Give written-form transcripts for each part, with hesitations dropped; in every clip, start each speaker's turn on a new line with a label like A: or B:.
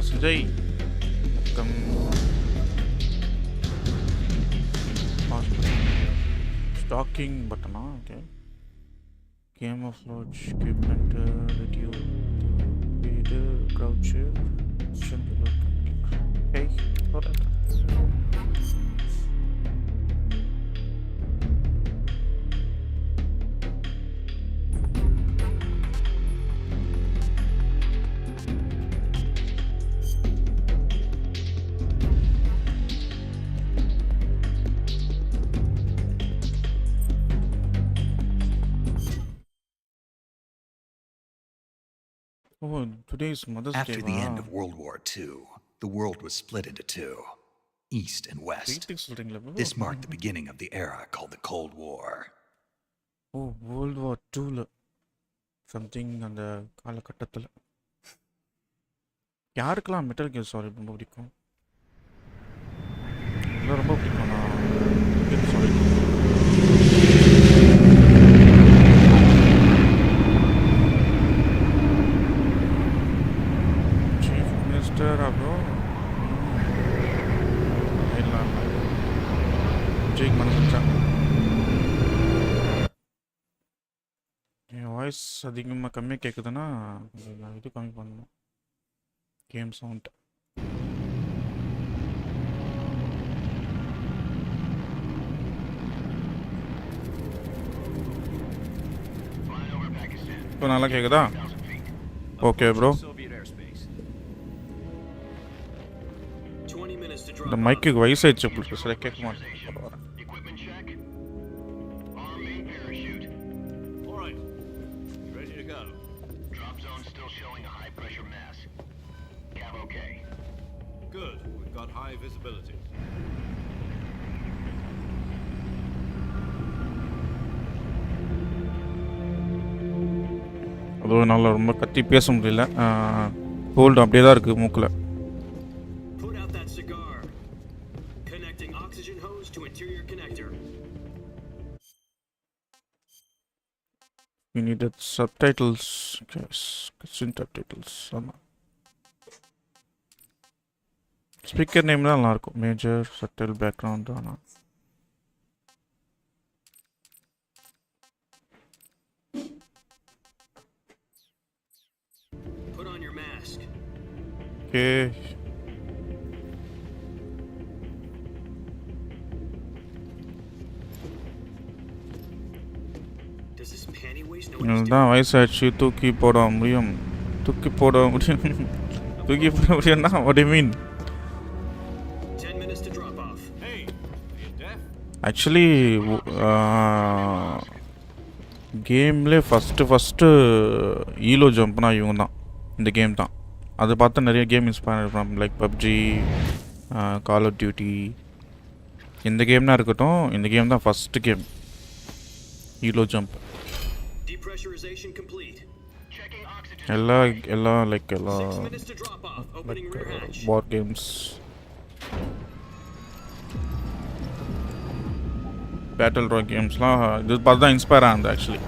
A: Sanjay. Come. Stocking button. Okay. Camouflage equipment. Radio. Crouch. Okay. Got it. Oh, today is Mother's Day.
B: After the end of World War II, the world was split into two, East and West. This marked the beginning of the era called the Cold War.
A: Oh, World War II. Something on the காலகட்டத்தில் யாருக்கெல்லாம் metal gear solid ரொம்ப பிடிக்கும்? இல்லை ரொம்ப பிடிக்கும். நான் solid chief minister அப்புறம் விஜய்க்கு மனசிச்சாங்க. என் வாய்ஸ் அதிகமாக கம்மியாக கேட்குதுன்னா நான் இது கம்மி பண்ணணும். Game sound. இப்போ நல்லா கேட்குதா? Okay bro. இந்த மைக்கு வயசாயிடுச்சு உங்களுக்கு சில கேட்க மாட்டேன்.
C: Good, we've got high visibility.
A: அது நல்லா ரொம்ப கத்தி பேச முடியல. கோல்டு அப்படியே தான் இருக்குது மூக்கில். We needed subtitles. Yes, subtitles. ஆமாம். ஸ்பீக்கர் நேம் தான் நல்லாயிருக்கும். மேஜர் சட்டில் பேக்ரவுண்ட். ஆனால் ஓகே. தான் வயசாச்சு. தூக்கி போட முடியும். தூக்கி போட முடியும்னா what do you mean? Actually கேம்லே ஃபஸ்ட்டு ஈலோ ஜம்ப்னா இவங்க தான். இந்த கேம் தான். அதை பார்த்து நிறைய game inspire from like PUBG, call of duty. இந்த கேம்னா இருக்கட்டும், இந்த கேம் தான் ஃபஸ்ட்டு கேம் ஈலோ ஜம்ப். எல்லாம் like war games, battle rock கேம்ஸ்லாம் இது பார்த்து தான் இன்ஸ்பயர் ஆனது ஆக்சுவலி.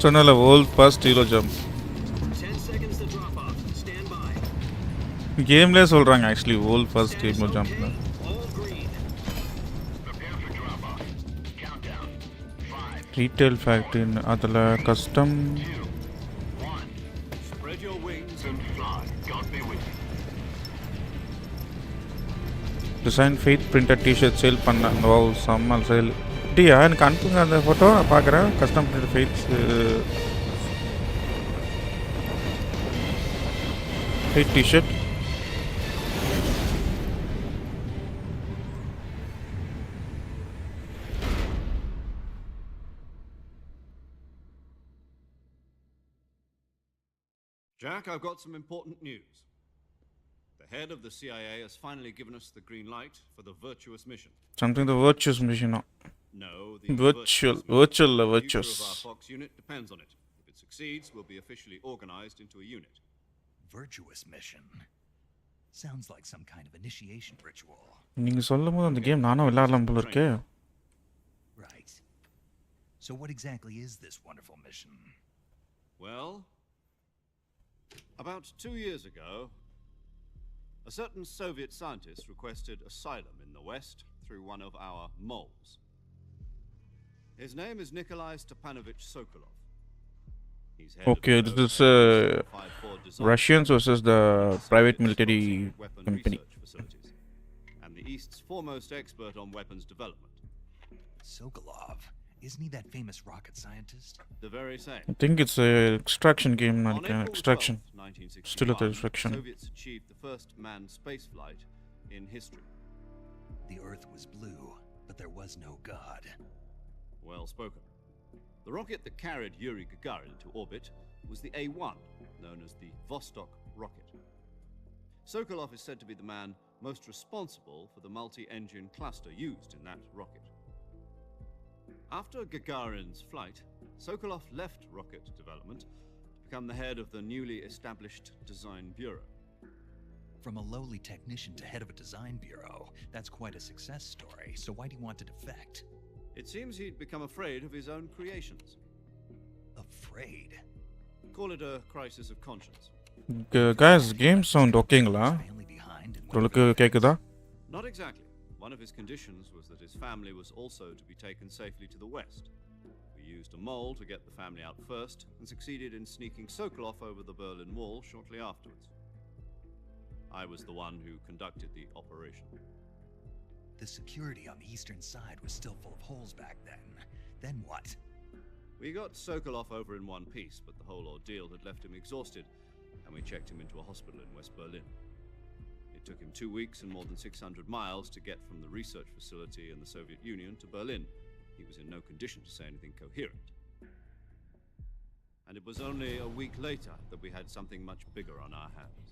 A: சொன்னல வேர்ல்ட் ஃபர்ஸ்ட் ஹீரோ ஜம்ப். கேம்லேயே சொல்கிறாங்க actually world first hero jump. Retail ஃபேக்ட்ரின்னு அதில் கஸ்டம் டிசைன் ஃபேட் பிரிண்டட் டிஷர்ட் சேல் பண்ணேன். ஓ செம்ம சேல். அப்படியா? எனக்கு அனுப்புங்க அந்த ஃபோட்டோ, நான் பார்க்குறேன். கஸ்டம் பிரிண்டட் ஃபேட்ஸ் ஃபேட் t-shirt.
C: Jack, I've got some important news. The head of the CIA has finally given us the green light for the virtuous mission.
A: Something the virtuous mission.
C: No, the
A: Virtual
C: The future
A: virtuous.
C: of our Fox unit depends on it. If it succeeds, we'll be officially organized into a unit.
B: Virtuous mission. Sounds like some kind of initiation ritual.
A: நீங்க சொல்லும்போது அந்த game நானும் விளையாடலாம் போல இருக்கே.
B: Right. So what exactly is this wonderful mission?
C: Well, about 2 years ago, a certain Soviet scientist requested asylum in the West through one of our moles. His name is Nikolai Stepanovich Sokolov. He's head
A: Okay,
C: of the
A: this is Russians versus the private military
C: weapon
A: company.
C: research facilities, and the East's foremost expert on weapons development.
B: Sokolov. Isn't he that famous rocket scientist?
C: The very same.
A: I think it's a extraction game,
C: On
A: like
C: April
A: extraction.
C: 12th, 1961,
A: Still at the extraction.
C: The Soviets achieved the first manned spaceflight in history.
B: The Earth was blue, but there was no God.
C: Well spoken. The rocket that carried Yuri Gagarin into orbit was the A-1, known as the Vostok rocket. Sokolov is said to be the man most responsible for the multi-engine cluster used in that rocket. After Gagarin's flight, Sokolov left rocket development to become the head of the newly established Design Bureau.
B: From a lowly technician to head of a design bureau, that's quite a success story. So why do you want to defect?
C: It seems he'd become afraid of his own creations.
B: Afraid?
C: Call it a crisis of conscience.
A: Guys, game sound okayங்களா?
B: Family behind and
A: உங்களுக்கு கேக்குதா?
C: Not exactly. One of his conditions was that his family was also to be taken safely to the west. We used a mole to get the family out first and succeeded in sneaking Sokolov over the Berlin Wall shortly afterwards. I was the one who conducted the operation.
B: The security on the eastern side was still full of holes back then. Then what?
C: We got Sokolov over in one piece, but the whole ordeal had left him exhausted, and we checked him into a hospital in West Berlin. It took him 2 weeks and more than 600 miles to get from the research facility in the Soviet Union to Berlin. He was in no condition to say anything coherent. And it was only a week later that we had something much bigger on our hands.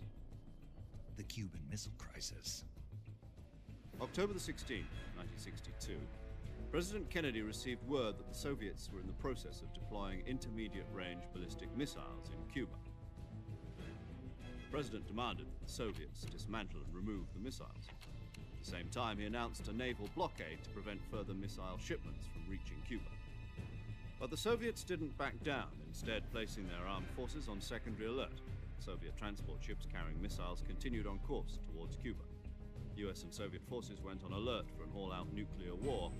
B: The Cuban Missile Crisis.
C: October the 16th, 1962, President Kennedy received word that the Soviets were in the process of deploying intermediate-range ballistic missiles in Cuba. The President demanded that the Soviets dismantle and remove the missiles. At the same time, he announced a naval blockade to prevent further missile shipments from reaching Cuba. But the Soviets didn't back down, instead placing their armed forces on secondary alert. Soviet transport ships carrying missiles continued on course towards Cuba. US and Soviet forces went on alert for an all-out nuclear war.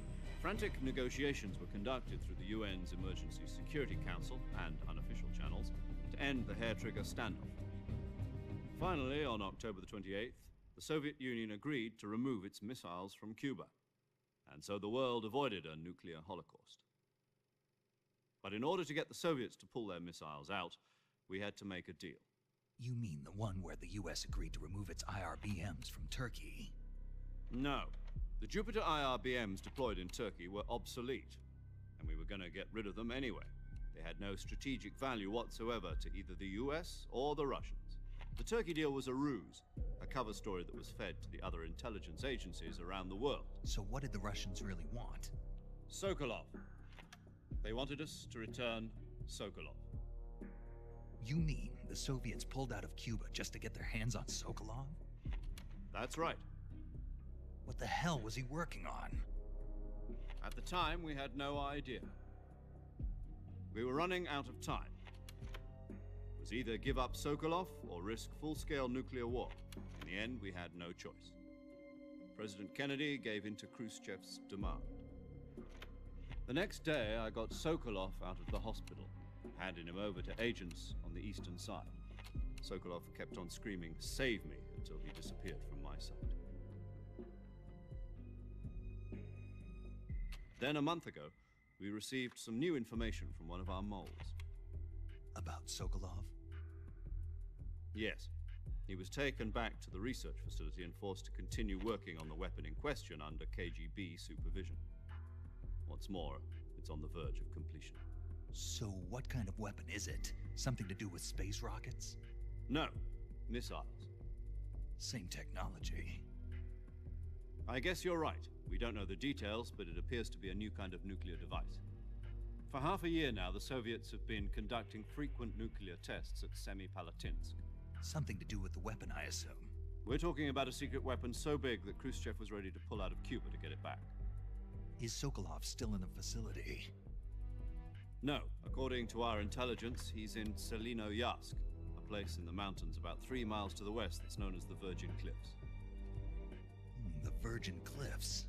C: Frantic negotiations were conducted through the UN's Emergency Security Council and unofficial channels to end the hair-trigger standoff. Finally, on October the 28th, the Soviet Union agreed to remove its missiles from Cuba, and so the world avoided a nuclear holocaust. But in order to get the Soviets to pull their missiles out, we had to make a deal.
B: You mean the one where the US agreed to remove its IRBMs from Turkey?
C: No. The Jupiter IRBMs deployed in Turkey were obsolete, and we were going to get rid of them anyway. They had no strategic value whatsoever to either the US or the Russians. The Turkey deal was a ruse, a cover story that was fed to the other intelligence agencies around the world.
B: So what did the Russians really want?
C: Sokolov. They wanted us to return Sokolov.
B: You mean the Soviets pulled out of Cuba just to get their hands on Sokolov?
C: That's right.
B: What the hell was he working on?
C: At the time, we had no idea. We were running out of time. It was either give up Sokolov or risk full-scale nuclear war. In the end, we had no choice. President Kennedy gave in to Khrushchev's demand. The next day, I got Sokolov out of the hospital, handing him over to agents on the eastern side. Sokolov kept on screaming, "Save me," until he disappeared from my sight. Then a month ago, we received some new information from one of our moles.
B: About Sokolov?
C: Yes. He was taken back to the research facility and forced to continue working on the weapon in question under KGB supervision. What's more, it's on the verge of completion.
B: So what kind of weapon is it? Something to do with space rockets?
C: No, missiles.
B: Same technology.
C: I guess you're right. We don't know the details, but it appears to be a new kind of nuclear device. For half a year now, the Soviets have been conducting frequent nuclear tests at Semipalatinsk.
B: Something to do with the weapon, I assume.
C: We're talking about a secret weapon so big that Khrushchev was ready to pull out of Cuba to get it back.
B: Is Sokolov still in the facility?
C: No, according to our intelligence, he's in Selino-Yarsk, a place in the mountains about 3 miles to the west that's known as the Virgin Cliffs.
B: The Virgin Cliffs.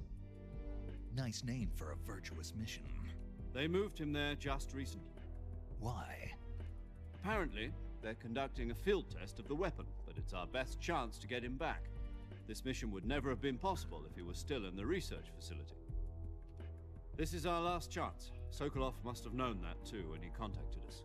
B: Nice name for a virtuous mission.
C: They moved him there just recently.
B: Why?
C: Apparently, they're conducting a field test of the weapon, but it's our best chance to get him back. This mission would never have been possible if he was still in the research facility. This is our last chance. Sokolov must have known that too when he contacted us.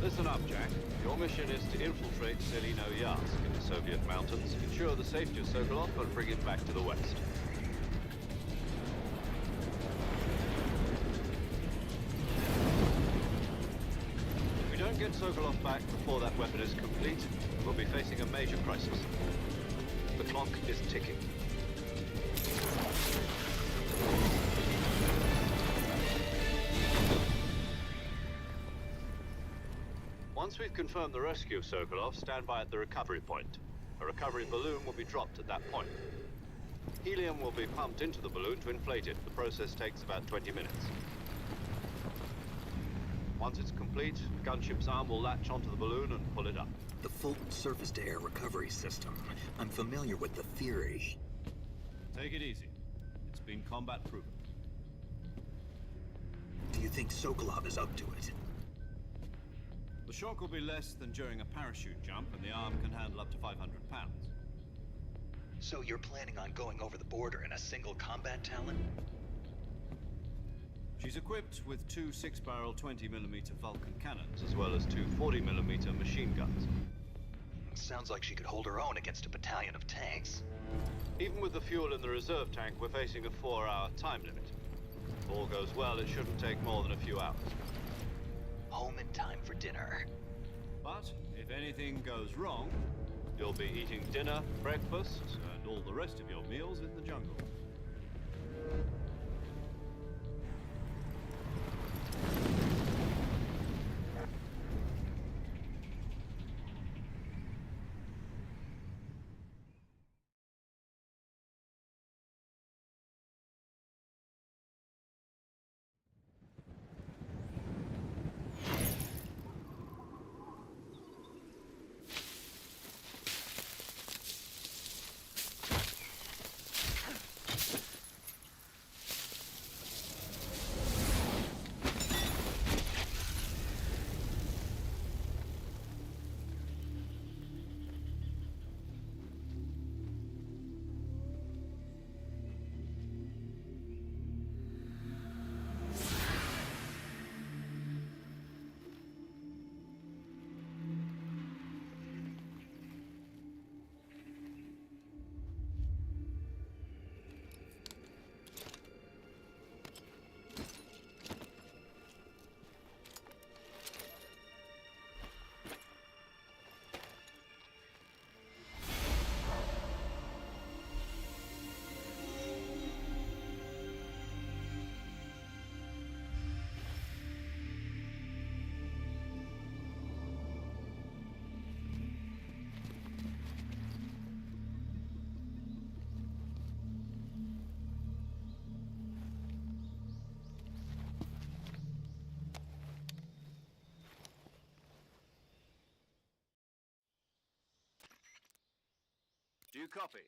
C: Listen up, Jack. Your mission is to infiltrate Selino-Yarsk in the Soviet mountains, ensure the safety of Sokolov, and bring him back to the west. If we don't get Sokolov back before that weapon is complete, we'll be facing a major crisis. The clock is ticking. Once we've confirmed the rescue of Sokolov, stand by at the recovery point. A recovery balloon will be dropped at that point. Helium will be pumped into the balloon to inflate it. The process takes about 20 minutes. Once it's complete, the gunship's arm will latch onto the balloon and pull it up.
B: The Fulton surface-to-air recovery system. I'm familiar with the theory.
C: Take it easy. It's been combat-proven.
B: Do you think Sokolov is up to it?
C: The shock will be less than during a parachute jump, and the arm can handle up to 500 pounds.
B: So you're planning on going over the border in a single combat Talon?
C: She's equipped with 2 6-barrel 20mm Vulcan cannons, as well as 2 40mm machine guns.
B: Sounds like she could hold her own against a battalion of tanks.
C: Even with the fuel in the reserve tank, we're facing a 4-hour time limit. If all goes well, it shouldn't take more than a few hours.
B: Home in time for dinner.
C: But if anything goes wrong, you'll be eating dinner, breakfast, and all the rest of your meals in the jungle. Do you copy?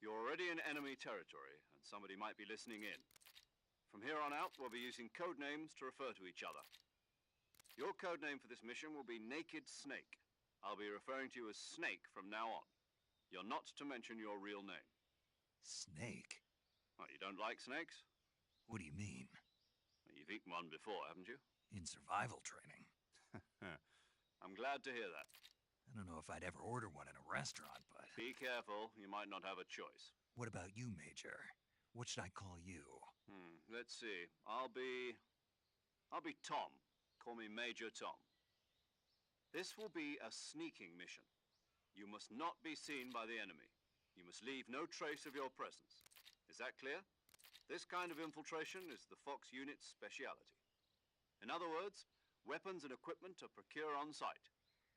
C: You're already in enemy territory, and somebody might be listening in. From here on out, we'll be using code names to refer to each other. Your code name for this mission will be Naked Snake. I'll be referring to you as Snake from now on. You're not to mention your real name.
B: Snake?
C: What, you don't like snakes?
B: What do you mean?
C: Well, you've eaten one before, haven't you?
B: In survival training.
C: I'm glad to hear that.
B: I don't know if I'd ever order one in a restaurant, but...
C: Be careful, you might not have a choice.
B: What about you, Major? What should I call you?
C: Let's see. I'll be Tom. Call me Major Tom. This will be a sneaking mission. You must not be seen by the enemy. You must leave no trace of your presence. Is that clear? This kind of infiltration is the Fox unit's speciality. In other words, weapons and equipment are procured on site.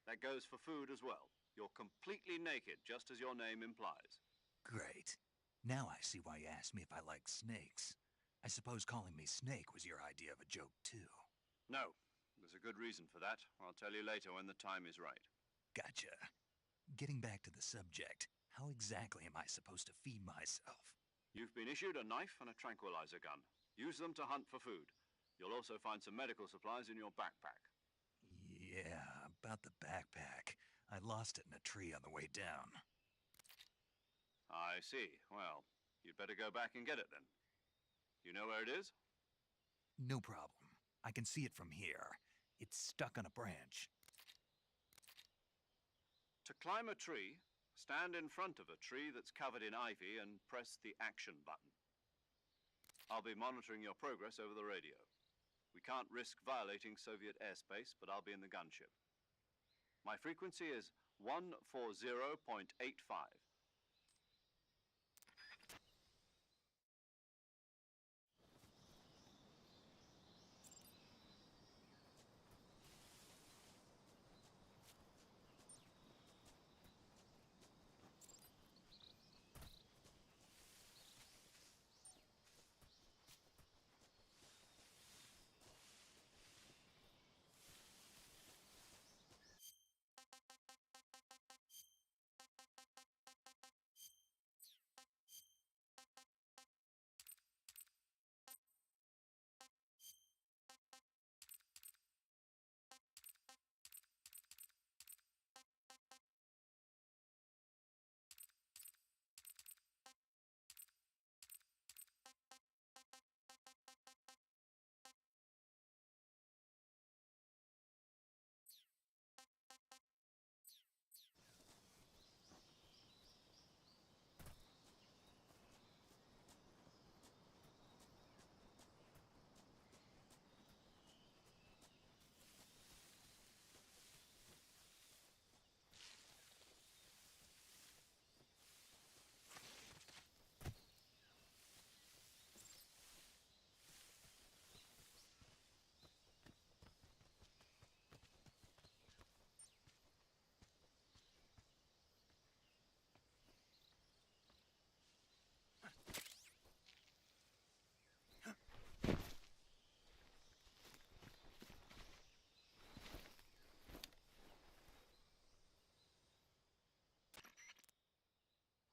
C: That goes for food as well. You're completely naked, just as your name implies.
B: Great. Now I see why you asked me if I like snakes. I suppose calling me Snake was your idea of a joke, too.
C: No, there's a good reason for that. I'll tell you later when the time is right.
B: Gotcha. Getting back to the subject, how exactly am I supposed to feed myself?
C: You've been issued a knife and a tranquilizer gun. Use them to hunt for food. You'll also find some medical supplies in your backpack.
B: Yeah, about the backpack. I lost it in a tree on the way down.
C: I see. Well, you'd better go back and get it then. You know where it is?
B: No problem. I can see it from here. It's stuck on a branch.
C: To climb a tree, stand in front of a tree that's covered in ivy and press the action button. I'll be monitoring your progress over the radio. We can't risk violating Soviet airspace, but I'll be in the gunship. My frequency is 140.85.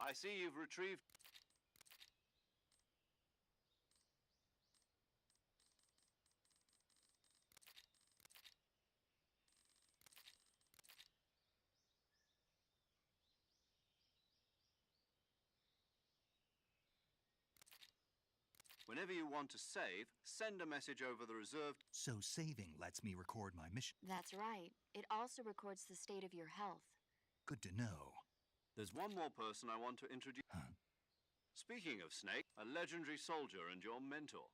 C: I see you've retrieved... Whenever you want to save, send a message over the reserved...
B: So saving lets me record my mission.
D: That's right. It also records the state of your health.
B: Good to know.
C: There's one more person I want to introduce.
B: Huh?
C: Speaking of Snake, a legendary soldier and your mentor.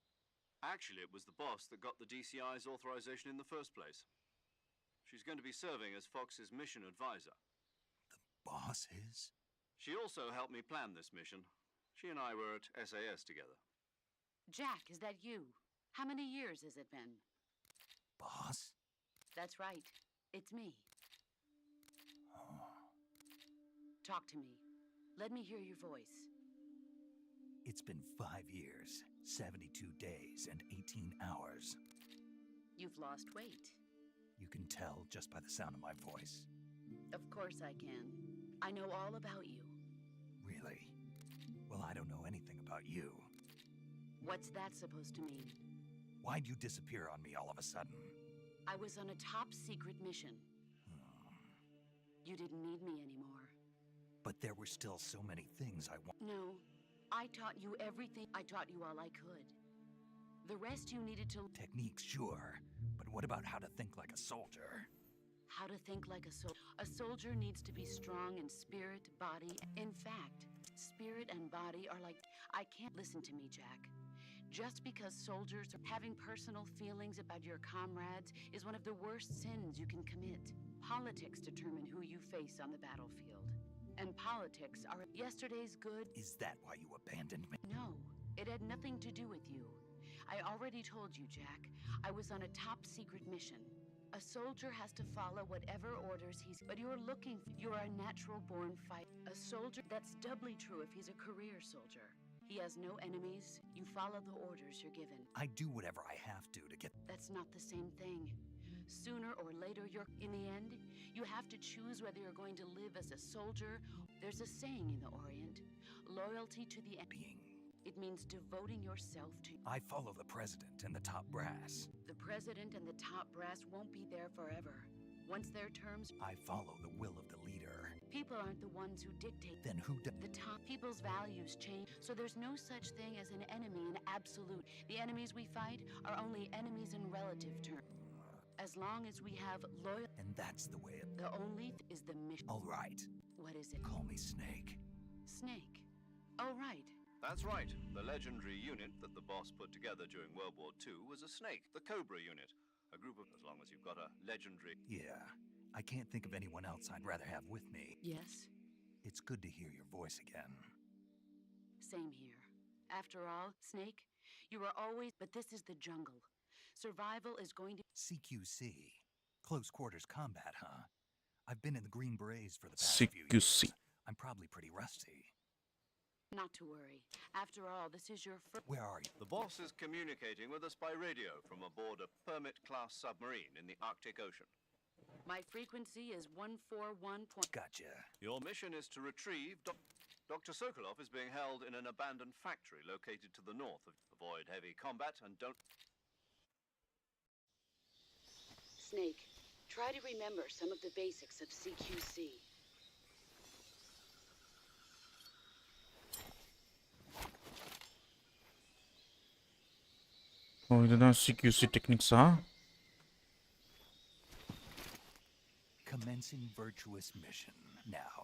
C: Actually, it was the boss that got the DCI's authorization in the first place. She's going to be serving as Fox's mission advisor.
B: The boss is?
C: She also helped me plan this mission. She and I were at SAS together.
E: Jack, is that you? How many years has it been?
B: Boss?
E: That's right. It's me.
B: Oh.
E: Talk to me. Let me hear your voice.
B: It's been 5 years, 72 days, and 18 hours.
E: You've lost weight.
B: You can tell just by the sound of my voice.
E: Of course I can. I know all about you.
B: Really? Well, I don't know anything about you.
E: What's that supposed to mean?
B: Why'd you disappear on me all of a sudden?
E: I was on a top secret mission. You didn't need me anymore.
B: But there were still so many things I want.
E: No, I taught you everything. I taught you all I could. The rest you needed to...
B: Techniques, sure. But what about how to think like a soldier?
E: How to think like a soldier. A soldier needs to be strong in spirit, body. In fact, spirit and body are like... I can't listen to me, Jack. Just because soldiers are having personal feelings about your comrades is one of the worst sins you can commit. Politics determine who you face on the battlefield. And politics are yesterday's good.
B: Is that why you abandoned me?
E: No, it had nothing to do with you. I already told you, Jack. I was on a top secret mission. A soldier has to follow whatever orders he's... But you're looking... You're a natural-born fighter. A soldier... That's doubly true if he's a career soldier. He has no enemies. You follow the orders you're given.
B: I do whatever I have to get...
E: That's not the same thing. Sooner or later, in the end, you have to choose whether you're going to live as a soldier. There's a saying in the Orient, loyalty to the end.
B: Being.
E: It means devoting yourself to...
B: I follow the president and the top brass.
E: The president and the top brass won't be there forever. Once their terms...
B: I follow the will of the leader.
E: People aren't the ones who dictate.
B: Then who does?
E: The top people's values change, so there's no such thing as an enemy in absolute. The enemies we fight are only enemies in relative terms. As long as we have loyal...
B: And that's the way it...
E: The only is the mission.
B: All right.
E: What is it?
B: Call me Snake.
E: Snake. Oh, right.
C: That's right. The legendary unit that the boss put together during World War II was a snake, the Cobra unit. A group of... As long as you've got a legendary...
B: Yeah. I can't think of anyone else I'd rather have with me.
E: Yes?
B: It's good to hear your voice again.
E: Same here. After all, Snake, you are always... But this is the jungle. Survival is going to...
B: CQC. Close quarters combat, huh? I've been in the Green Berets for the past few years.
A: CQC.
B: I'm probably pretty rusty.
E: Not to worry. After all, this is your first...
B: Where are you?
C: The boss is communicating with us by radio from aboard a Permit-class submarine in the Arctic Ocean.
E: My frequency is 141.
B: Gotcha.
C: Your mission is to retrieve... Dr. Sokolov is being held in an abandoned factory located to the north. Avoid heavy combat and don't...
E: Snake, try to remember some of the basics of CQC.
A: Oh, இதுதான் CQC techniques-ஆ?
B: Commencing virtuous mission now.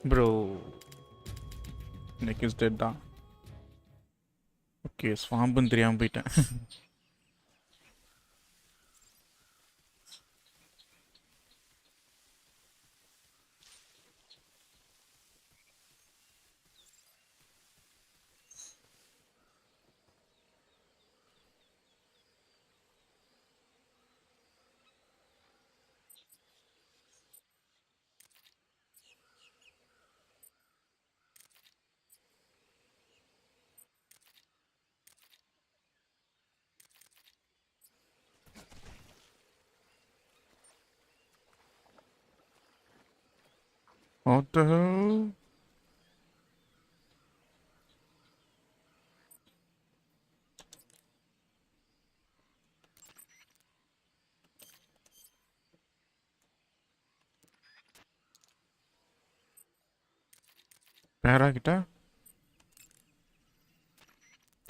A: Bro. Nick is dead தான். Okay, swamp-னு தெரியாம போயிட்டேன். What the hell? Para kita.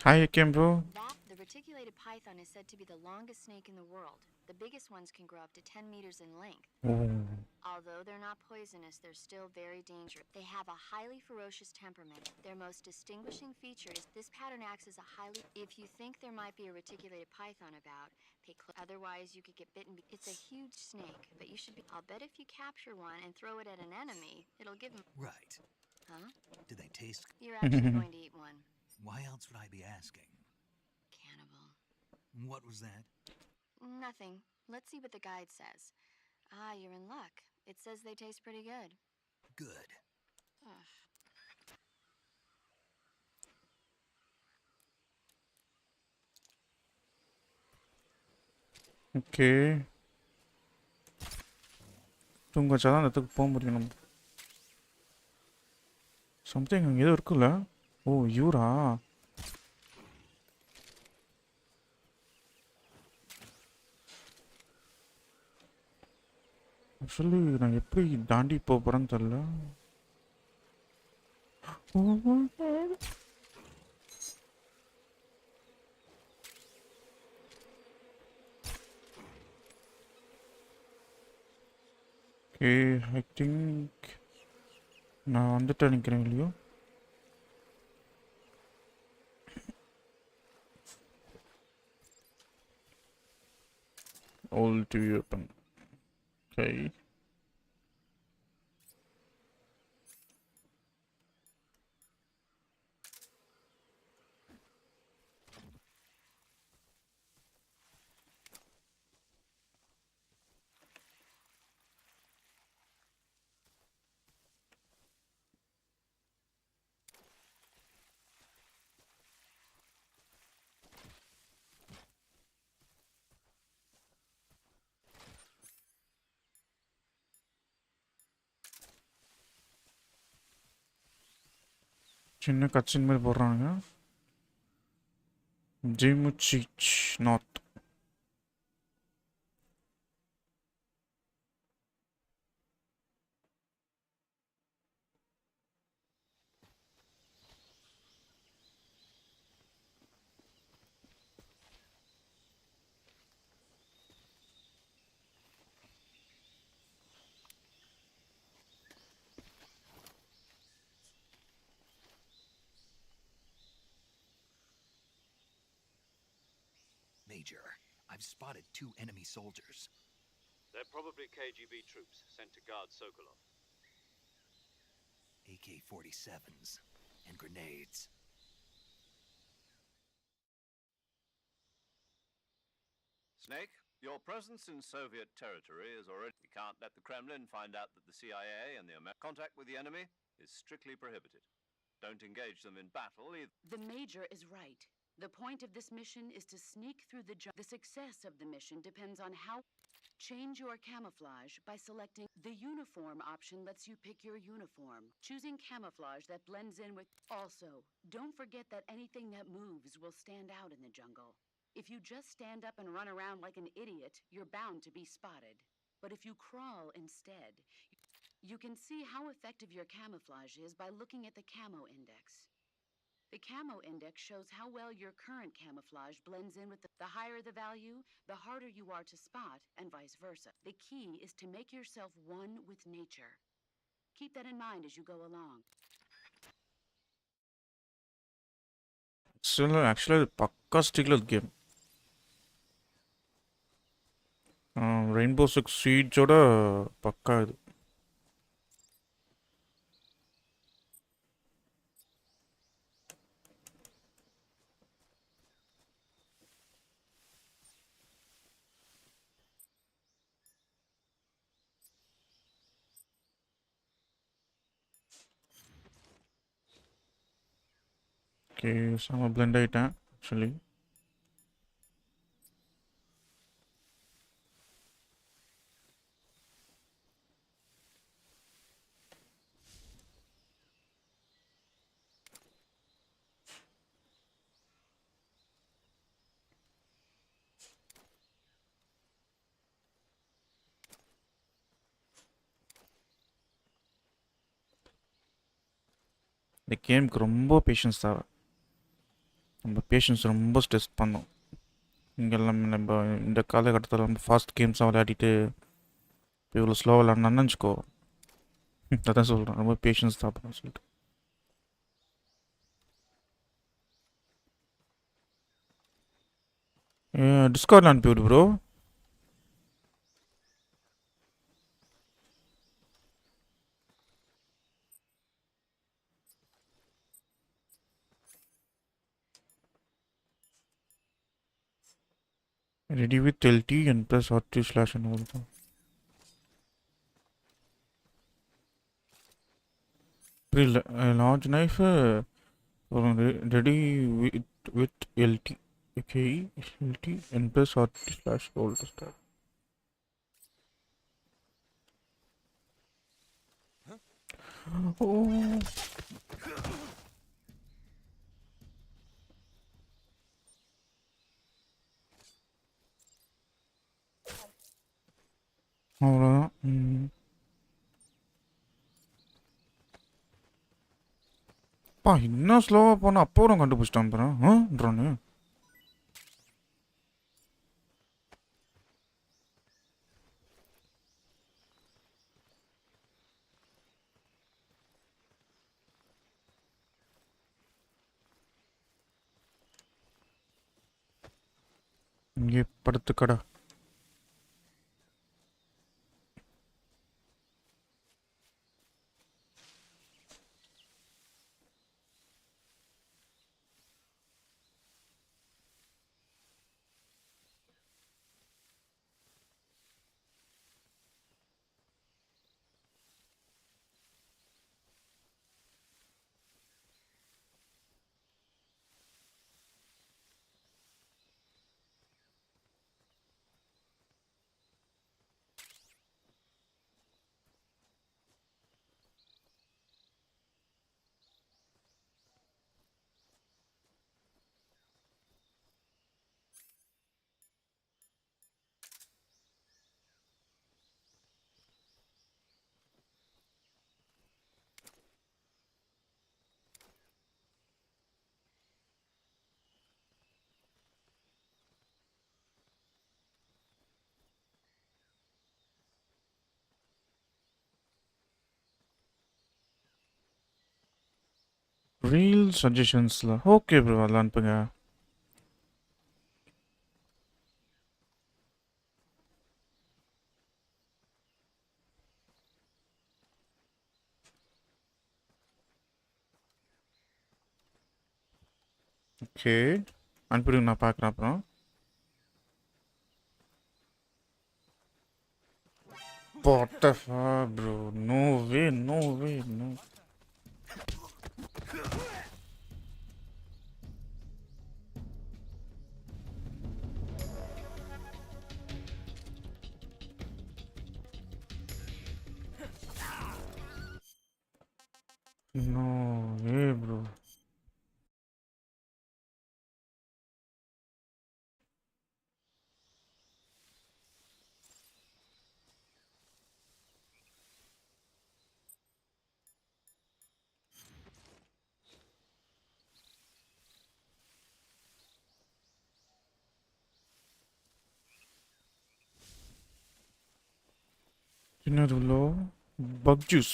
A: Hi, Kembo.
D: The reticulated python is said to be the longest snake in the world. The biggest ones can grow up to 10 meters in length.
A: Oh.
D: Although they're not poisonous, they're still very dangerous. They have a highly ferocious temperament. Their most distinguishing feature is this pattern acts as a highly... If you think there might be a reticulated python about, otherwise you could get bitten. It's a huge snake, but you should be... I'll bet if you capture one and throw it at an enemy, it'll give them...
B: Right.
D: Huh?
B: Do they taste?
D: You're actually going to eat one.
B: Why else would I be asking?
D: Cannibal.
B: What was that?
D: Nothing. Let's see what the guide says. Ah, you're in luck. It says they taste pretty good.
B: Good.
D: Ugh.
A: Okay. தூங்க வச்சாதான் அந்த இடத்துக்கு போக முடியும் நம்ம. Something அங்கே ஏதோ இருக்குல்ல. ஓ யூரா. ஆக்சுவலி நான் எப்படி தாண்டி போக போகிறேன்னு தெரில. ஓகே ஐ திங்க் நான் வந்துட்டு நிற்கிறேன் இல்லையோ. All TV open. Okay. சின்ன கட்சின் மாதிரி போடுறாங்க. ஜிமுச்சிச் not.
B: Major, I've spotted 2 enemy soldiers.
C: They're probably KGB troops sent to guard Sokolov.
B: AK-47s and grenades.
C: Snake, your presence in Soviet territory is already... You can't let the Kremlin find out that the CIA and the contact with the enemy is strictly prohibited. Don't engage them in battle either.
E: The Major is right. The point of this mission is to sneak through the jungle. The success of the mission depends on how... Change your camouflage by selecting the uniform option. Lets you pick your uniform. Choosing camouflage that blends in with... Also, don't forget that anything that moves will stand out in the jungle. If you just stand up and run around like an idiot, you're bound to be spotted. But if you crawl instead, you can see how effective your camouflage is by looking at the camo index. The camo index shows how well your current camouflage blends in with the higher the value, the harder you are to spot, and vice versa. The key is to make yourself one with nature. Keep that in mind as you go along.
A: Actually பக்கா ஸ்டிக்லெஸ் game. Rainbow six சீட்ஸோட பக்கா இது. Okay செம blend ஆகிட்டேன் actually. இந்த கேமுக்கு ரொம்ப patience தேவை. நம்ம பேஷன்ஸ் ரொம்ப ஸ்ட்ரெஸ் பண்ணோம். இங்கெல்லாம் நம்ம இந்த காலகட்டத்தில் ரொம்ப ஃபாஸ்ட் கேம்ஸாக விளையாடிட்டு இப்போ இவ்வளோ ஸ்லோவாக விளாட்னான்னு வச்சுக்கோ. அதான் சொல்கிறேன், ரொம்ப பேஷன்ஸ் தேவைன்னு சொல்லிட்டு. டிஸ்கார்டில் அனுப்பிவிடு bro. Ready with LT and press R2 slash and all. Large knife ready with LT. Okay, LT and press R2 slash roll to start. Oh. அவ்வளோதான். பா இன்னும் ஸ்லோவாக போனால் அப்போ நான் கண்டுபிடிச்சிட்டான் ட்ரோனு. இங்கே படுத்துக்கடா. ரீல் சஜஷன்ஸில் ஓகே ப்ரோ, அதெல்லாம் அனுப்புங்க. ஓகே அனுப்பிடுங்க, நான் பார்க்குறேன் அப்புறம். What the fuck, bro? No way, no way, no. No way, bro. என்னது bro? Buck juice.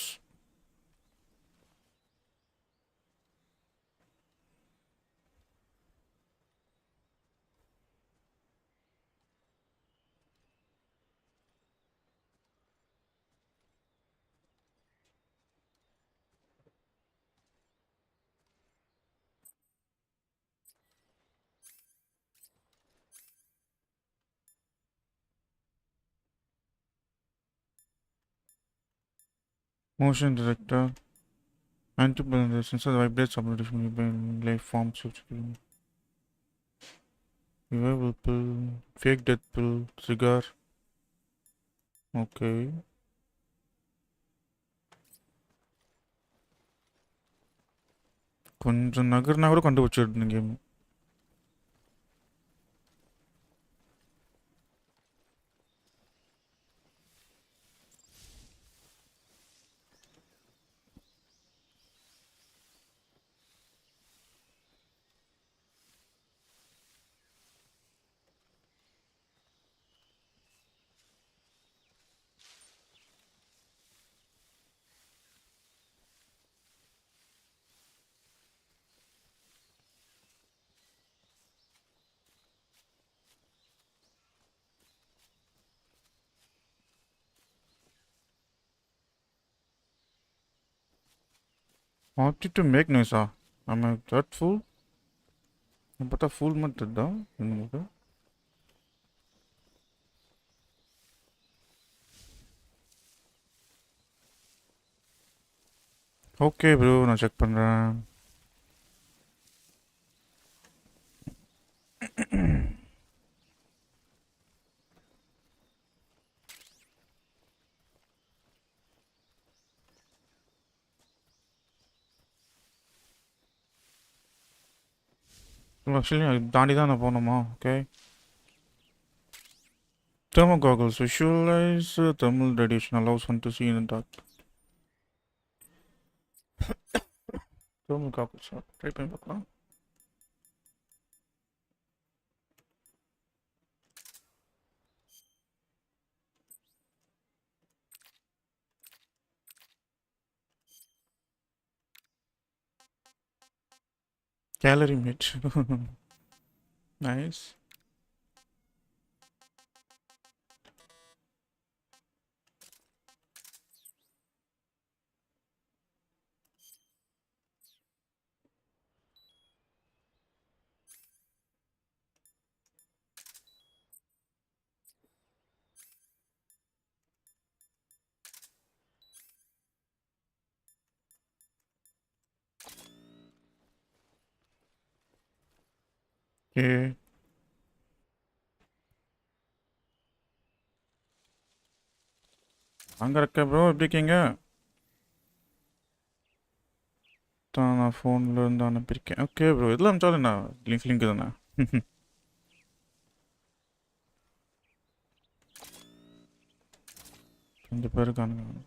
A: Motion director. Anti-blender sensor vibrates application life forms. Revival pill. Fake death pill. Cigar. Okay. கொஞ்சம் நகர்னா கூட கண்டுபிடிச்சிருந்தீங்க game. Want you to make noise, ah? Am I that fool? But a fool method, though. Okay, bro. நான் check பண்றேன். Actually, தாண்டி தான் நான் போகணுமா? Okay. Thermal goggles. Visualize thermal radiation. Allows one to see in the dark. Thermal goggles. Try பண்ணி பார்க்கலாம். Calorie meat. Nice. Okay. அங்க இருக்க ப்ரோ எப்படி இருக்கீங்க? தான் நான் ஃபோனில் இருந்து அனுப்பியிருக்கேன். ஓகே ப்ரோ இதெல்லாம் அனுப்பிச்சாலும் என்ன லிங்க் தானே. கொஞ்சம் பேர் இருக்கானுங்க.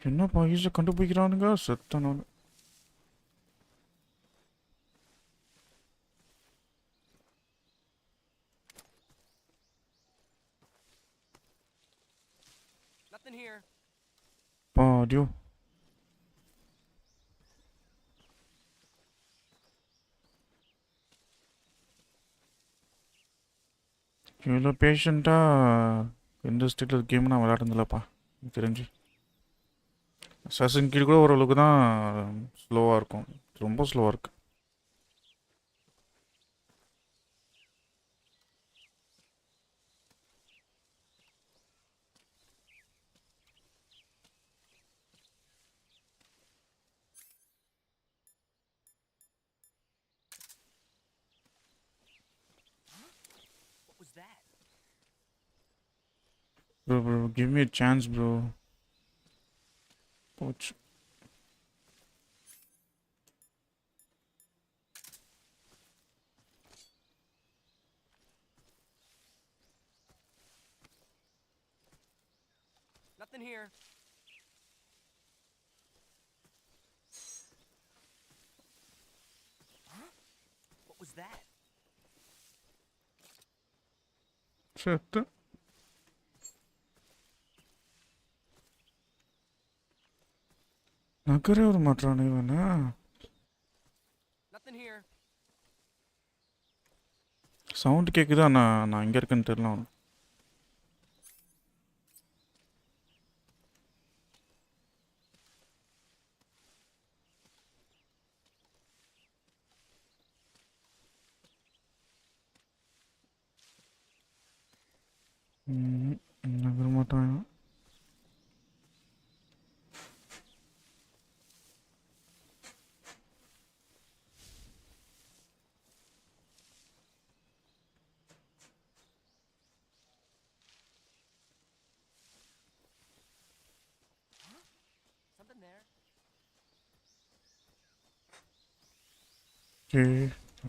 A: என்னப்பா ஈஸியாக கண்டுபிடிக்கிறானுங்க செத்தனானு.
F: Nothing here.
A: பாடியோ இவ்வளோ பேஷண்ட்டாக எந்த ஸ்டேட்டில் கேம் நான் விளையாடுறதில்லப்பா எனக்கு தெரிஞ்சு. அசாசின் கீழ் கூட ஓரளவுக்கு தான் ஸ்லோவாக இருக்கும். ரொம்ப ஸ்லோவாக இருக்குது.
F: What was that?
A: Bro, give me a chance, bro. போச்சு.
F: Nothing here. Huh? What was that?
A: செத்து. நகரே ஒரு மாற்றானே இவனா.
F: Nothing here.
A: சவுண்ட் கேட்குதா? நான் எங்கே இருக்கேன்னு தெரியல. நகர மாட்டான்.
F: Something there.
A: ஓகே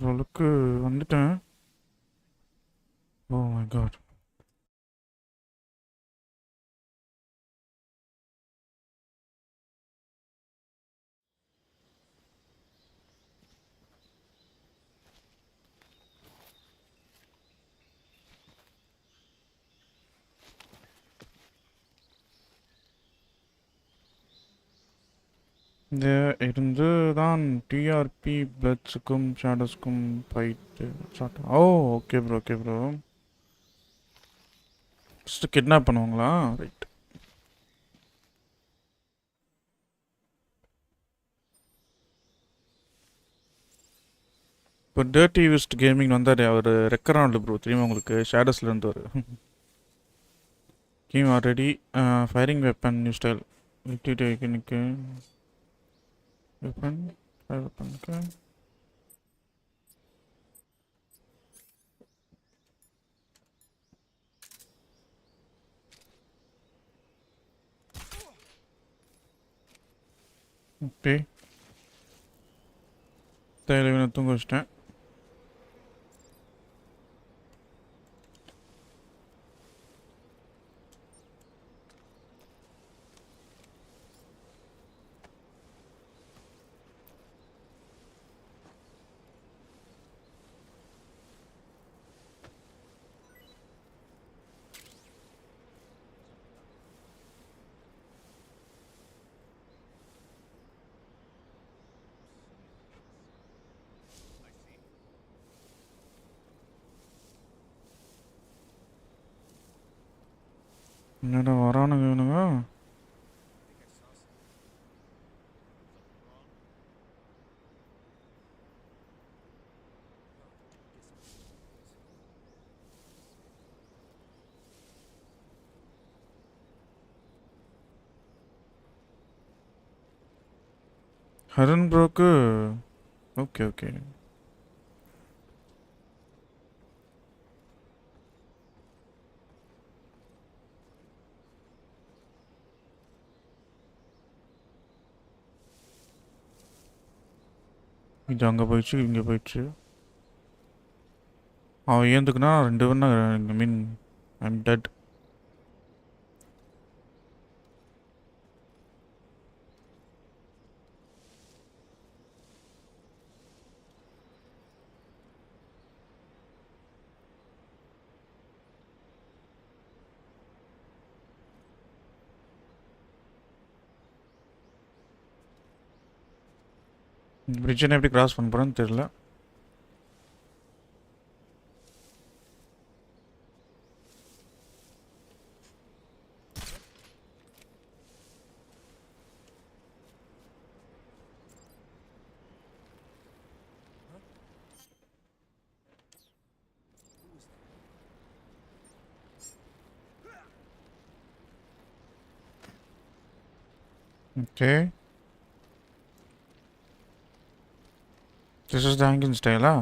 A: ஓரளவுக்கு வந்துட்டேன். Oh my god. இந்த இருந்து தான் டிஆர்பி பிளட்ஸுக்கும் ஷேடோஸ்க்கும் fight start. Oh okay bro okay bro. First kidnap பண்ணுவாங்களா? ரைட். இப்போ டர்ட்டி யூஸ்ட் கேமிங் வந்தார் அவர் ரெக்கரான்ல ப்ரோ தெரியுமா உங்களுக்கு? ஷேடோஸில் இருந்தவர். Game already firing weapon new style technique weapon fire வெப்பனுக்கு ஓகே. தேவையான தூங்க வச்சிட்டேன். என்னடா வரானுங்க இவனுங்க? ஹரன் ப்ரோக்கு ஓகே ஓகே. இது அங்கே போயிடுச்சு இங்கே போயிடுச்சு. அவன் ஏந்துக்குனா 2 பேர்னா ஐ மீன் ஐம் டெட். பிரிட்ஜனை எப்படி கிராஸ் பண்ண போகிறேன்னு தெரில. Okay. This is the hanging style, ah?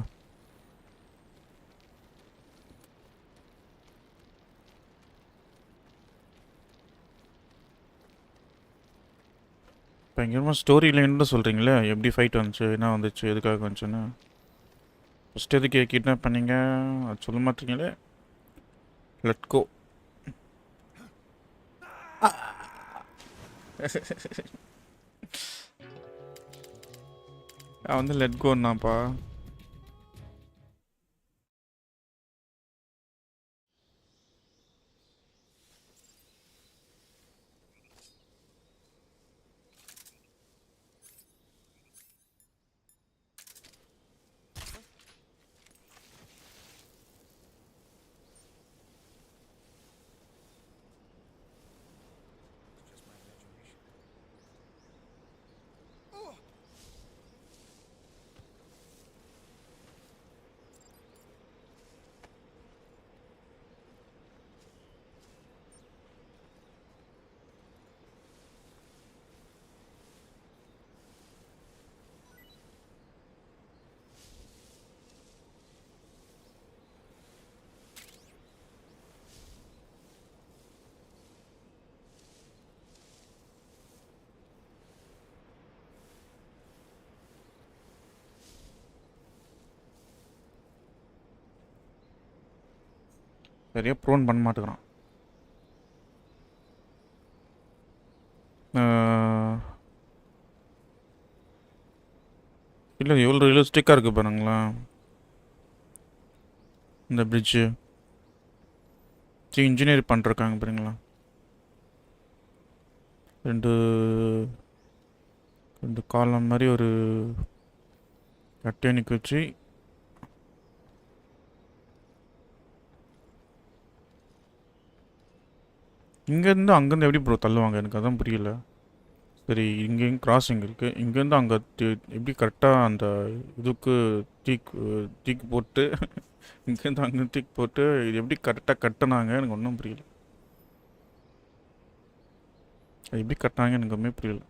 A: இப்போ எங்கேயுமா ஸ்டோரி லைன்னு சொல்கிறீங்களே, எப்படி ஃபைட் வந்துச்சு, என்ன வந்துச்சு, எதுக்காக வந்துச்சுன்னு. ஃபஸ்ட்டு எதுக்கு கிட்னாப் பண்ணீங்க அது சொல்ல மாட்டீங்களே. Let go. அவன் வந்து லெட் கோன்னாப்பா. சரியா ப்ரோன் பண்ண மாட்டேங்கிறான். இல்லை எவ்வளோ ரியலிஸ்டிக்காக இருக்குது பாருங்களா இந்த பிரிட்ஜு. இன்ஜினியர் பண்ணிருக்காங்க பாருங்களா. 2 இந்த காலம் மாதிரி ஒரு கட்டையை நிற்க வச்சு இங்கேருந்து அங்கேருந்து எப்படி ப்ரோ தள்ளுவாங்க எனக்கு அதான் புரியல. சரி இங்கேயும் கிராசிங் இருக்குது, இங்கேருந்து அங்கே எப்படி கரெக்டாக அந்த இதுக்கு தீக்கு போட்டு இங்கேருந்து அங்கே தீக்கு போட்டு இது எப்படி கரெக்டாக கட்டினாங்க எனக்கு ஒன்றும் புரியல. அது எப்படி கட்டினாங்க எனக்கு ஒன்றுமே புரியல.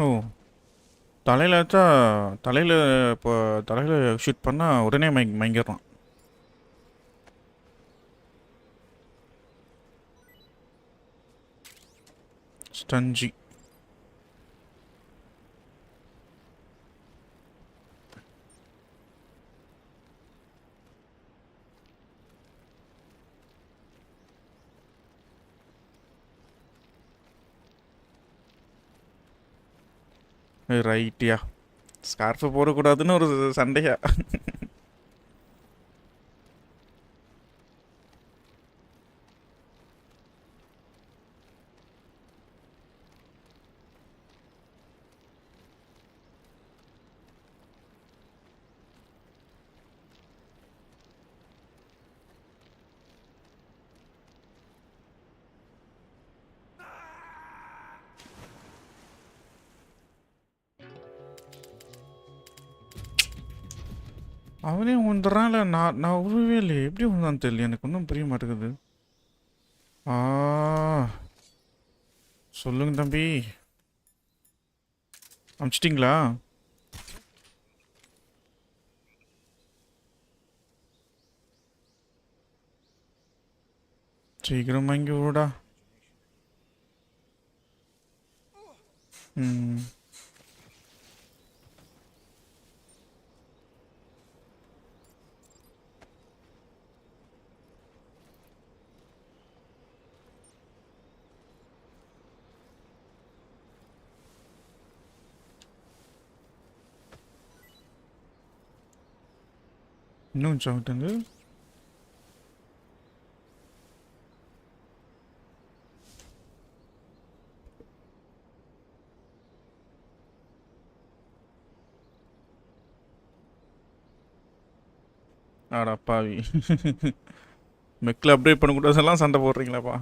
A: ஓ தலையில் வச்சா தலையில் இப்போ தலையில் ஷூட் பண்ணால் உடனே மயங்கிடுறான். ஸ்டஞ்சி ரைட்டியா ஸ்கார்ஃபை போடக்கூடாதுன்னு ஒரு சண்டையா. அவனே வந்துடுறான். இல்லை நான் உருவே இல்லையே, எப்படி வந்தான்னு தெரியல, எனக்கு ஒன்றும் புரிய மாட்டேங்குது. சொல்லுங்க தம்பி, அமிச்சிட்டிங்களா? சீக்கிரம் வாங்கி விடா. இன்னும் சாப்பிட்டுங்க. ஆடா பாவி, மெக்கில் அப்டேட் பண்ணக்கூடாதெல்லாம் சண்டை போடுறீங்களாப்பா.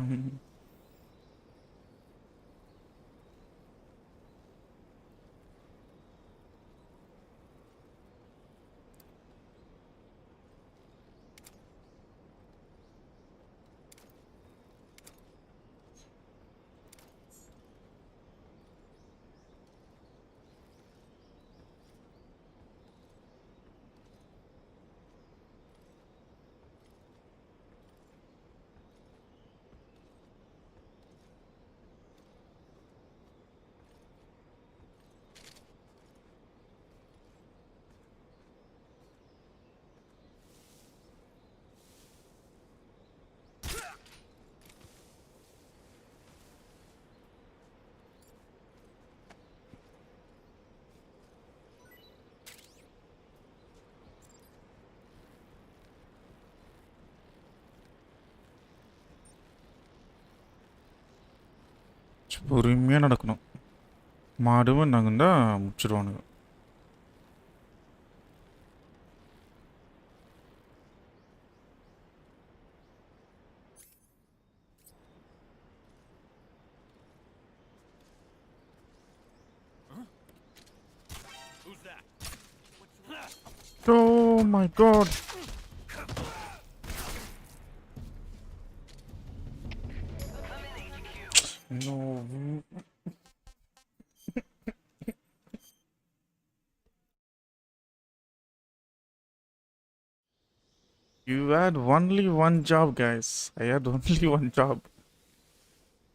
A: பொறுமையாக நடக்கணும். மாடுவும் நாங்கள் தான் முடிச்சிடுவானுங்க. Oh my god. No. You had only one job, guys. I had only one job.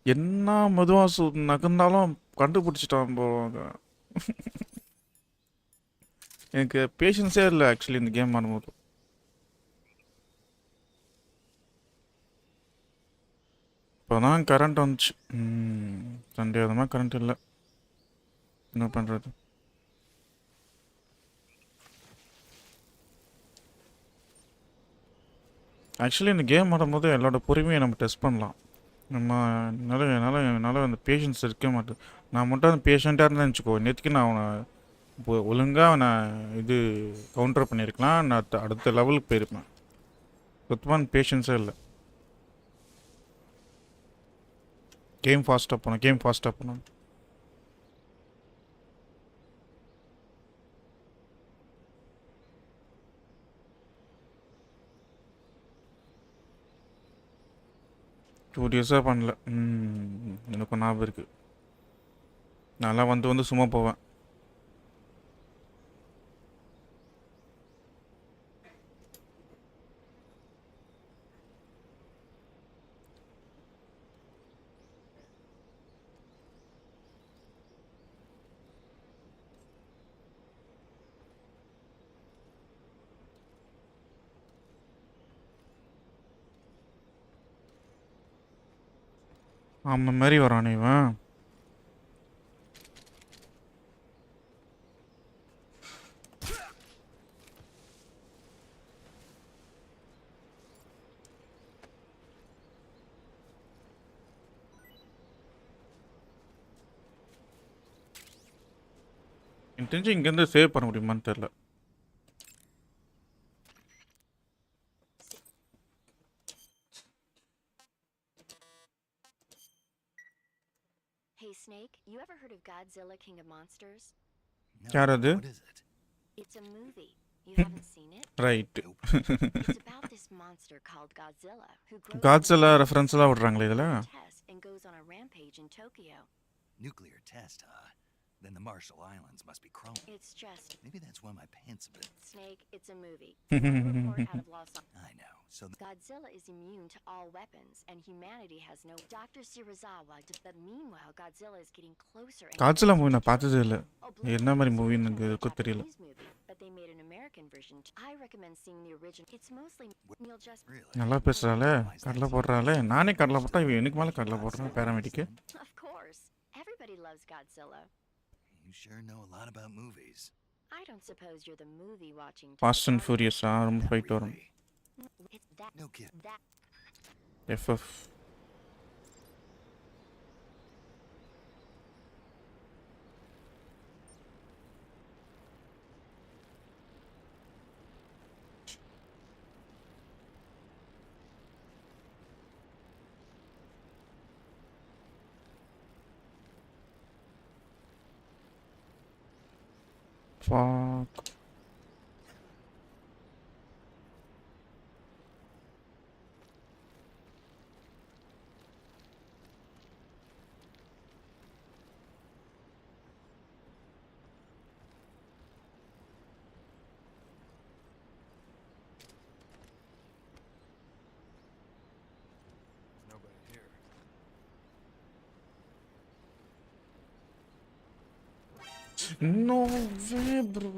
A: என்ன மெதுவாக நகர்ந்தாலும் கண்டுபிடிச்சிட்டான் போவாங்க. எனக்கு பேஷன்ஸே இல்லை ஆக்சுவலி இந்த கேம் ஆடும்போது. இப்போ தான் கரண்ட் வந்துச்சு. சண்டே அது மாதிரி கரண்ட் இல்லை, என்ன பண்ணுறது? ஆக்சுவலி இந்த கேம் ஆடும்போது எல்லாரோட பொறுமையை நம்ம டெஸ்ட் பண்ணலாம். நம்ம என்னால் அந்த பேஷன்ஸ் இருக்க மாட்டேன். நான் மட்டும் அந்த பேஷண்ட்டாக இருந்தேன்னு வச்சுக்கோ, நேற்றுக்கு நான் அவனை இப்போ ஒழுங்காக நான் இது கவுண்டர் பண்ணியிருக்கலாம். நான் அடுத்த லெவலுக்கு போயிருப்பேன். சுத்தமான பேஷன்ஸே இல்லை. கேம் ஃபாஸ்ட்டாக போனோம். டூ டேஸாக பண்ணல. எனக்கு ஞாபகம் இருக்குது. நல்லா வந்து சும்மா போவேன். ஆமாம் மாதிரி வரானே இவன். எனக்கு தெரிஞ்சு இங்கேருந்து சேவ் பண்ண முடியுமான்னு தெரில.
D: Hey Snake, you ever heard of Godzilla King of Monsters?
A: யார் அது?
B: What is it?
D: It's a movie. You haven't seen it?
A: Right.
D: It's about this monster called Godzilla who grows
A: Godzilla ரெஃபரன்ஸ்லாம் விட்றாங்களே இதில்.
D: test and goes on a rampage in Tokyo.
B: Nuclear test, huh? Then the Marshall Islands must be chrome.
D: It's just
B: Maybe that's why my pants a bit.
D: Snake, it's a movie. One report out of Los Angeles.
B: I know. So
D: Godzilla is immune to all weapons, and humanity has no. Dr. Shirazawa, but meanwhile, Godzilla is getting closer.
A: Godzilla movie நான் பார்த்ததே இல்லை.
D: Oh, believe
A: என்ன மாதிரி
D: me,
A: மூவின்னு
D: it's
A: எனக்கு
D: a
A: இருக்கும் தெரியல.
D: Japanese movie, but they made an American version. I recommend seeing the original. It's mostly you'll just.
B: really,
A: நல்லா பேசுகிறாளே, கடலை போடுறாளே. நானே கடலை போட்டா இவன் எனக்கு மேலே கடலை போடுறான் பேராமெடிக்கு.
D: Of course, everybody loves Godzilla.
B: you sure know a lot about movies.
D: I don't suppose you're the movie watching.
A: Fast and ஃபியூரியஸா ரொம்ப ஃபைட் வரும்.
D: It's that.
B: No kid.
D: That.
A: FF. Fuck.
F: Nobody here.
A: No way, bro.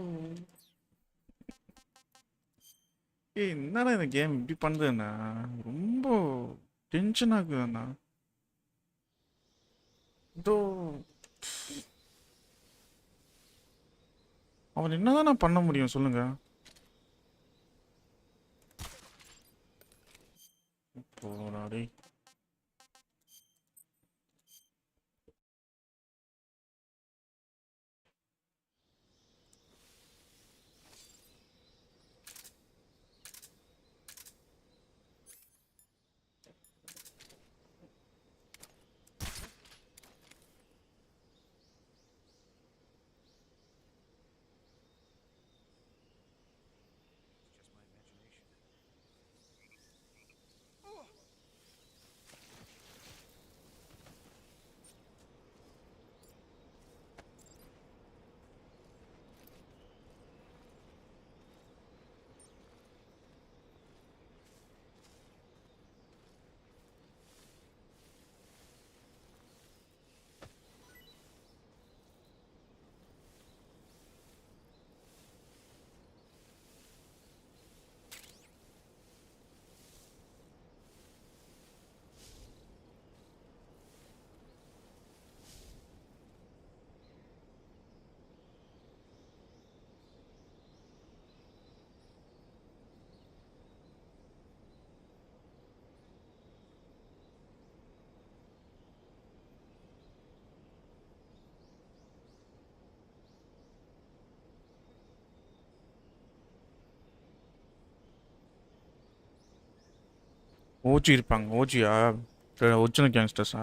A: ஏய் என்னடா இந்த game இப்படி பண்ணுதுண்ணா? ரொம்ப tension ஆகுதுண்ணா. இதோ அவன் என்னதான் நான் பண்ண முடியும் சொல்லுங்க. போராடி ஓஜி இருப்பாங்க. ஓஜியா? ஒரிஜினல் கேங்ஸ்டர்ஸா?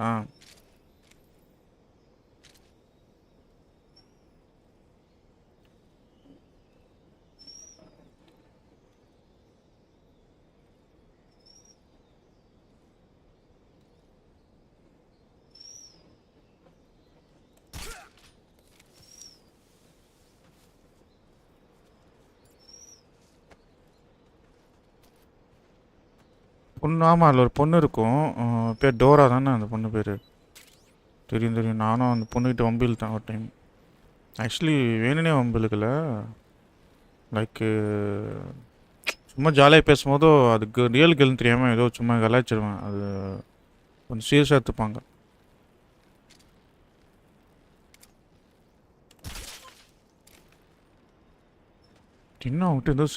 A: பொண்ணு, ஆமாம், அதில் ஒரு பொண்ணு இருக்கும். பேர் டோரா தானே அந்த பொண்ணு பேர்? தெரியும் தெரியும். நானும் அந்த பொண்ணுக்கிட்ட வம்பில் தான் ஒரு டைம். ஆக்சுவலி வேணுனே வம்பிழுக்கல. லைக்கு சும்மா ஜாலியாக பேசும்போதோ அதுக்கு ரியல் கேள்னு தெரியாமல் ஏதோ சும்மா கலாய்ச்சிருவேன். அது கொஞ்சம் சீரியஸாக எடுத்துப்பாங்க. இன்னும் அவங்ககிட்ட ஏதோ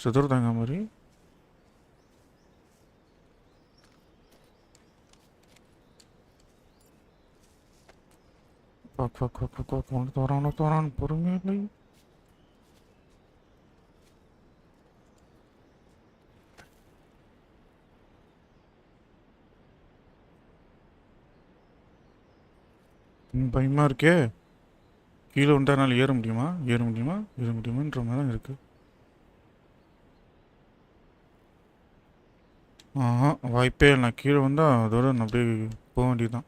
A: செதுறுதாங்க மாதிரி. தோறான பொறுமையா இல்லை. பயமா இருக்கே. கீழே வந்தால் ஏற முடியுமா ஏற முடியுமான்ற மாதிரி தான் இருக்கு. ஆஹா, வாய்ப்பே இல்லை. நான் கீழே வந்தால் அதோட நான் அப்படியே போக வேண்டியதுதான்.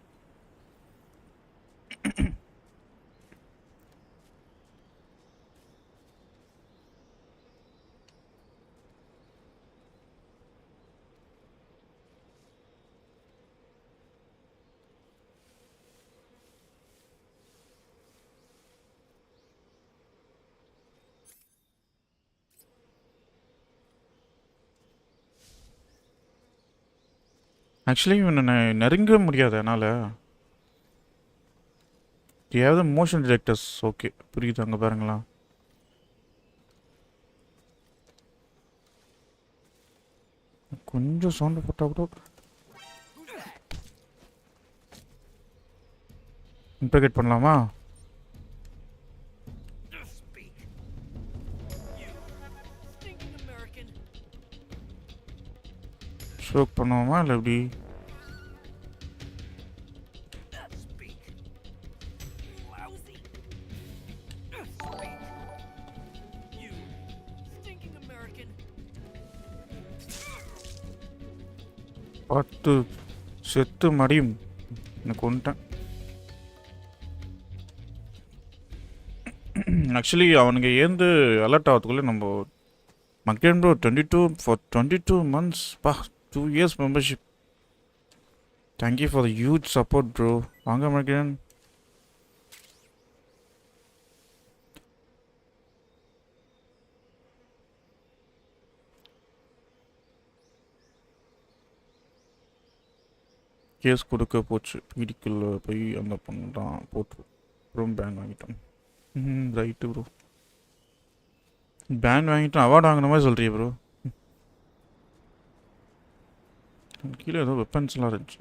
A: ஆக்சுவலி இவனை நெருங்க முடியாது என்னால். ஏதாவது மோஷன் டிடெக்டர்ஸ் ஓகே புரியுது. அங்கே பாருங்களா. கொஞ்சம் சவுண்டு போட்டால் கூட இன்டர்கேட் பண்ணலாமா? ஷோக் பண்ணுவோமா இல்லை எப்படி? பார்த்து செத்து மடியும். எனக்கு கொண்டுட்டேன். ஆக்சுவலி அவனுங்க ஏந்து அலர்ட் ஆகிறதுக்குள்ளே நம்ம மக்கேன் ப்ரோ 22 months பா 2 years membership. Thank you for the huge support bro. வாங்க மக்கேன். கேஸ் கொடுக்க போச்சு. பீடிக்குள்ளே போய் அந்த பொண்ணு தான் போட்டு அப்புறம் பேன் வாங்கிட்டோம். Right bro. பேன் வாங்கிட்டோம் அவார்டு வாங்கின மாதிரி சொல்கிறிய ப்ரோ. கீழே ஏதோ வெப்பன்ஸ்லாம் இருந்துச்சு.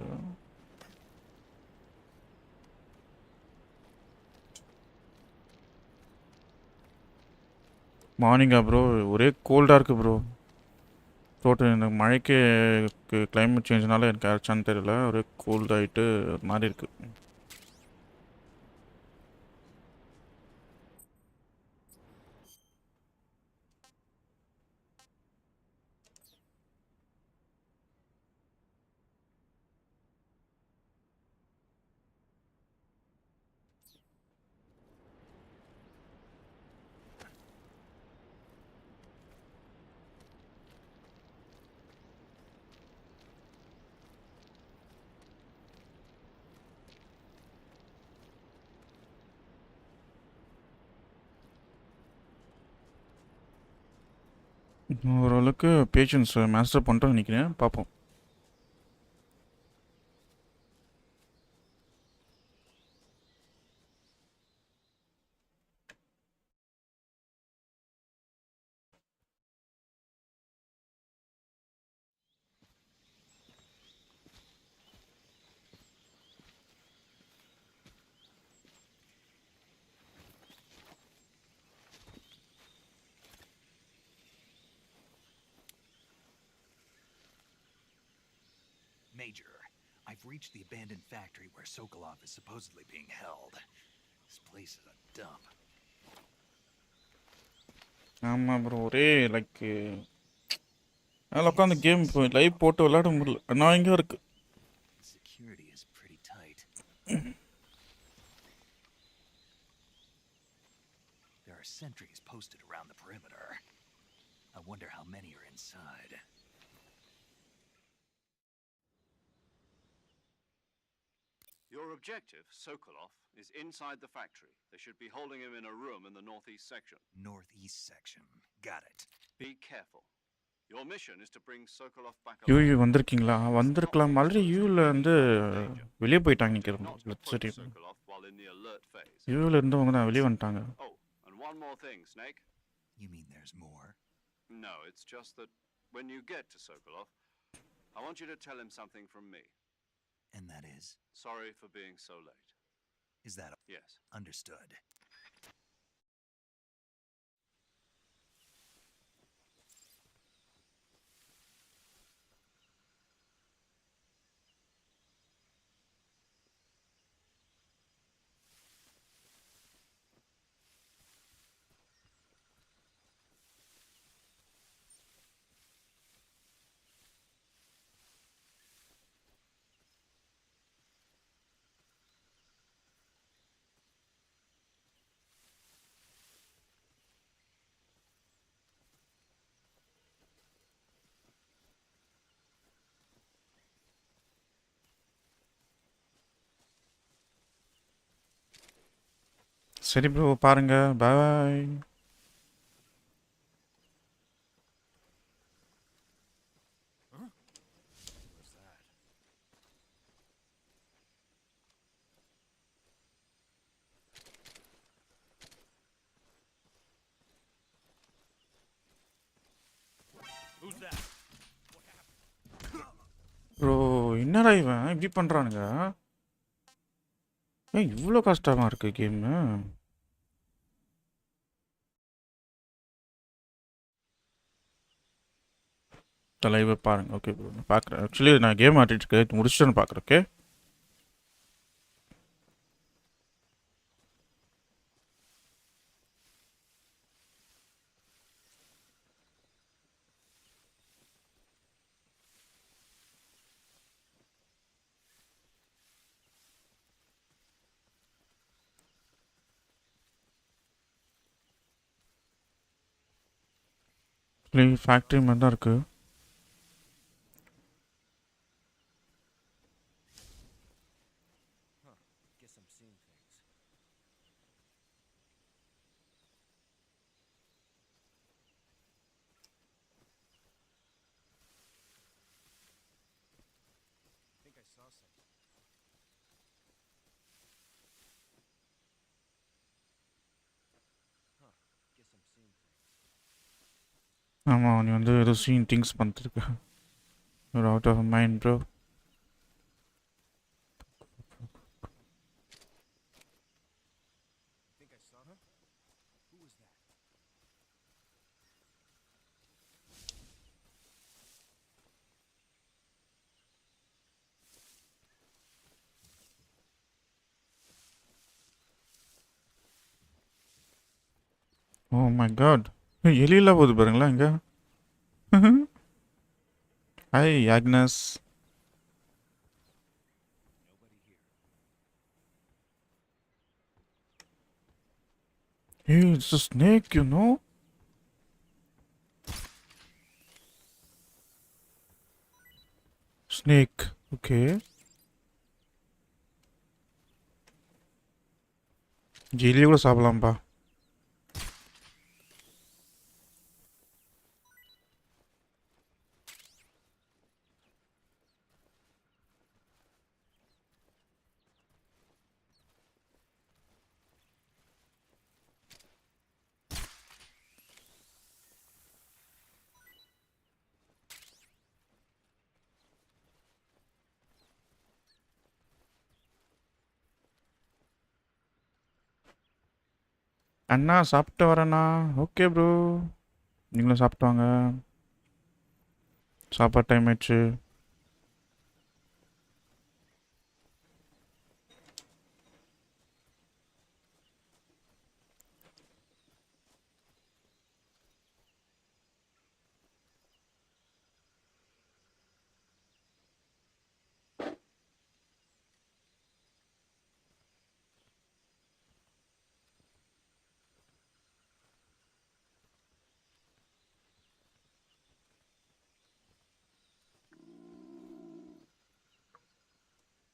A: மார்னிங்கா ப்ரோ? ஒரே கோல்டாக இருக்குது ப்ரோ. டோட்டல் எனக்கு மழைக்கு கிளைமேட் சேஞ்ச்னால எனக்கு ஆச்சான்னு தெரியல. ஒரே கோல்ட் ஆகிட்டு ஒரு மாதிரி இருக்குது. ஓரளவுக்கு பேஷன்ஸ் மாஸ்டர் பண்ணிட்டோன்னு நினைக்கிறேன். பார்ப்போம்.
B: Major, I've reached the abandoned factory where Sokolov is supposedly being held. This place is a dump.
A: ஆமா ப்ரோ ஒரே லைக் அதில் உட்காந்து கேம் லைவ் போட்டு விளையாட முடியல அநாயகமாக இருக்கு.
B: Security is pretty tight. There are sentries posted around the perimeter. I wonder how many are inside.
C: Your objective, Sokolov, is inside the factory. They should be holding him in a room in the northeast section.
B: Northeast section. Got it.
C: Be careful. Your mission is to bring Sokolov back
A: you
C: alive.
A: வந்திருக்கீங்களா? வந்திருக்கலாம். Already யூவில் வந்து வெளியே போயிட்டாங்க நிற்கிறோம்.
C: Not to
A: let's
C: approach
A: சரி
C: Sokolov while in the alert phase.
A: யூவில் இருந்தவங்க தான் வெளியே வந்துட்டாங்க.
C: Oh, and one more thing, Snake.
B: You mean there's more?
C: No, it's just that when you get to Sokolov, I want you to tell him something from me.
B: And that is?
C: Sorry for being so late.
B: Is that
C: Yes.
B: understood?
A: சரி bro பாருங்க. பாய். Bro என்னடா இவன் இப்படி பண்ணுறானுங்க? ஏன் இவ்வளோ கஷ்டமாக இருக்கு கேமு? தலைவர் பாருங்க. ஓகே ப்ரோ நான் பார்க்குறேன். ஆக்சுவலி நான் கேம் ஆடிட்டு இருக்கேன், முடிச்சுட்டு பார்க்குறேன். ஓகே ஃபேக்ட்ரி மாதிரி தான் இருக்குது.
F: Guess I'm seeing things. Think I saw something. Huh. Guess I'm seeing things.
A: ஆமாம் நீ வந்து ஏதோ சீன் திங்ஸ் பண்ணிட்டுருக்க. ஒரு out of mind bro.
F: Think I saw her? Who was that?
A: Oh my god, எலியெல்லாம் போகுது பாருங்களேன் இங்கே. Hi Agnes. Hey, it's a snake, you know? Snake, okay. ஜெயிலே கூட சாப்பிடலாம்ப்பா. அண்ணா சாப்பிட்டு வரேண்ணா. ஓகே ப்ரோ, நீங்களும் சாப்பிட்டு வாங்க. சாப்பாடு டைம் ஆயிடுச்சு.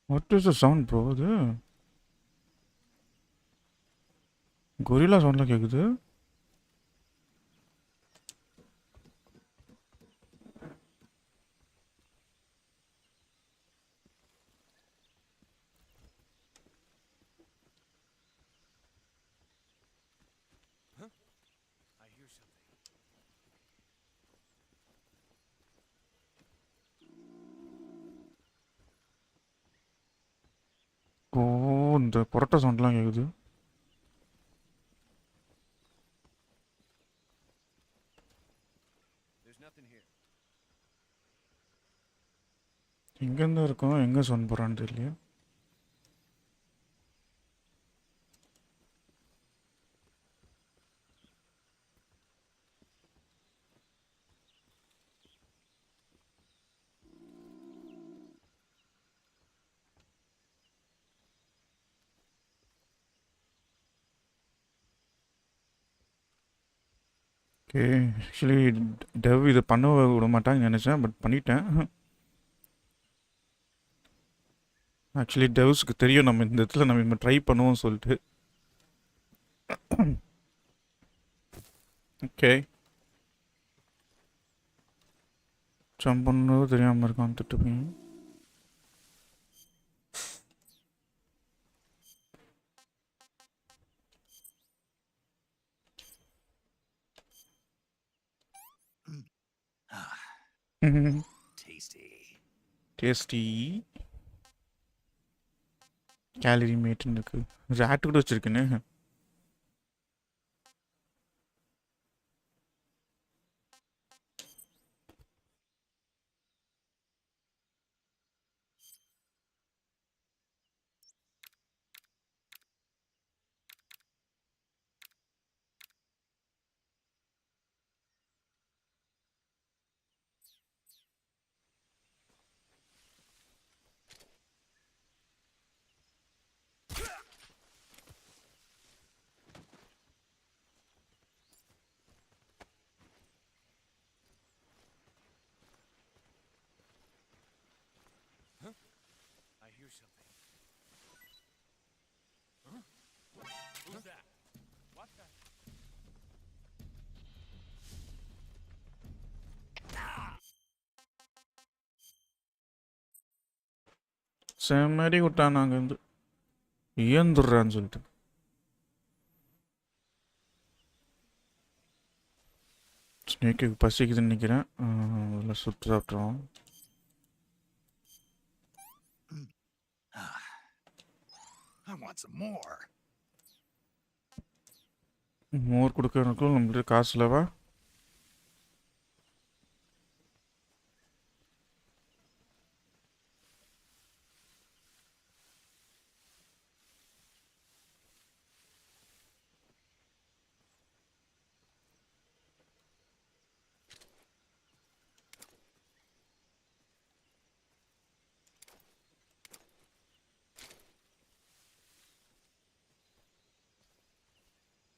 A: What is the sound bro இது கொரில்லா சவுண்ட்லாம் கேட்குது
F: I hear something.
A: ஓ இந்த கொரட்டை சவுண்ட்லாம் கேட்குது
F: There's nothing here.
A: எங்கேருந்து இருக்கோம் எங்கே சவுண்ட் போகிறான்னு தெரியல ஓகே ஆக்சுவலி டெவ் இதை பண்ண விட மாட்டாங்கன்னு நினச்சேன் பட் பண்ணிட்டேன் ஆக்சுவலி டெவ்ஸ்க்கு தெரியும் நம்ம இந்த இடத்துல நம்ம இப்போ ட்ரை பண்ணுவோம் சொல்லிட்டு ஓகே ஜம்ப் பண்ணது தெரியாமல் இருக்கான் திட்டுப்பீங்க
B: Tasty.
A: டேஸ்டி கேலரி மேட்டுன்னு இருக்கு ரேட்டு கூட வச்சுருக்குன்னு
F: I hear something. Huh? Who's that? What the?
A: செம்மறி விட்டான் நாங்கள் வந்து இயந்துடுறான்னு சொல்லிட்டு ஸ்னேக்கு பசிக்குதுன்னு நினைக்கிறேன் அதில் சுட்டு சாப்பிட்றோம்
B: I want some more.
A: மோர் கொடுக்கறதுக்கும் நம்மளுக்கு காசு இல்லவா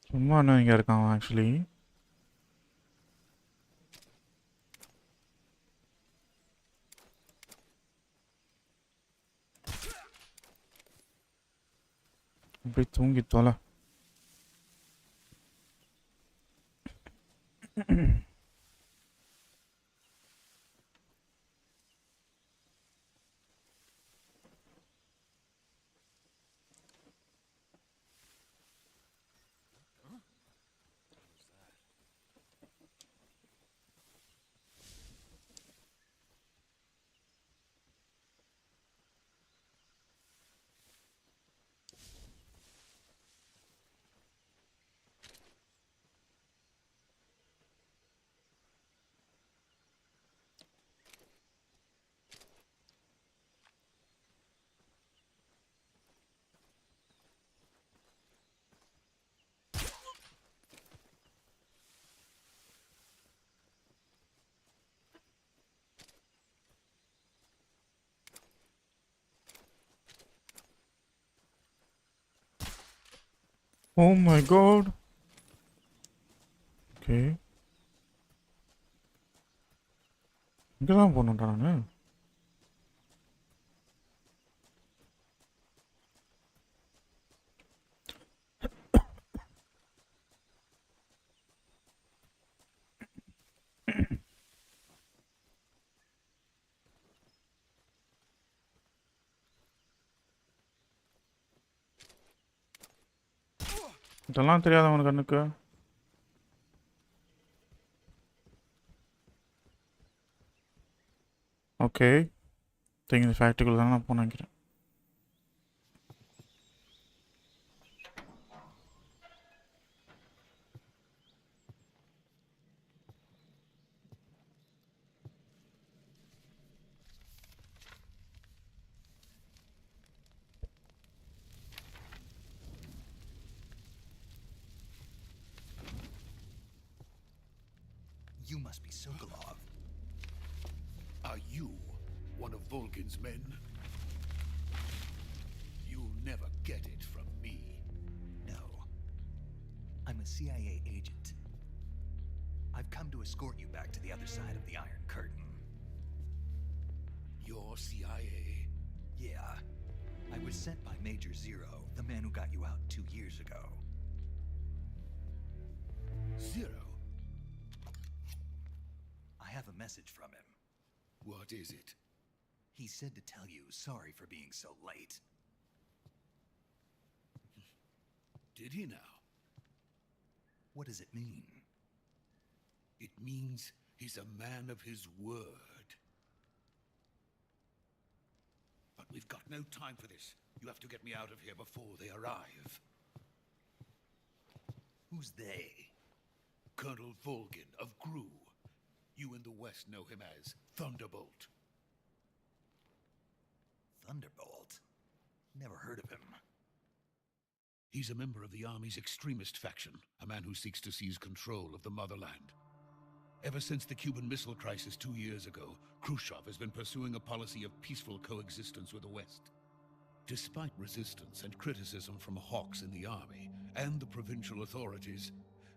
A: சும்மா என்ன இங்கே இருக்கான் ஆக்சுவலி அப்படி தூங்கி தொலை Oh my god. Okay. இங்கே தான் போகணுன்டா நான் இதெல்லாம் தெரியாத உனக்கு கண்ணுக்கு. ஓகே, இந்த ஃபேக்ட்ரிக்குள்ள தான் நான் போன நினைக்கிறேன்.
B: You must be Sokolov.
G: Are you one of Volgin's men? You'll never get it from me.
B: No. I'm a CIA agent. I've come to escort you back to the other side of the Iron Curtain.
G: You're CIA?
B: Yeah. I was sent by Major Zero, the man who got you out 2 years ago.
G: Zero?
B: I have a message from him.
G: What is it?
B: He said to tell you sorry for being so late.
G: Did he now?
B: What does it mean?
G: It means he's a man of his word. But we've got no time for this. You have to get me out of here before they arrive.
B: Who's they?
G: Colonel Volgin of GRU. You in the West know him as Thunderbolt.
B: Thunderbolt? Never heard of him.
G: He's a member of the Army's extremist faction, a man who seeks to seize control of the motherland. Ever since the Cuban Missile Crisis 2 years ago, Khrushchev has been pursuing a policy of peaceful coexistence with the West. Despite resistance and criticism from hawks in the army and the provincial authorities,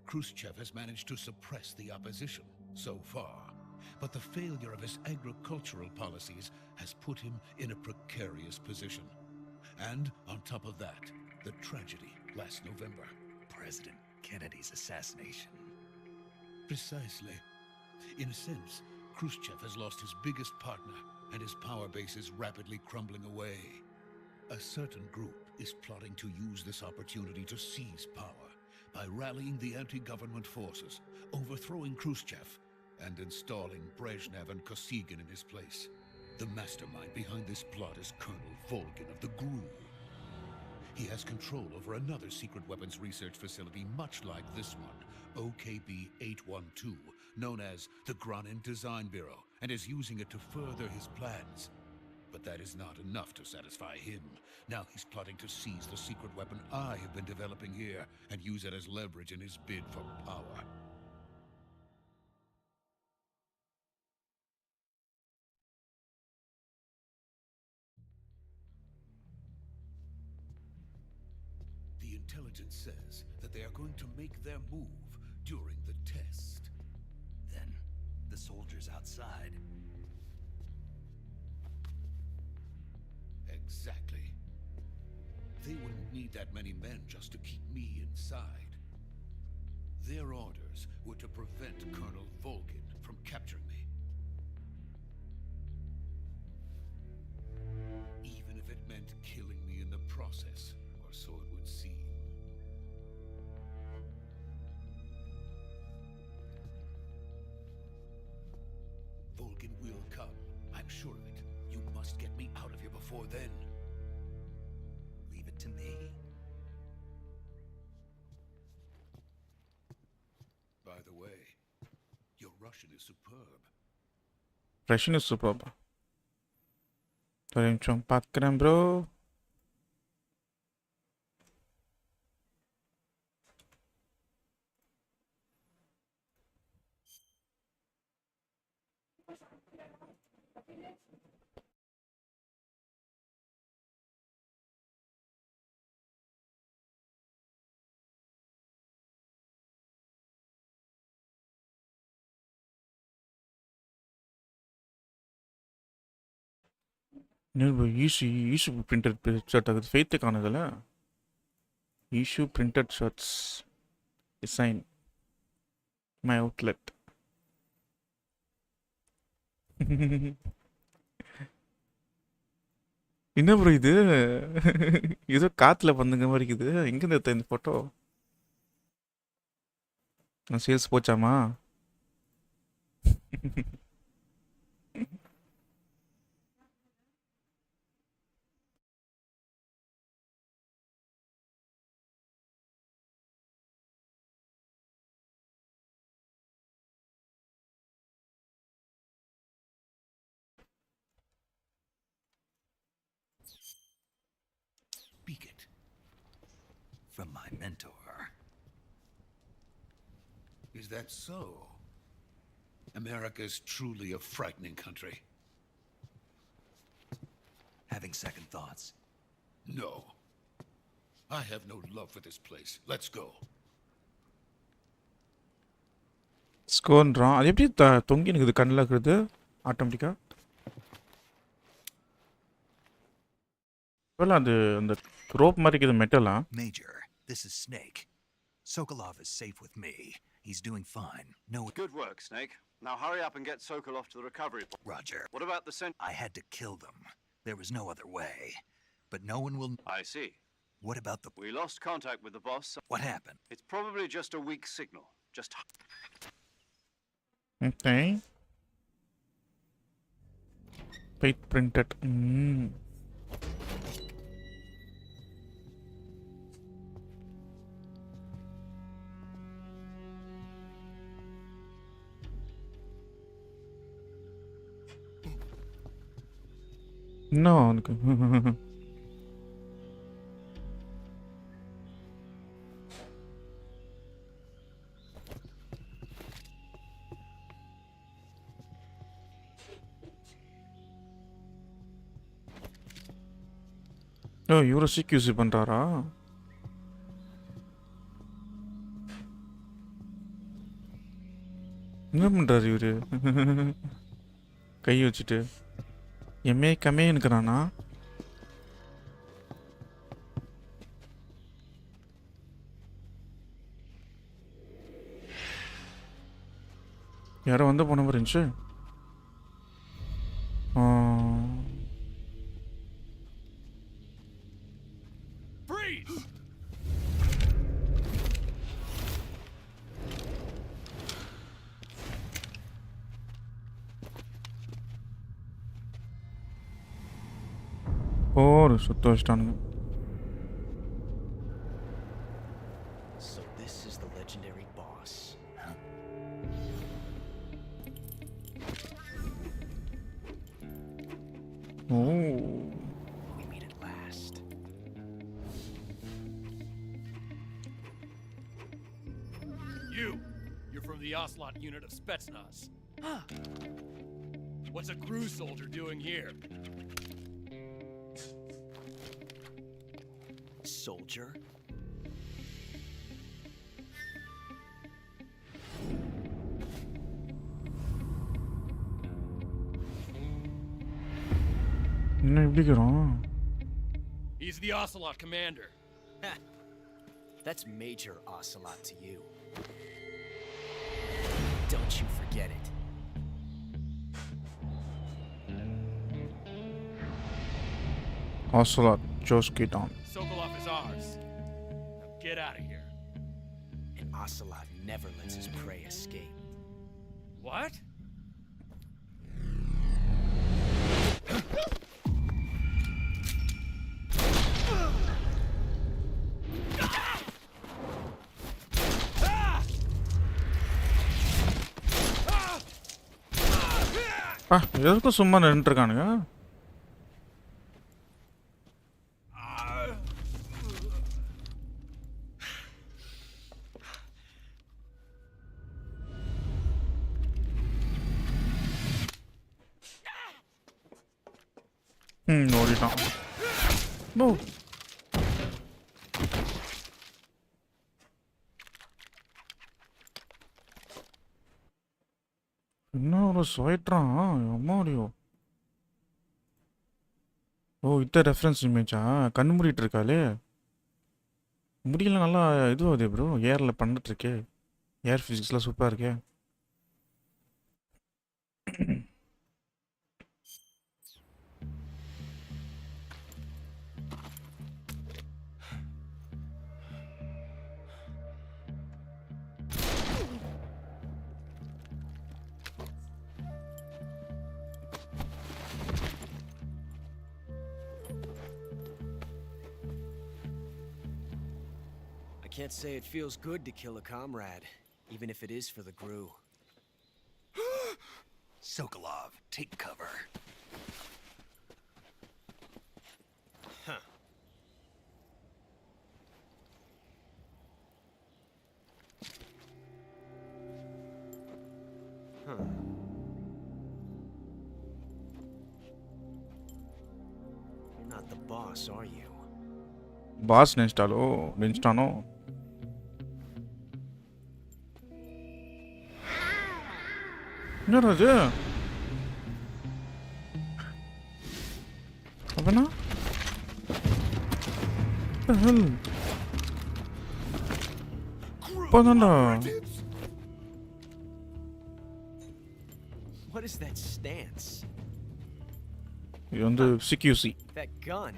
G: Khrushchev has managed to suppress the opposition so far. But the failure of his agricultural policies has put him in a precarious position. And on top of that, the tragedy last November.
B: President Kennedy's assassination.
G: Precisely. In a sense, Khrushchev has lost his biggest partner, and his power base is rapidly crumbling away. A certain group is plotting to use this opportunity to seize power by rallying the anti-government forces, overthrowing Khrushchev, and installing Brezhnev and Kosygin in his place. The mastermind behind this plot is Colonel Volgin of the GRU. He has control over another secret weapons research facility much like this one, OKB-812, known as the Granin Design Bureau, and is using it to further his plans. But that is not enough to satisfy him. Now he's plotting to seize the secret weapon I have been developing here and use it as leverage in his bid for power. The intelligence says that they are going to make their move during the test.
B: Then, the soldiers outside.
G: Exactly. They wouldn't need that many men just to keep me inside. Their orders were to prevent Colonel Volgin from capturing me. Even if it meant killing me in the process, or so it would seem. Volgin will come. I'm sure of it. You must get me out of here before then.
B: Leave it to me.
G: By the way, your Russian is superb.
A: Russian is superb. ஒரு நிமிஷம் பார்க்குறேன் ப்ரோ. ஈஷு printed shirt ஆகுது. Faith காணுதில்ல. ஈஷு printed shirts design my outlet. என்ன bro இது? ஏதோ காற்றுல வந்துங்க மாதிரி இருக்குது. எங்கேருந்து எடுத்த இந்த ஃபோட்டோ? சேல்ஸ் போச்சாமா?
B: Speak it. From my mentor.
G: Is that so? America's truly a frightening country.
B: Having second thoughts.
G: No. I have no love for this place. Let's go.
A: ஸ்கோன்றான். அது எப்படி தொங்கி இருக்குது கண்ணில் இருக்கிறது ஆட்டோமேட்டிக்காக? well அது அந்த ரோப் மாதிரி இருக்குது மெட்டலா?
B: Major, this is Snake. Sokolov is safe with me. He's doing fine. No.
C: Good work, Snake. Now hurry up and get Sokolov to the recovery point.
B: Roger.
C: What about the
B: I had to kill them. There was no other way. But no one will.
C: I see.
B: What about the?
C: We lost contact with the boss.
B: What happened?
C: It's probably just a weak signal. Just
A: okay. Fate printed. No. ஓ இவரை சிக்யூசி பண்ணுறாரா? என்ன பண்ணுறாரு இவரு? கை வச்சுட்டு MA கம்மே இருக்கிறானா? யாரோ வந்து போன மாதிரி இருந்துச்சு. சுத்த வச்சிட்டானுங்க.
H: So this is the legendary boss.
A: Oh.
H: We meet at last.
F: You're from the Ocelot unit of Spetsnaz. What's a crew soldier doing here?
H: Soldier?
A: என்ன இப்படிக்கிறோம்?
F: He's the Ocelot commander.
H: That's Major Ocelot to you. Don't you forget it.
A: Ocelot, just get on.
F: Sokolov is ours. Now get out of here.
H: And Ocelot never lets his prey escape.
F: What?
A: எதுக்கும் சும்மா நின்றுருக்கானுங்க. ஓடிட்டான். என்ன ஒரு ஸ்வைட்ரான் அம்மாடியோ. ஓ இத்த reference இமேஜா? கண் மூடிட்டு இருக்காளே, முடியல நல்லா இதுவாகுது ப்ரோ. ஏரில் பண்ணிட்டுருக்கே, ஏர் ஃபிசிக்ஸ்லாம் சூப்பராக இருக்கே.
H: Can't say it feels good to kill a comrade, even if it is for the GRU.
B: Sokolov, take cover.
H: Huh. Huh. You're not the boss, are you?
A: Boss Ninstano. No, what the hell?
H: What is that stance?
A: You're on the CQC.
H: That gun.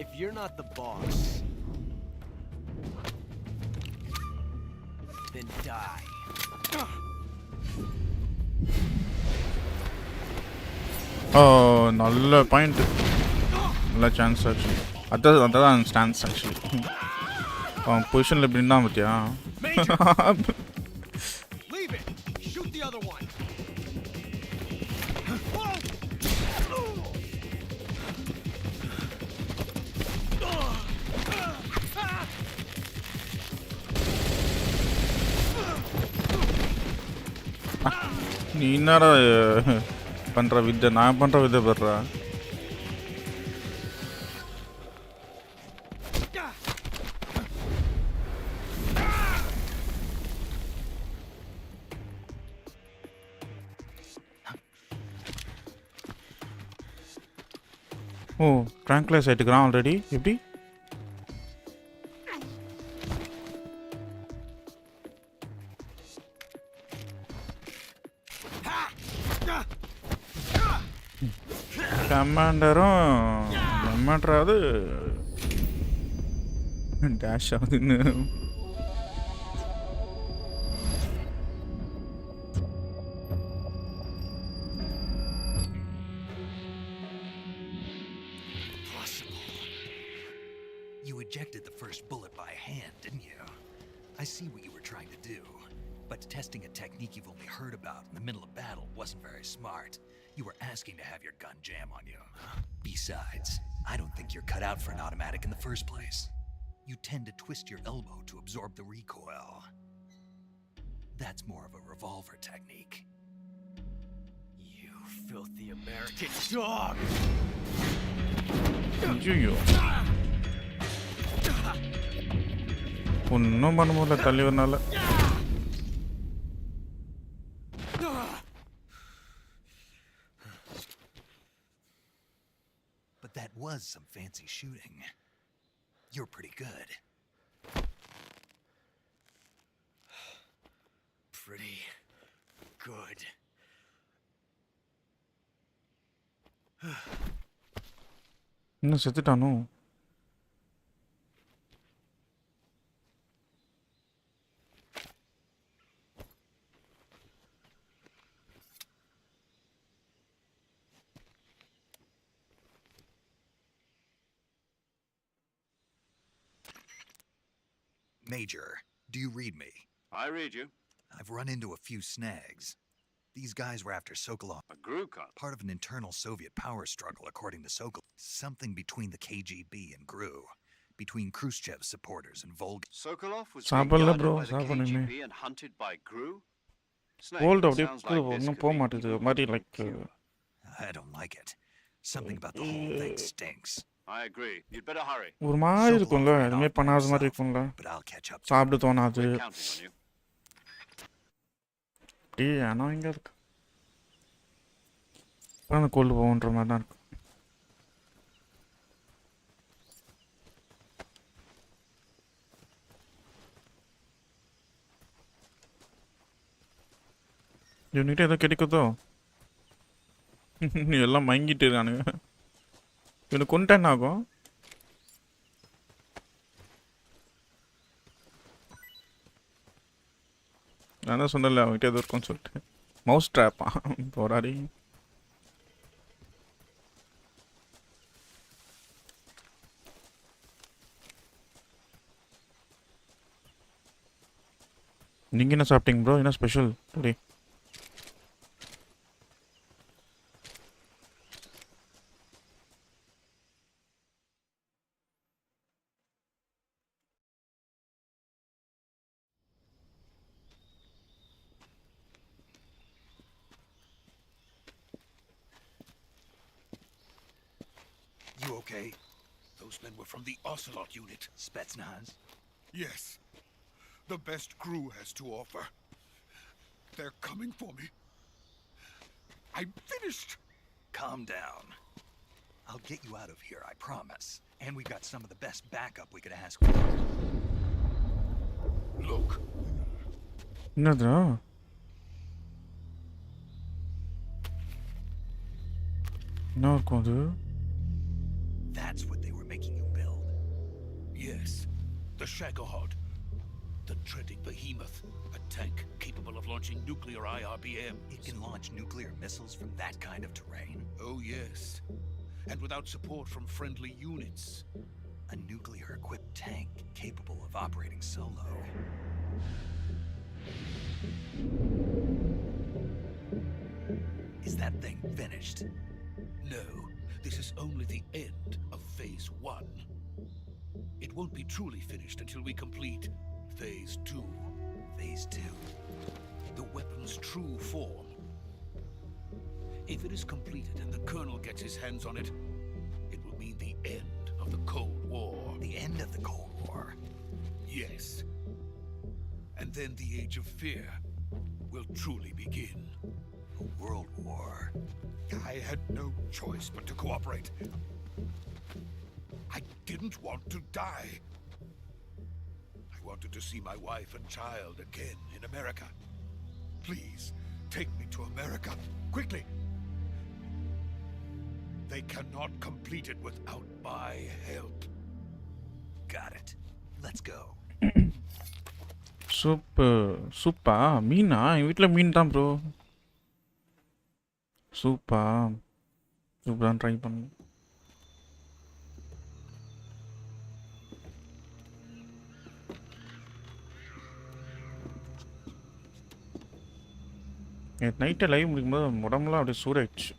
H: If you're not the boss, then die.
A: Oh, no point. No chance actually. That's stance actually. Position le brinda mutya.
H: Leave it. Shoot the other one.
A: நீ என்னடா பண்ற வித்தை நான் பண்ற வித்தை பண்றா ஓ ட்ராங்க்லைஸ் ஆயிட்டுக்கிறான் already எப்படி கமாண்டரும் கமாண்டராவது dash ஆகுதுன்னு
B: You ejected the first bullet by hand, didn't you? I see what you were trying to do, but testing a technique you've only heard about in the middle of battle wasn't very smart. You were asking to have your gun jam on you. Besides, I don't think you're cut out for an automatic in the first place. You tend to twist your elbow to absorb the recoil. That's more of a revolver technique.
H: You filthy American dog!
A: ஐயோ ஒன்றும் பண்ண முடியல தலைவர்னால
B: But that was some fancy shooting. You're pretty good.
H: Pretty good.
A: இன்னும் செத்துட்டானோ
B: Major, do you read me?
C: I read you.
B: I've run into a few snags. These guys were after Sokolov.
C: A GRU cut.
B: Part of an internal Soviet power struggle, according to Sokolov. Something between the KGB and GRU. Between Khrushchev's supporters and Volga.
C: Sokolov was
A: சாப்பிடல
C: being
A: bro
C: guarded by the
A: சாப்பிடணுமே
C: KGB and hunted by GRU? Snake,
A: cold
C: it
A: அப்படியே
C: sounds like this
A: ஒன்றும்
C: could
A: போக
C: be
A: மாட்டேது
C: even
A: ஒரு மாதிரி
C: more
A: like
C: secure.
B: I don't like it. Something about the whole thing stinks.
C: I agree. You'd better hurry.
A: ஒரு மாதிரி இருக்கும்ல எதுவுமே பண்ணாத மாதிரி இருக்கும்ல
B: But I'll catch up.
A: சாப்பிட தோணாது
C: We're counting on you.
A: அப்படியே ஆனால் இங்கே இருக்கு அப்புறம் அந்த கோல்டு போகுன்ற மாதிரி தான் இருக்கு இவனுக்கிட்ட ஏதோ கிடைக்குதோ நீ எல்லாம் மயங்கிட்டு இருக்கானுங்க இவனுக்கு கொண்டேன் ஆகும் நான் தான் சொன்னல அவன்கிட்ட ஏதோ இருக்கும்னு சொல்லிட்டு மவுஸ் ட்ராப்பா போராடி நீங்கள் என்ன சாப்பிட்டீங்க ப்ரோ? என்ன special today?
G: You okay? Those men were from the Ocelot unit.
B: Spetsnaz?
G: Yes. The best crew has to offer. They're coming for me. I'm finished.
B: Calm down. I'll get you out of here, I promise. And we've got some of the best backup we could ask for.
G: Look.
A: என்னதுடா? என்ன இருக்கும் அது?
B: That's what they were making you build.
G: Yes. The Shagohod. The dreaded behemoth. A tank capable of launching nuclear IRBM.
B: It can launch nuclear missiles from that kind of terrain?
G: Oh, yes. And without support from friendly units.
B: A nuclear-equipped tank capable of operating solo. Is that thing finished?
G: No. This is only the end of Phase 1. It won't be truly finished until we complete Phase 2.
B: Phase 2?
G: The weapon's true form. If it is completed and the Colonel gets his hands on it, it will mean the end of the Cold War.
B: The end of the Cold War?
G: Yes. And then the Age of Fear will truly begin.
B: A world war?
G: I had no choice but to cooperate. I didn't want to die. I wanted to see my wife and child again in America. Please, take me to America, quickly. They cannot complete it without my help.
B: Got it. Let's go.
A: சூப்பா Meena? எங்கள் வீட்டில் மீன் தான் bro. சூப்பராக try பண்ணு. நைட்டை live முடிக்கும்போது உடம்புலாம் அப்படியே சூடாயிடுச்சு.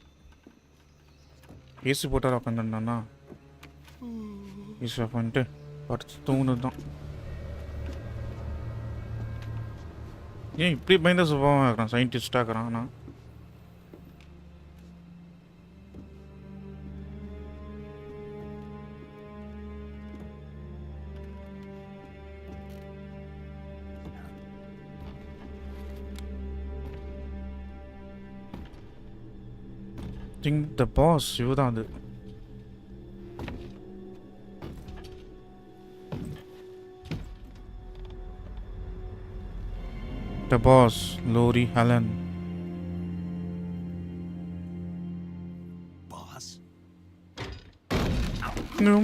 A: AC போட்டால் உட்காந்துருந்தாண்ணா ஏசி ஆஃப் பண்ணிட்டு படுத்து தூங்குனது தான். ஏன் இப்படி பயந்த சுபாவம் இருக்கிறான்? சயின்டிஸ்டாக இருக்கிறான். ஆனால் திங்க் த பாஸ் இவதான் அது. The boss, Lori Helen.
B: Boss?
A: No.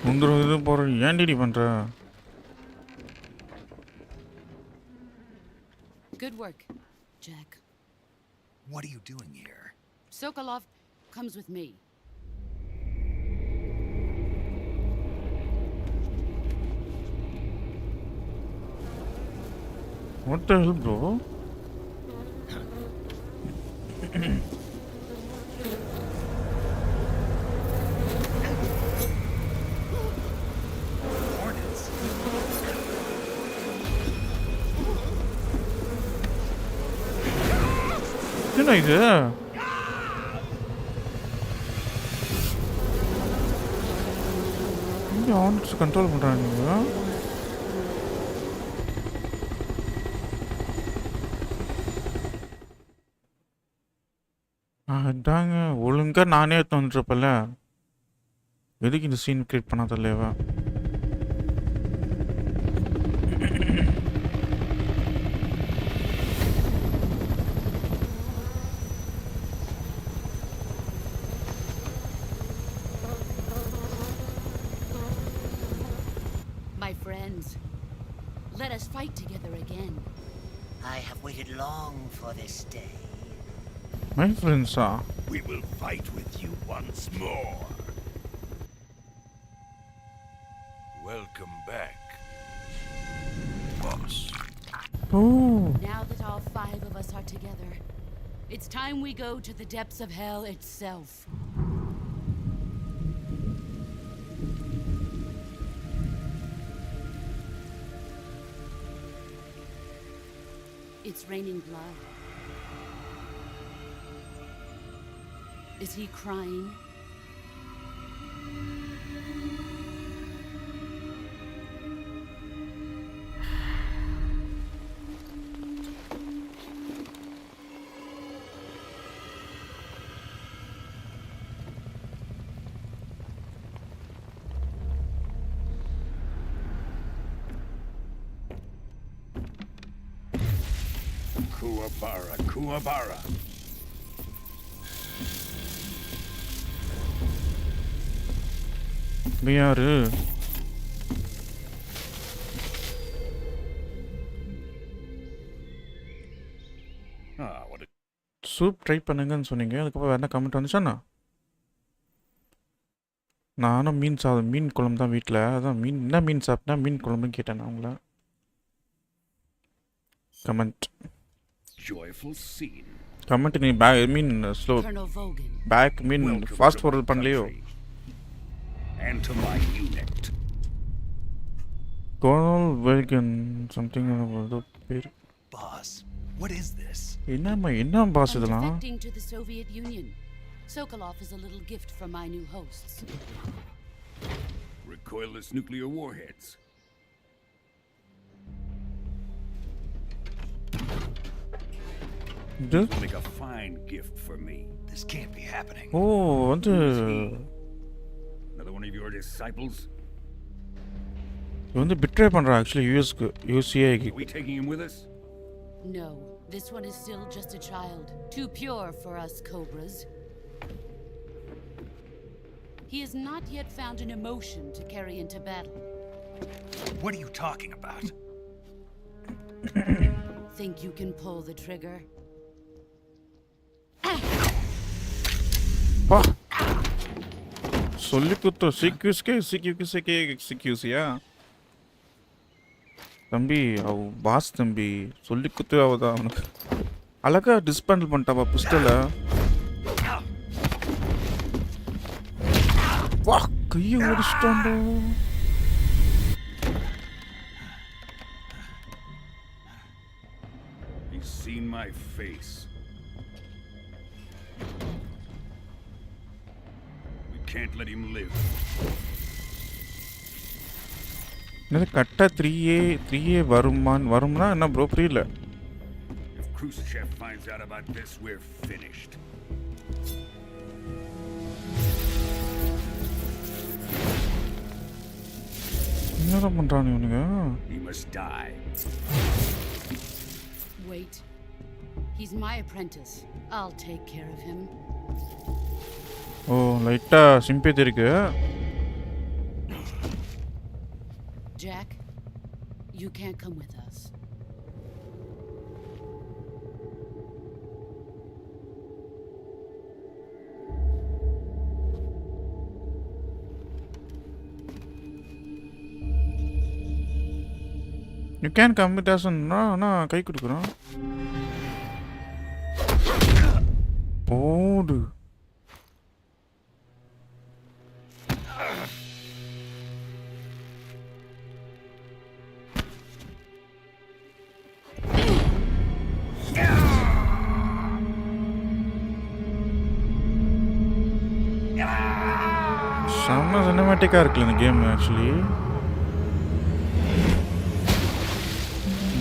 A: முந்திரம் இது போகிற ஏன்டி பண்ணுற?
E: Good work, Jack.
B: What are you doing here?
E: Sokolov comes with me.
A: What the hell, bro?
B: Hornets?
A: என்ன இது? இங்கே ஆன்ஸ் கண்ட்ரோல் பண்ணுறாங்க. அதாங்க ஒழுங்காக நானே எடுத்து வந்துட்டுருப்பல. எதுக்கு இந்த சீன் கிரியேட் பண்ணாத இல்லையவா?
E: My friends, let us fight together again.
I: I have waited long for this day.
A: My friends are.
G: We will fight with you once more. Welcome back, boss.
A: Oh.
E: Now that all 5 of us are together, it's time we go to the depths of hell itself. It's raining blood. Is he crying?
G: Kuwabara.
A: யாரு
G: What a
A: soup try பண்ணுங்கன்னு சொன்னீங்க. அதுக்கப்புறம் வேறு என்ன comment வந்துச்சாண்ணா? நானும் மீன் சாதம் மீன் குழம்பு தான் வீட்டில். அதான் மீன் என்ன மீன் சாப்பிட்டா மீன் குழம்புன்னு கேட்டேன் நான் உங்களை. Comment
G: joyful scene.
A: கமெண்ட் நீ back mean slow
E: Colonel Vogan.
A: Back mean
G: Welcome
A: fast
G: to
A: forward
G: my
A: பண்ணலையோ?
G: country. And to my unit.
A: Colonel Vogan something பேர்.
B: Boss, what is this?
A: என்ன பாஸ்
E: I'm
A: இதெல்லாம்?
E: defecting to the Soviet Union. Sokolov is a little gift from my new hosts.
G: Recoilless nuclear warheads.
A: இது
G: Will make a fine gift for me.
B: This can't be happening.
A: ஓ வந்து
G: Another one of your disciples?
A: இது வந்து betray பண்ணுறான் actually யூஎஸ்க்கு யூசிஏக்கு.
G: Are we taking him with us?
E: No, this one is still just a child. Too pure for us Cobras. He has not yet found an emotion to carry into battle.
B: What are you talking about?
E: Think you can pull the trigger?
A: பா சொல்லி குத்து சிக்யூஸ்யா தம்பி அவ pass தம்பி சொல்லி குத்து அவதான் அவனுக்கு அழகா டிஸ்பேண்டில் பண்ணிட்டாப்பா பிஸ்டலை. வா கையை ஓடிச்சிட்டாண்டா.
G: He's seen my face. We can't let him live.
A: என்ன கரெக்டாக 3A வரும்னா என்ன ப்ரோ புரியல.
G: If Khrushchev finds out about this, we're finished.
A: என்னதான் பண்ணுறானு இவனுங்க?
G: He must die.
E: Wait. He's my apprentice. I'll take care of him.
A: ஓ லைட்டாக சிம்பேத்தி இருக்கு.
E: Jack, you can't come with us.
A: You can come with us நான் கை கொடுக்குறோம். போடு செம்ம சினிமேட்டிக்காக இருக்குல்ல இந்த கேம். ஆக்சுவலி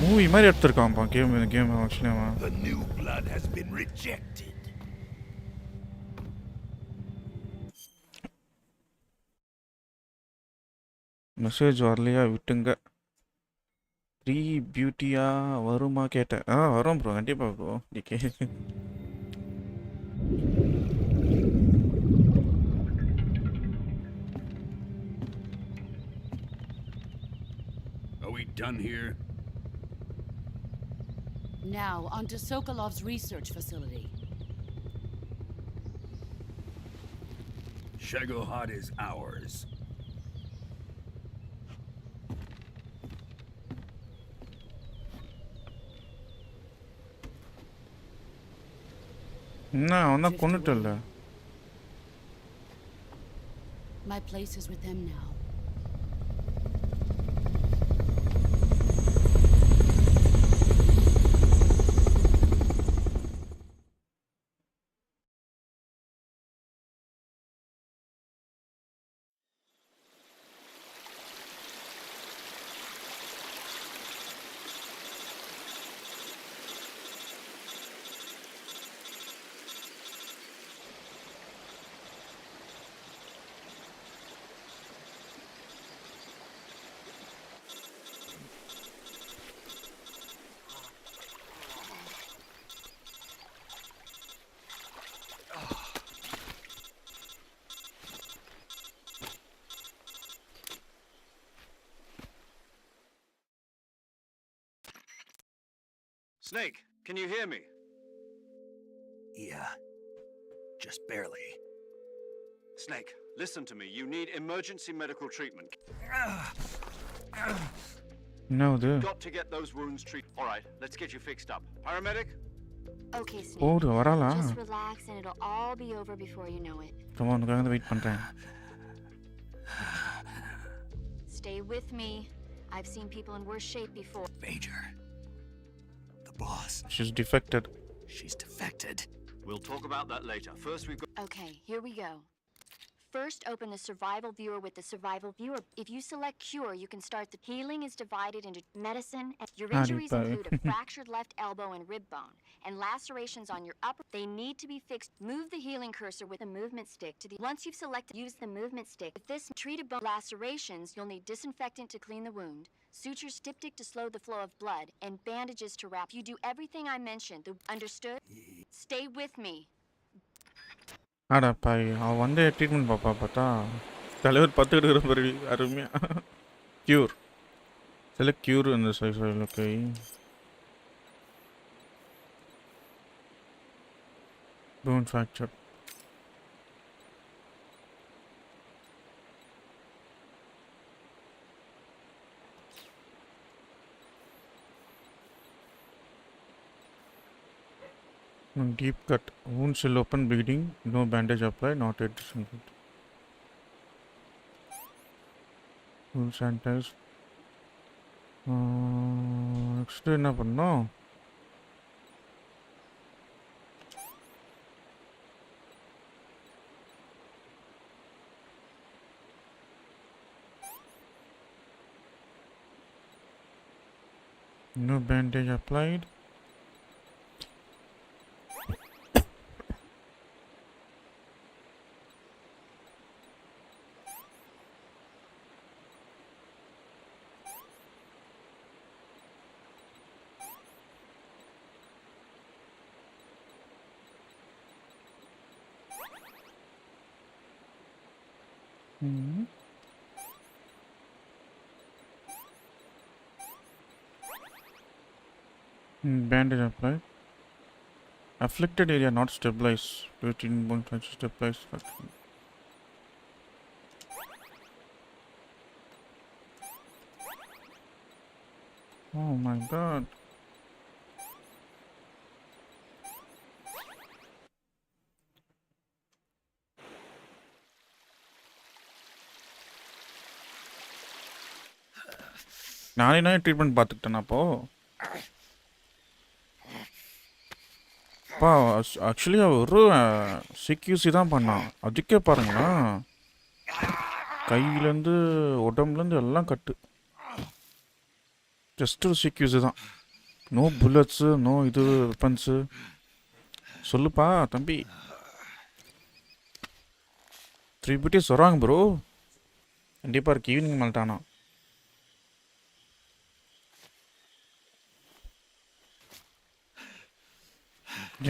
A: மூவி மாதிரி எடுத்திருக்கான்ப்பா கேம். இந்த கேம் ஆக்சுவலி அவன்
G: The new blood has been rejected.
A: Message வரலையா விட்டுங்க. 3 பியூட்டியா வருமா கேட்டேன். வரும் ப்ரோ கண்டிப்பாக bro. Okay
G: Are we done here?
E: Now, onto Sokolov's research facility.
G: Shagohod is ours.
A: என்ன அவன் தான் கொண்டுட்டல.
E: My place is with them now.
C: Snake, can you hear me?
B: Yeah. Just barely.
C: Snake, listen to me. You need emergency medical treatment.
A: No, dude.
C: Got to get those wounds treated. All right, let's get you fixed up. Paramedic?
D: Okay, Snake.
A: Oh, வரல.
D: Just relax and it'll all be over before you know it.
A: Come on, உனக்காக wait பண்றேன்.
D: Stay with me. I've seen people in worse shape before.
B: Major. The boss.
A: She's defected.
B: She's defected.
C: We'll talk about that later. First, we've got...
D: Okay, here we go. First, open the survival viewer with the survival viewer. If you select cure, you can start the healing is divided into medicine. And your injuries include a fractured left elbow and rib bone, and lacerations on your upper. They need to be fixed. Move the healing cursor with a movement stick to the. Once you've selected, use the movement stick. With this treated bone lacerations, you'll need disinfectant to clean the wound, sutures styptic to slow the flow of blood, and bandages to wrap. You do everything I mentioned. Understood? Stay with me.
A: ஆடா பாய் அவன் வந்து treatment பார்த்தா தலைவர் பார்த்துக்கிட்டு இருக்கிற மாதிரி அருமையாக cure select cure அந்த சைஸில் okay phone fracture deep cut, wound still open, bleeding, no bandage applied, not yet disinfected. Wound sanitized. Next என்ன பண்ணோம்? No bandage applied. Bandage applied. Afflicted area not stabilized. 13 bone fracture stabilized. Oh my god. நானே treatment பார்த்துக்கிட்டேன் அப்போ அப்பா actually ஒரு சிக்யூசி தான் பண்ணான் அதுக்கே பாருங்களா கையிலேருந்து உடம்புலேருந்து எல்லாம் கட்டு ஜஸ்ட் ஒரு சிக்யூசி தான் நோ புல்லட்ஸு நோ இது வெப்பன்ஸு சொல்லுப்பா தம்பி 3 பிடிஎஸ் வராங்க ப்ரோ கண்டிப்பாக இருக்கு ஈவினிங் மேல்ட்டானா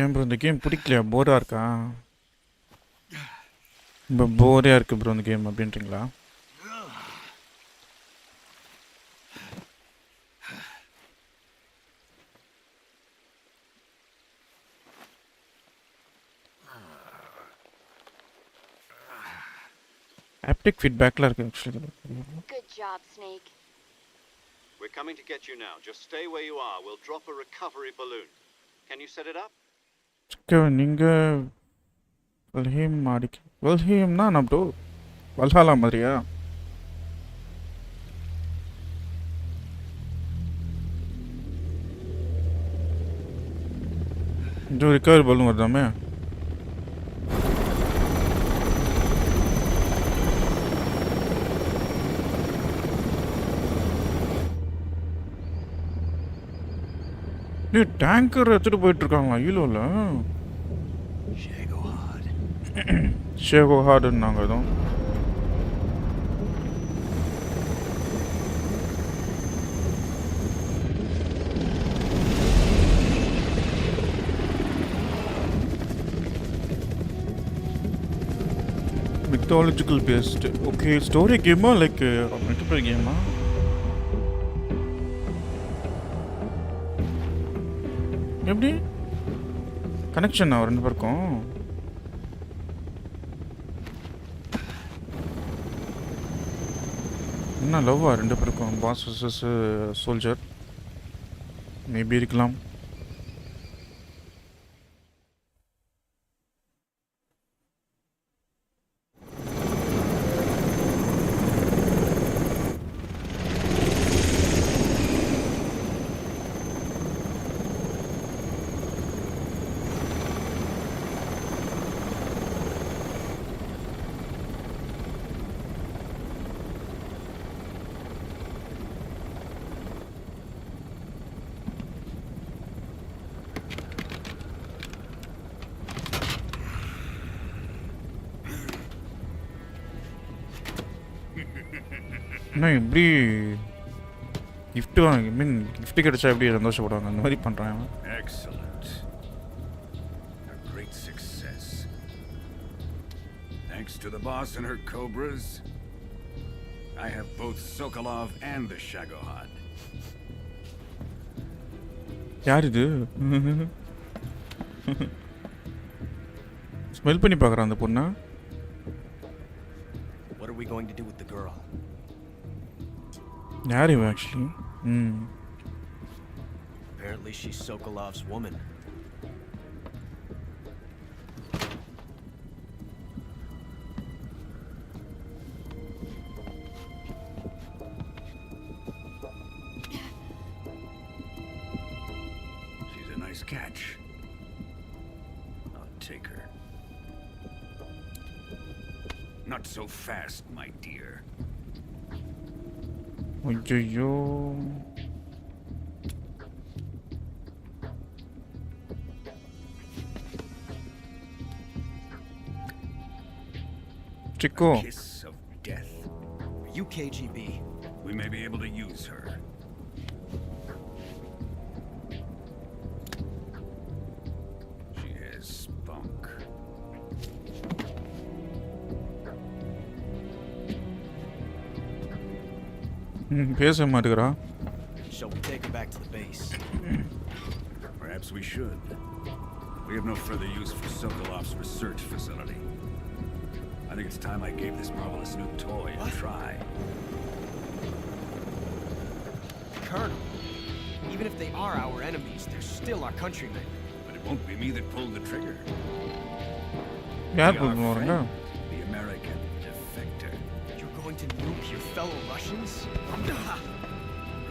A: ஏன் ப்ரோ இந்த கேம் பிடிக்கலையா போராக இருக்கா ரொம்ப போரையாக இருக்குது ப்ரோ இந்த கேம் அப்படின்றீங்களா haptic feedbackல இருக்கு actually.
D: Good job, Snake.
C: We're coming to get you now. Just stay where you are. We'll drop a recovery balloon. Can you set it up?
A: நீங்கள் வல்ஹீம் அடிக்க வல்ஹீம்னா நான் ப்ரோ வல்ஹாலா மாதிரியா? இது ரிகவரி பலூன் வருதாமே. டேங்கர் எடுத்துட்டு போயிட்டு இருக்காங்களா ஈலோல? ஷேகோ ஹார்டுன்னாங்க எதுவும். mythological based. Okay, story game or like multiplayer game? எப்படி கனெக்ஷன் ஆகும் ரெண்டு பேருக்கும்? என்ன லவ்வா ரெண்டு பேருக்கும்? பாஸ் வர்சஸ் சோல்ஜர் மேபி இருக்கலாம். என்ன இப்படி gift வாங்க மீன் gift கிடைச்சா எப்படி சந்தோஷப்படுவாங்க அந்த மாதிரி பண்றாங்க.
J: Excellent. A great success. Thanks to the boss and her cobras, I have both Sokolov and the Shagohod.
A: யார் இது? ஸ்மெல் பண்ணி பார்க்குறான் அந்த பொண்ணா?
H: What are we going to do with the girl?
A: யார் இவன் actually?
H: Apparently she's Sokolov's woman.
J: She's a nice catch. I'll take her. Not so fast, my dear.
A: ஐயோ Chico.
J: Kiss of death.
H: Are you KGB?
J: We may be able to use her. She has spunk.
A: பேச மாட்டேங்கிறா.
H: Shall we take her back to the base?
J: Perhaps we should. We have no further use for Sokolov's research facility. I think it's time I gave this marvelous new toy a try.
H: Colonel, even if they are our enemies, they're still our countrymen.
J: But it won't be me that pulled the trigger.
A: யார்
J: Be our
A: பண்ணுவாங்க?
J: friend, the American defector.
H: You're going to nuke your fellow Russians?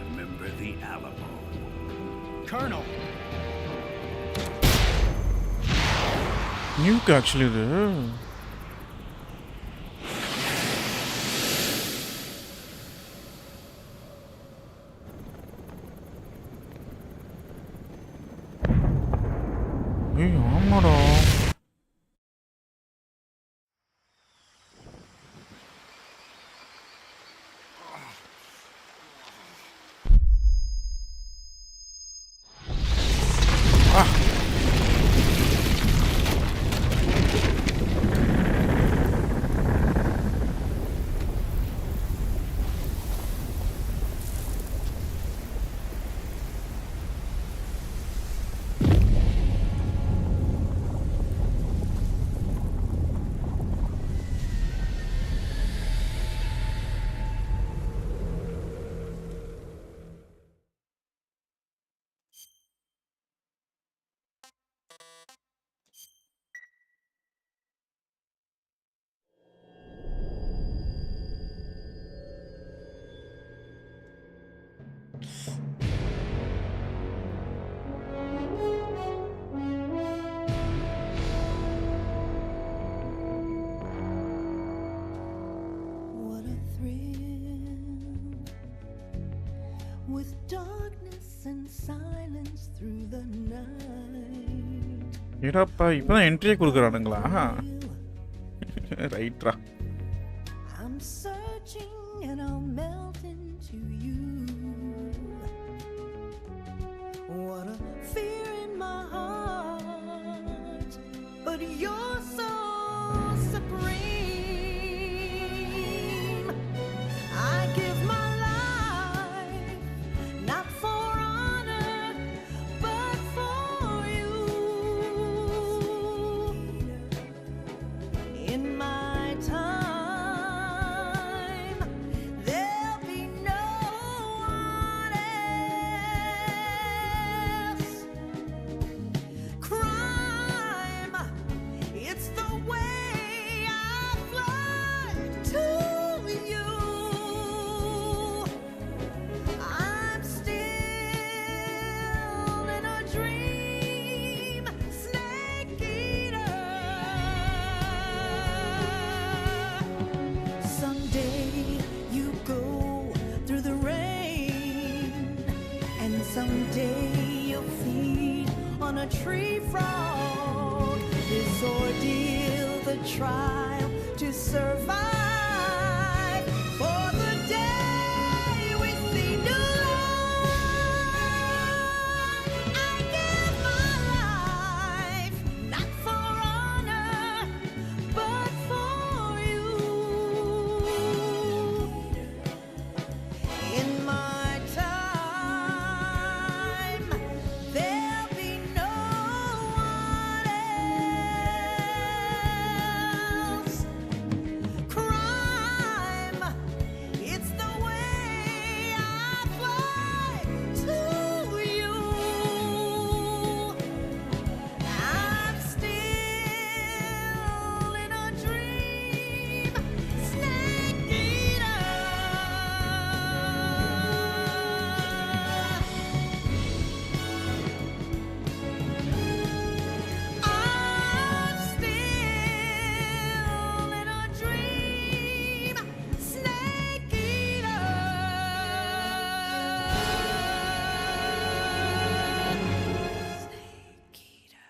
J: Remember the Alamo.
H: Colonel!
A: Nook actually இது. ஏய் ஆமாடா. ஏடாப்பா இப்பதான் என்ட்ரியே கொடுக்குறானுங்களா? ரைட்ரா.
K: I'm searching and I'll melt into you. What a fear in my heart, but you're so supreme. I give my life, not for honor, but for you. In my time, there'll be no one else. Crime, it's the way I fly to you. I'm still in a dream, snake eater. Someday you go through the rain, and someday you'll feed on a tree frog. This ordeal, the trial to survive, for the day we see new light. I give my life, not for honor, but for you. In my time, there'll be no one else. Crime, it's the way I fly to you. I'm still in a dream, snake eater. I'm still in a dream, snake eater. Snake eater.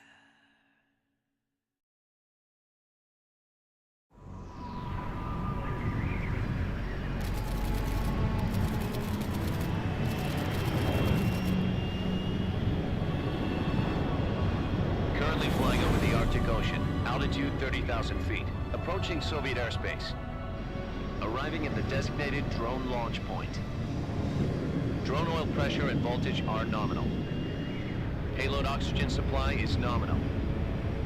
L: Currently flying over the Arctic Ocean, altitude 30,000 feet, approaching Soviet airspace. Arriving at the designated drone launch point. Drone oil pressure and voltage are nominal. Payload oxygen supply is nominal.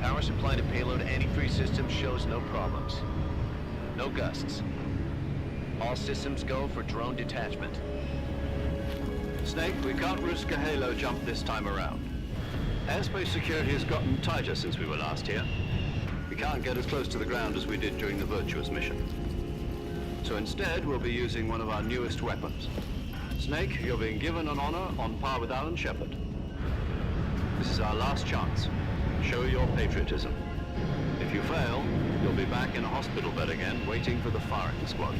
L: Power supply to payload antifreeze system shows no problems. No gusts. All systems go for drone detachment.
C: Snake, we can't risk a halo jump this time around. Airspace security has gotten tighter since we were last here. We can't get as close to the ground as we did during the Virtuous mission. So instead, we'll be using one of our newest weapons. Snake, you're being given an honor on par with Alan Shepard. This is our last chance. Show your patriotism. If you fail, you'll be back in a hospital bed again, waiting for the firing squad.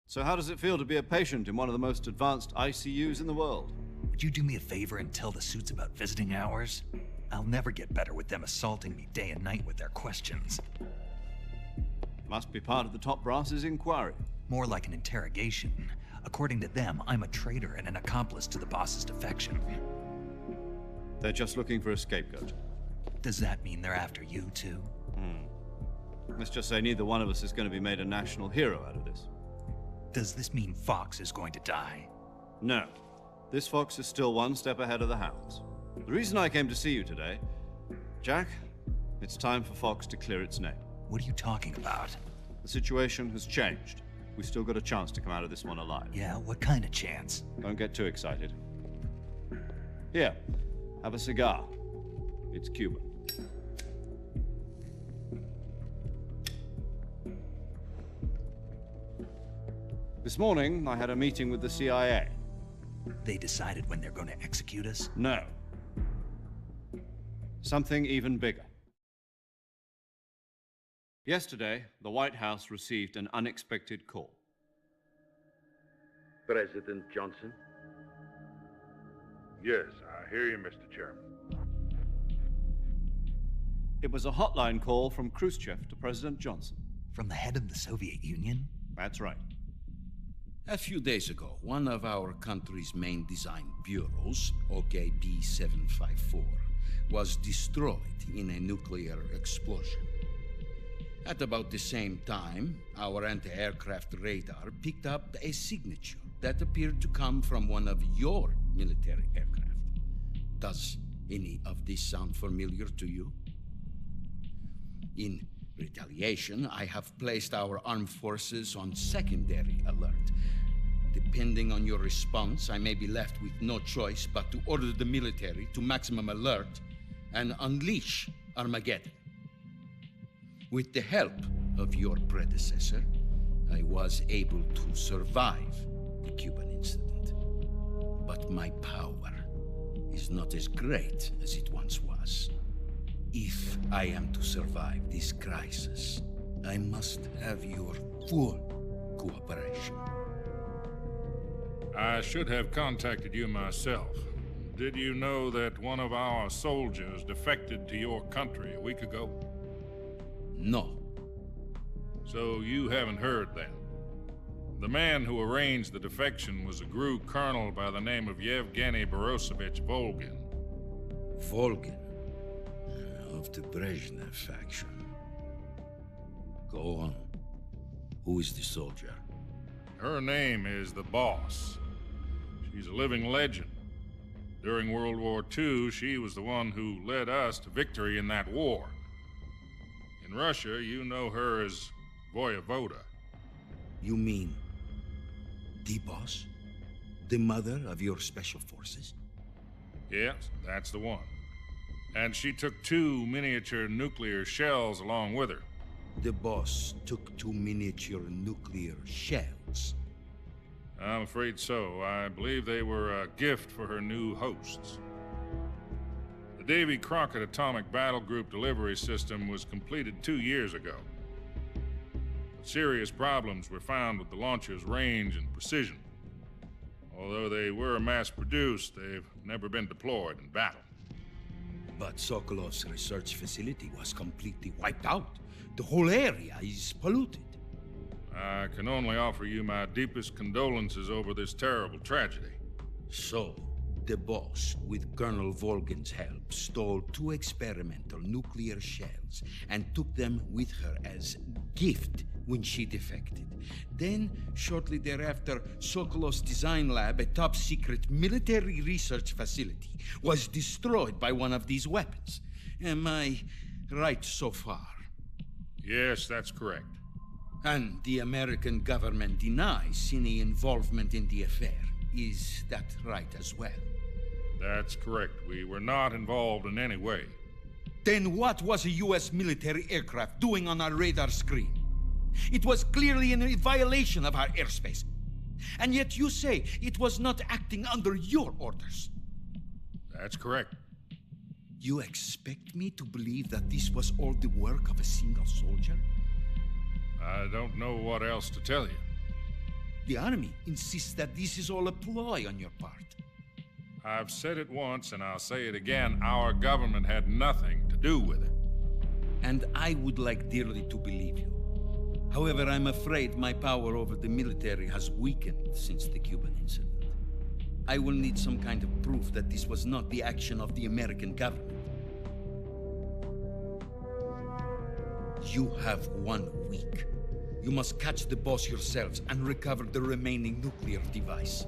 C: So how does it feel to be a patient in one of the most advanced ICUs in the world?
B: Would you do me a favor and tell the suits about visiting hours? I'll never get better with them assaulting me day and night with their questions.
C: Must be part of the top brass's inquiry.
B: More like an interrogation. According to them, I'm a traitor and an accomplice to the boss's defection.
C: They're just looking for a scapegoat.
B: Does that mean they're after you, too?
C: Let's just say neither one of us is going to be made a national hero out of this.
B: Does this mean Fox is going to die?
C: No. This fox is still one step ahead of the hounds. The reason I came to see you today, Jack, it's time for Fox to clear its name.
B: What are you talking about?
C: The situation has changed. We've still got a chance to come out of this one alive.
B: Yeah, what kind of chance?
C: Don't get too excited. Here, have a cigar. It's Cuban. This morning, I had a meeting with the CIA.
B: They decided when they're going to execute us?
C: No. Something even bigger. Yesterday, the White House received an unexpected call.
M: President Johnson? Yes, I hear you, Mr. Chairman.
C: It was a hotline call from Khrushchev to President Johnson.
B: From the head of the Soviet Union?
C: That's right.
N: A few days ago, one of our country's main design bureaus, OKB 754, was destroyed in a nuclear explosion. At about the same time, our anti-aircraft radar picked up a signature that appeared to come from one of your military aircraft. Does any of this sound familiar to you? In retaliation, I have placed our armed forces on secondary alert. Depending on your response, I may be left with no choice but to order the military to maximum alert and unleash Armageddon. With the help of your predecessor, I was able to survive the Cuban incident. But my power is not as great as it once was. If I am to survive this crisis, I must have your full cooperation.
M: I should have contacted you myself. Did you know that one of our soldiers defected to your country a week ago?
N: No.
M: So you haven't heard then. The man who arranged the defection was a GRU colonel by the name of Yevgeny Borosovich Volgin.
N: Volgin? Of the Brezhnev faction. Go on. Who is the soldier?
M: Her name is the Boss. She's a living legend. During World War II, she was the one who led us to victory in that war. In Russia, you know her as Voyevoda.
N: You mean the Boss? The mother of your special forces?
M: Yes, that's the one. And she took 2 miniature nuclear shells along with her.
N: The Boss took 2 miniature nuclear shells?
M: I'm afraid so. I believe they were a gift for her new hosts. The Davy Crockett Atomic Battle Group delivery system was completed 2 years ago. But serious problems were found with the launcher's range and precision. Although they were mass-produced, they've never been deployed in battle.
N: But Sokolov's research facility was completely wiped out. The whole area is polluted.
M: I can only offer you my deepest condolences over this terrible tragedy.
N: So, the Boss, with Colonel Volgin's help, stole 2 experimental nuclear shells and took them with her as gift when she defected. Then, shortly thereafter, Sokolov's design lab, a top-secret military research facility, was destroyed by one of these weapons. Am I right so far?
M: Yes, that's correct.
N: And the American government denies any involvement in the affair. Is that right as well?
M: That's correct. We were not involved in any way.
N: Then what was a U.S. military aircraft doing on our radar screen? It was clearly in violation of our airspace. And yet you say it was not acting under your orders.
M: That's correct.
N: You expect me to believe that this was all the work of a single soldier?
M: I don't know what else to tell you.
N: The Army insists that this is all a ploy on your part.
M: I've said it once and I'll say it again. Our government had nothing to do with it.
N: And I would like dearly to believe you. However, I'm afraid my power over the military has weakened since the Cuban incident. I will need some kind of proof that this was not the action of the American government. You have 1 week. You must catch the Boss yourselves and recover the remaining nuclear device.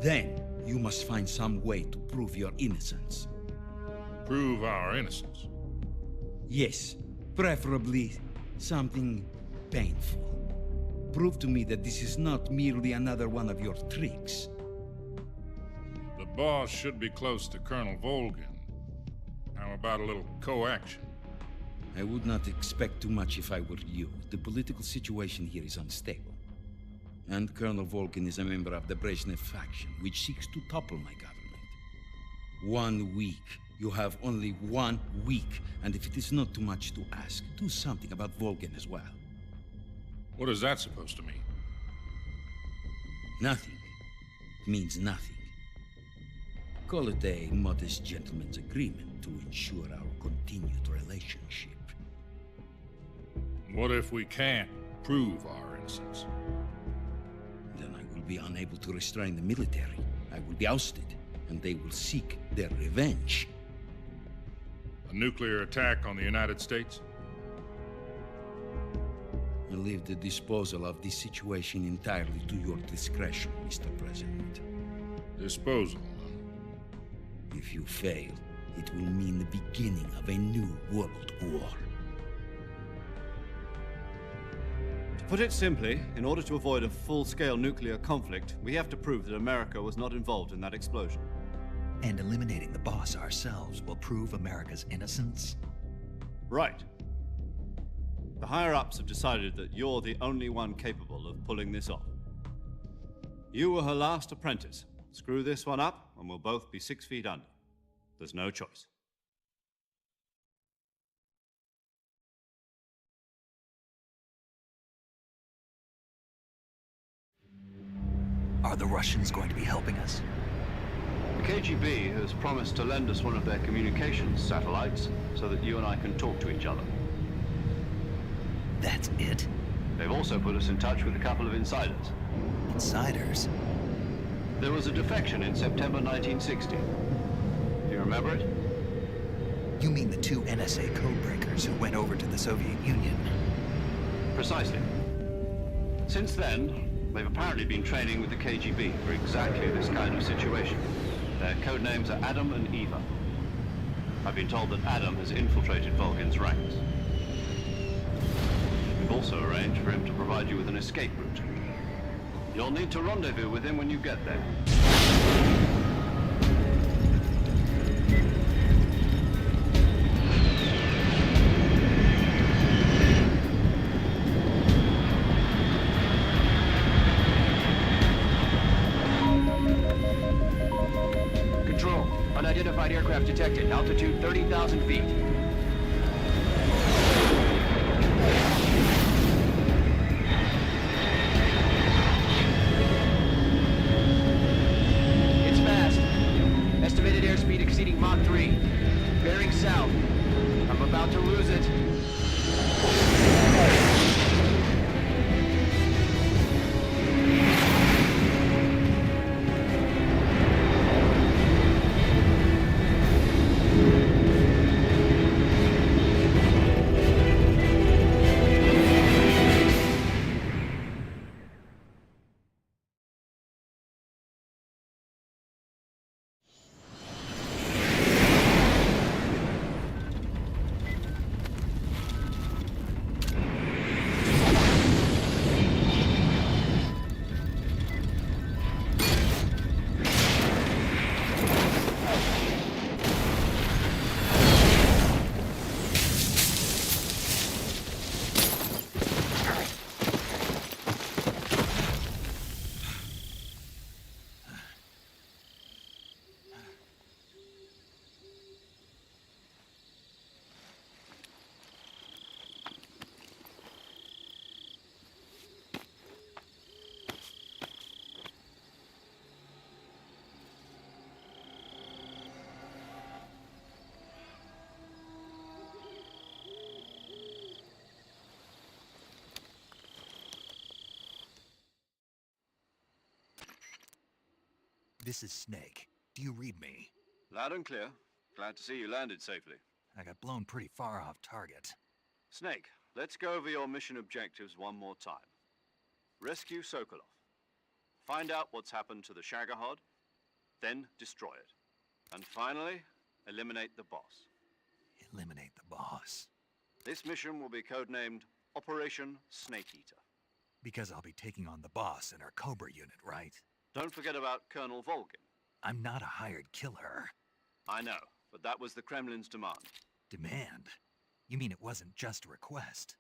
N: Then, you must find some way to prove your innocence.
M: Prove our innocence?
N: Yes, preferably something painful. Prove to me that this is not merely another one of your tricks.
M: The Boss should be close to Colonel Volgin. How about a little co-action?
N: I would not expect too much if I were you. The political situation here is unstable. And Colonel Volgin is a member of the Brezhnev faction, which seeks to topple my government. 1 week. You have only 1 week. And if it is not too much to ask, do something about Volgin as well.
M: What is that supposed to mean?
N: Nothing. It means nothing. call it a modest gentleman's agreement to ensure our continued relationship.
M: What if we can't prove our innocence?
N: Then I will be unable to restrain the military. I will be ousted, and they will seek their revenge.
M: A nuclear attack on the United States?
N: I leave the disposal of this situation entirely to your discretion, Mr. President.
M: Disposal?
N: If you fail, it will mean the beginning of a new world war.
C: To put it simply, in order to avoid a full-scale nuclear conflict, we have to prove that America was not involved in that explosion.
B: And eliminating the boss ourselves will prove America's innocence?
C: Right. The higher-ups have decided that you're the only one capable of pulling this off. You were her last apprentice. Screw this one up, and we'll both be 6 feet under. There's no choice.
B: Are the Russians going to be helping us?
L: The KGB has promised to lend us one of their communications satellites so that you and I can talk to each other.
B: That's it?
L: They've also put us in touch with a couple of insiders.
B: Insiders?
L: There was a defection in September 1960. Do you remember it?
B: You mean the 2 NSA codebreakers who went over to the Soviet Union?
L: Precisely. Since then, they've apparently been training with the KGB for exactly this kind of situation. Their code names are Adam and Eva. I've been told that Adam has infiltrated Volgin's ranks. We've also arranged for him to provide you with an escape route. You'll need to rendezvous with him when you get there.
O: Control, unidentified aircraft detected, altitude 30,000 feet. It's fast. Estimated airspeed exceeding Mach 3. Bearing south. I'm about to lose it.
B: This is Snake. Do you read me?
C: Loud and clear. Glad to see you landed safely.
B: I got blown pretty far off target.
C: Snake, let's go over your mission objectives one more time. Rescue Sokolov. Find out what's happened to the Shagohod, then destroy it. And finally, eliminate the boss.
B: Eliminate the boss?
C: This mission will be codenamed Operation Snake Eater.
B: Because I'll be taking on the boss in our Cobra unit, right?
C: Don't forget about Colonel Volgin.
B: I'm not a hired killer.
C: I know, but that was the Kremlin's demand.
B: Demand? You mean it wasn't just a request?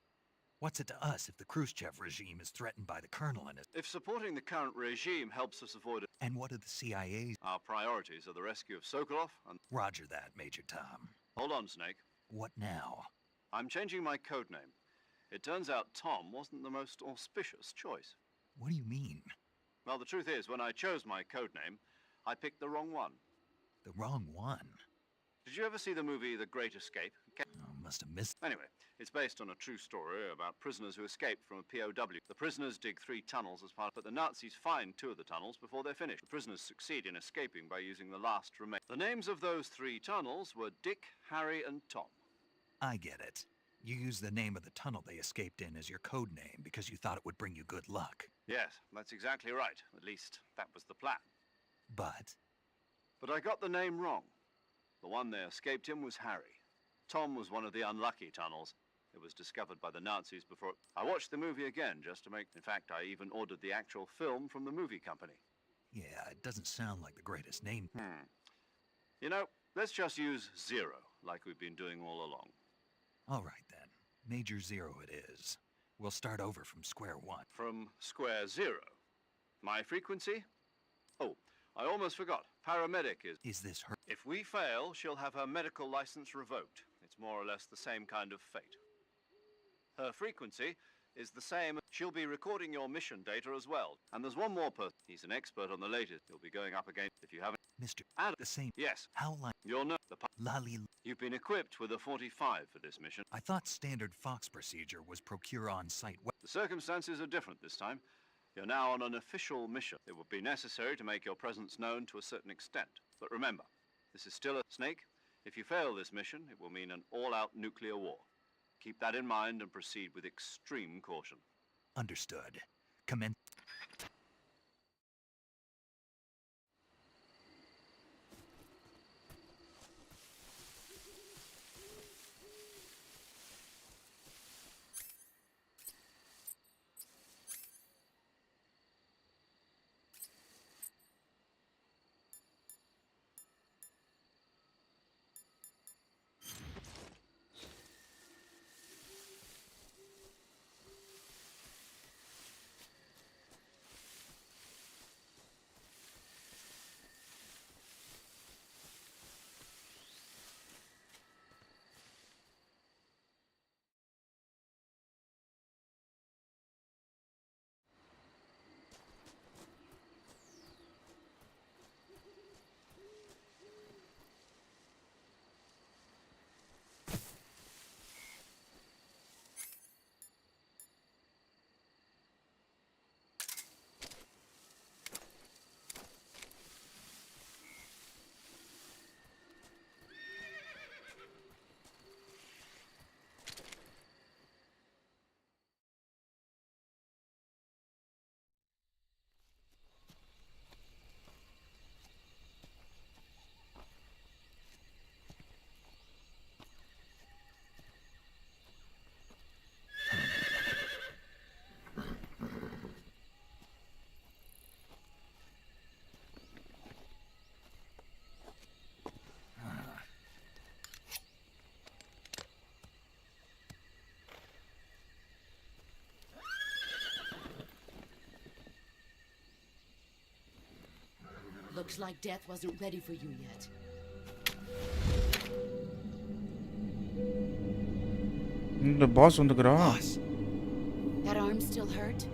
B: What's it to us if the Khrushchev regime is threatened by the Colonel and his...
C: If supporting the current regime helps us avoid it...
B: And what are the CIA's...
C: Our priorities are the rescue of Sokolov and...
B: Roger that, Major Tom.
C: Hold on, Snake.
B: What now?
C: I'm changing my code name. It turns out Tom wasn't the most auspicious choice.
B: What do you mean?
C: Well, the truth is, when I chose my code name, I picked the wrong one.
B: The wrong one.
C: Did you ever see the movie The Great Escape?
B: Oh, must have missed.
C: Anyway, it's based on a true story about prisoners who escaped from a POW. The prisoners dig 3 tunnels as part, but the Nazis find 2 of the tunnels before they're finished. The prisoners succeed in escaping by using the last remain. The names of those 3 tunnels were Dick, Harry, and Tom.
B: I get it. You used the name of the tunnel they escaped in as your code name because you thought it would bring you good luck.
C: Yes, that's exactly right. At least, that was the plan.
B: But
C: I got the name wrong. The one they escaped in was Harry. Tom was one of the unlucky tunnels. It was discovered by the Nazis before... I watched the movie again just to make... In fact, I even ordered the actual film from the movie company.
B: yeah, it doesn't sound like the greatest name.
C: You know, let's just use 0, like we've been doing all along.
B: All right, then. Major 0 it is. We'll start over from square one.
C: From square 0. My frequency? Oh, I almost forgot. Paramedic is...
B: Is this her?
C: If we fail, she'll have her medical license revoked. It's more or less the same kind of fate. Her frequency is the same. She'll be recording your mission data as well. And there's one more person. He's an expert on the latest. He'll be going up against if you haven't...
B: Mr.
C: And
B: the same.
C: Yes.
B: How like...
C: You'll know the...
B: Lolly...
C: You've been equipped with a 45 for this mission.
B: I thought standard Fox procedure was procure on-site...
C: The circumstances are different this time. You're now on an official mission. It will be necessary to make your presence known to a certain extent. But remember, this is still a Snake. If you fail this mission, it will mean an all-out nuclear war. Keep that in mind and proceed with extreme caution.
B: Understood. Commence...
E: Looks like death wasn't ready for you yet.
A: The boss on the ground.
B: Boss.
E: That arm still hurt?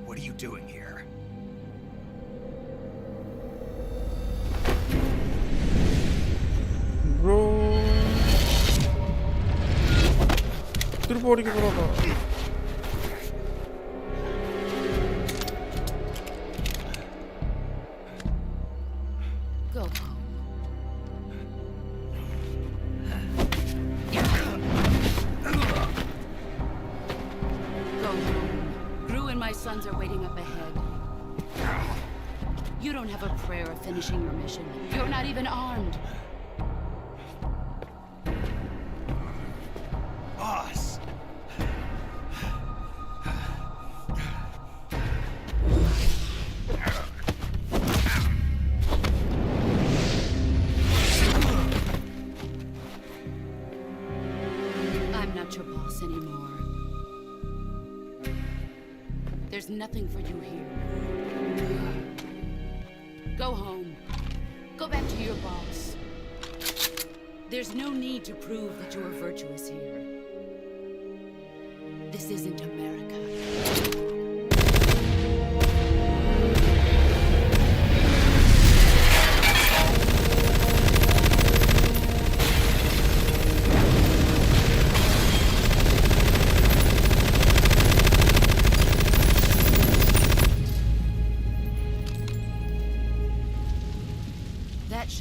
B: What are you doing here?
A: Bro. திரும்ப ஓடிக்க போறாடா.
E: Go home. Go home. Gru and my sons are waiting up ahead. You don't have a prayer of finishing your mission. You're not even armed.
B: Boss!
E: I'm not your boss anymore. There's nothing for you here. Go home. Go back to your boss. There's no need to prove that you are virtuous here. This isn't America.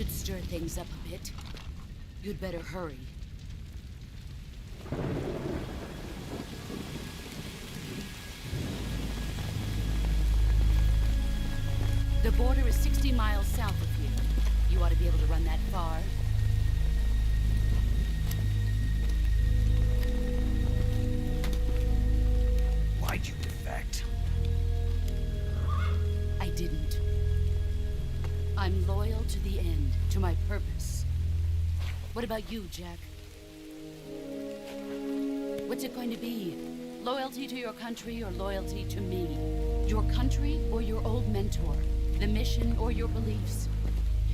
E: should stir things up a bit. You'd better hurry. The border is 60 miles south of here. You ought to be able to run that far.
B: Why'd you defect?
E: I didn't. I'm loyal to the end, to my purpose. What about you, Jack? What's it going to be? Loyalty to your country or loyalty to me? Your country or your old mentor? The mission or your beliefs?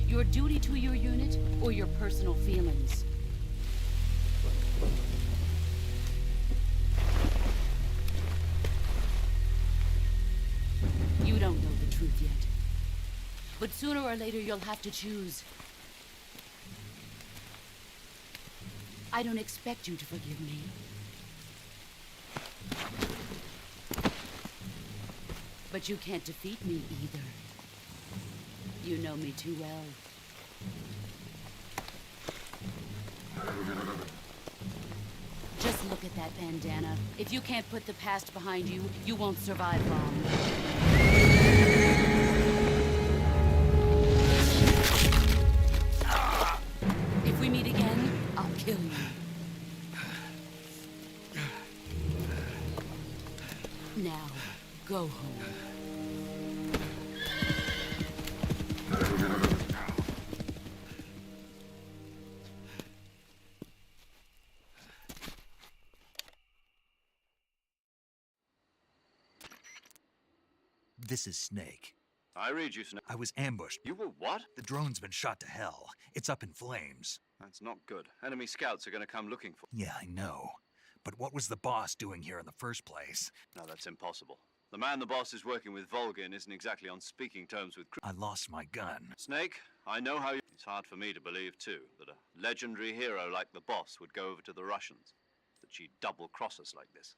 E: Your duty to your unit or your personal feelings? You don't know the truth yet. But sooner or later you'll have to choose. I don't expect you to forgive me. But you can't defeat me either. You know me too well. Just look at that bandana. If you can't put the past behind you, you won't survive long. If we meet again, I'll kill you. Now, go home.
B: This is Snake.
C: I read you, Snake.
B: I was ambushed.
C: You were what?
B: The drone's been shot to hell. It's up in flames.
C: That's not good. Enemy scouts are going to come looking for...
B: Yeah, I know. But what was the boss doing here in the first place?
C: No, that's impossible. The man the boss is working with, Volgin, isn't exactly on speaking terms with...
B: I lost my gun.
C: Snake, I know how you... It's hard for me to believe, too, that a legendary hero like the boss would go over to the Russians. That she'd double-cross us like this.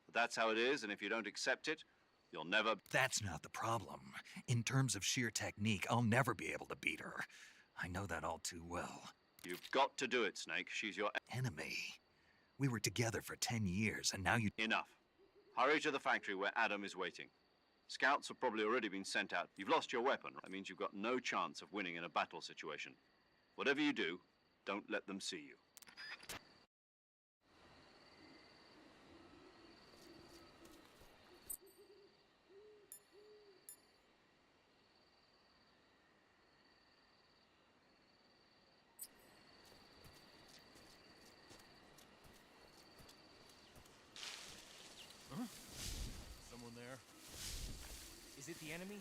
C: But that's how it is, and if you don't accept it, you'll never...
B: That's not the problem. In terms of sheer technique, I'll never be able to beat her. I know that all too well.
C: You've got to do it, Snake. She's your...
B: Enemy. We were together for 10 years, and now you...
C: Enough. Hurry to the factory where Adam is waiting. Scouts have probably already been sent out. You've lost your weapon. That means you've got no chance of winning in a battle situation. Whatever you do, don't let them see you.
H: Someone there? Is it the enemy?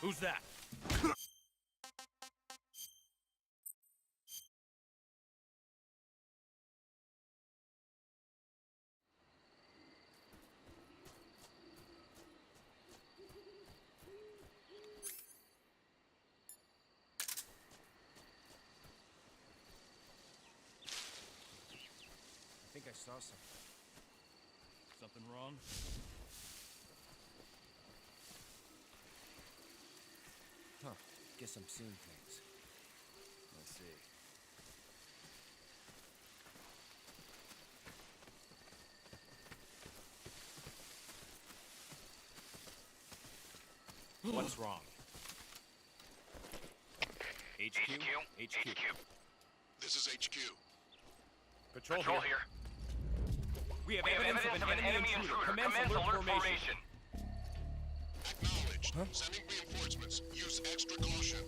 H: Who's that? I think I saw something. Something wrong? Huh. Guess I'm seeing things. Let's see. What's wrong? HQ? HQ.
P: This is HQ.
H: Patrol here. We have evidence of an enemy intruder. Commence alert formation.
P: Acknowledged. Huh? Sending reinforcements. Use extra caution.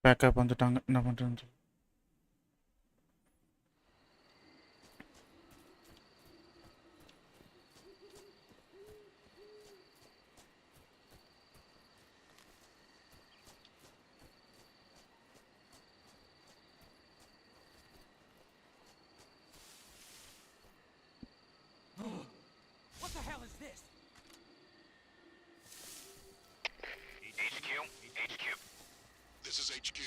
A: Backup வந்துட்டாங்க. என்ன பண்ணுறது?
H: What the hell is this?
P: HQ. This is HQ.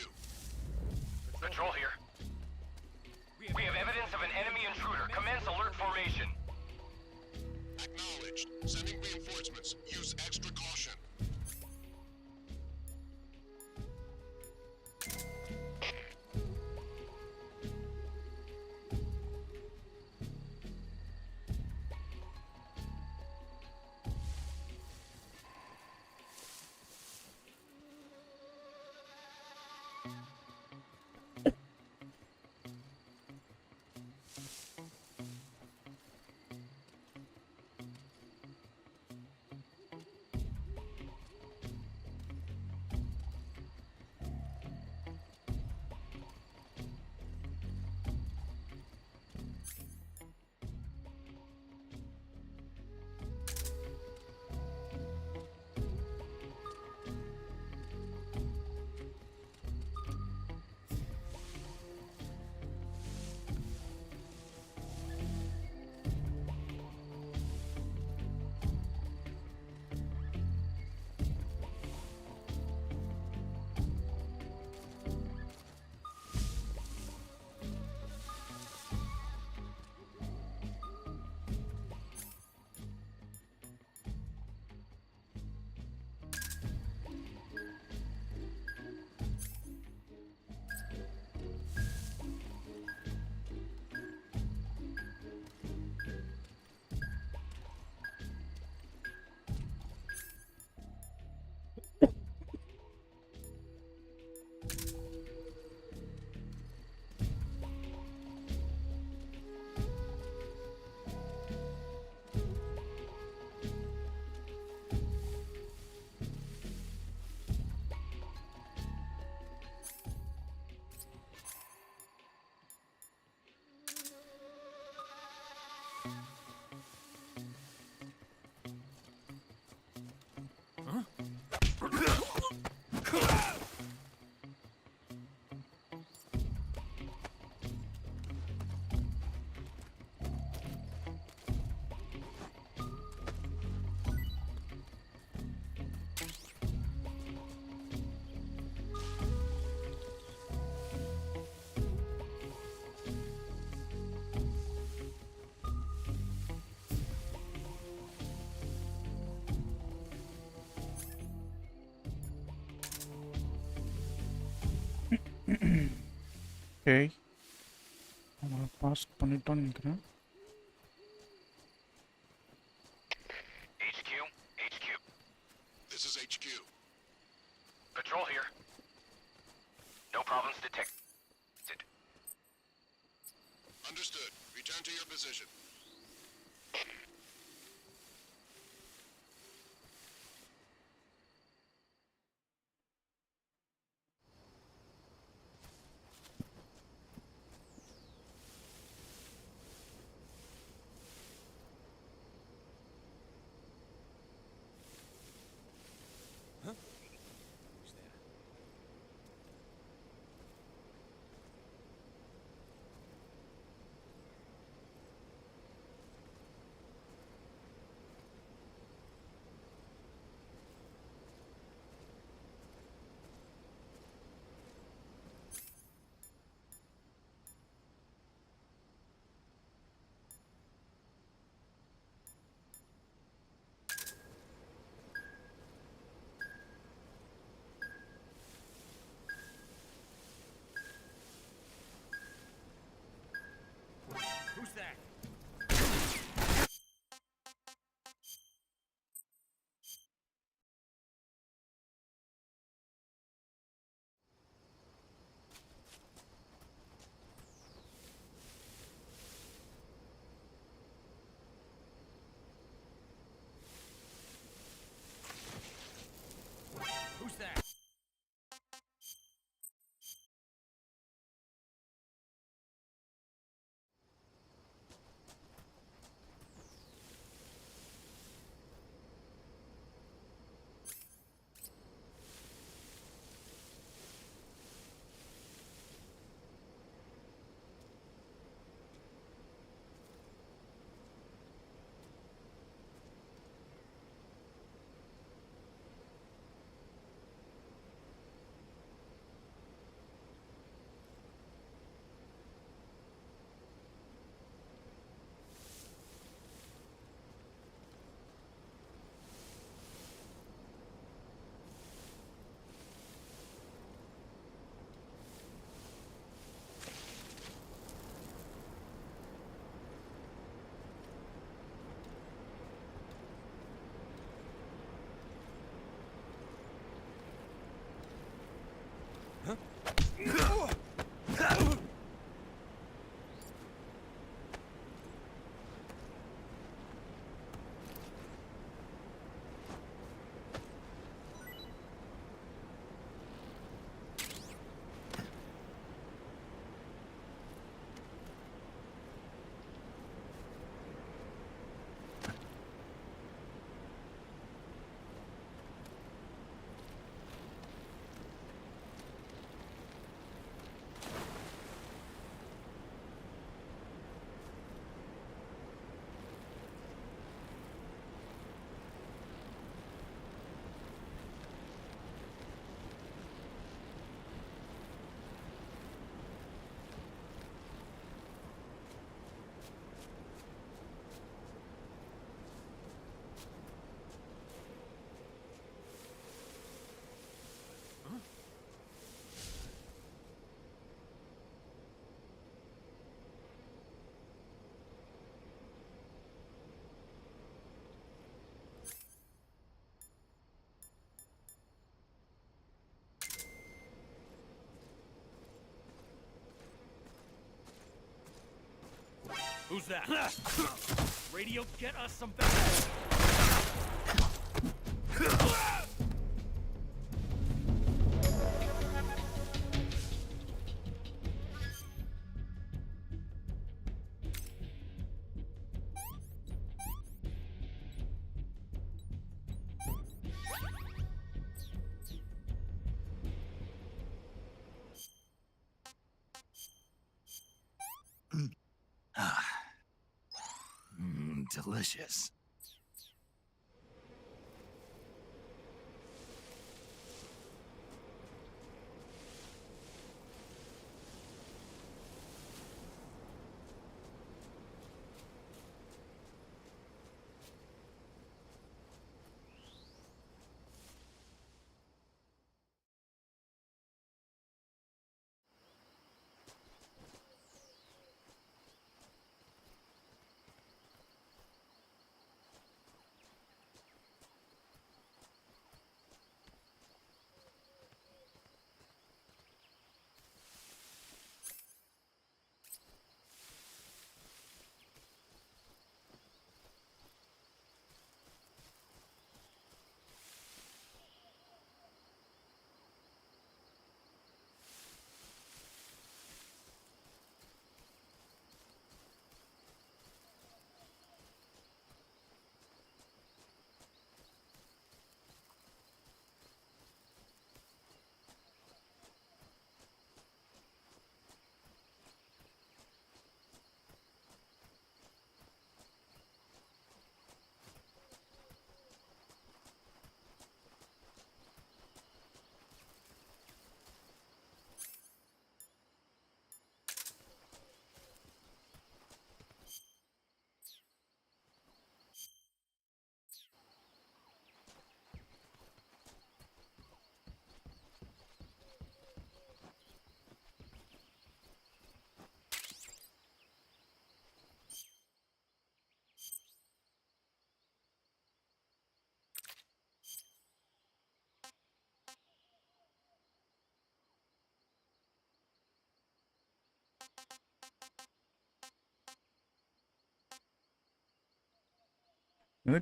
H: Patrol here. We have evidence of an enemy intruder. Commence alert formation.
P: Acknowledged. Sending reinforcements. Use extra caution.
A: Okay, நம்மளை pass பண்ணிட்டோன்னு நினைக்கிறேன்.
H: HQ.
P: This is HQ.
H: Patrol here. No problems detected.
P: Understood. Return to your position.
H: Who's that? Who's that?
F: Who's that? Radio, get us some backup.
B: Delicious.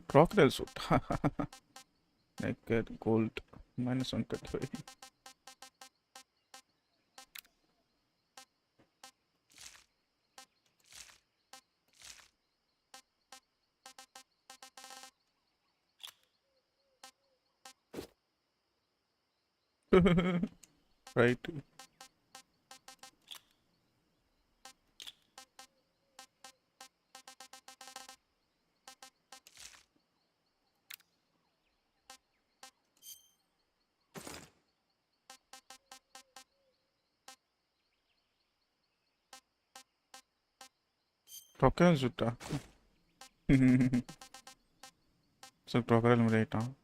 A: Crocodile suit. Naked, gold, minus 135. Right. Crocodile suit. So crocodile right now.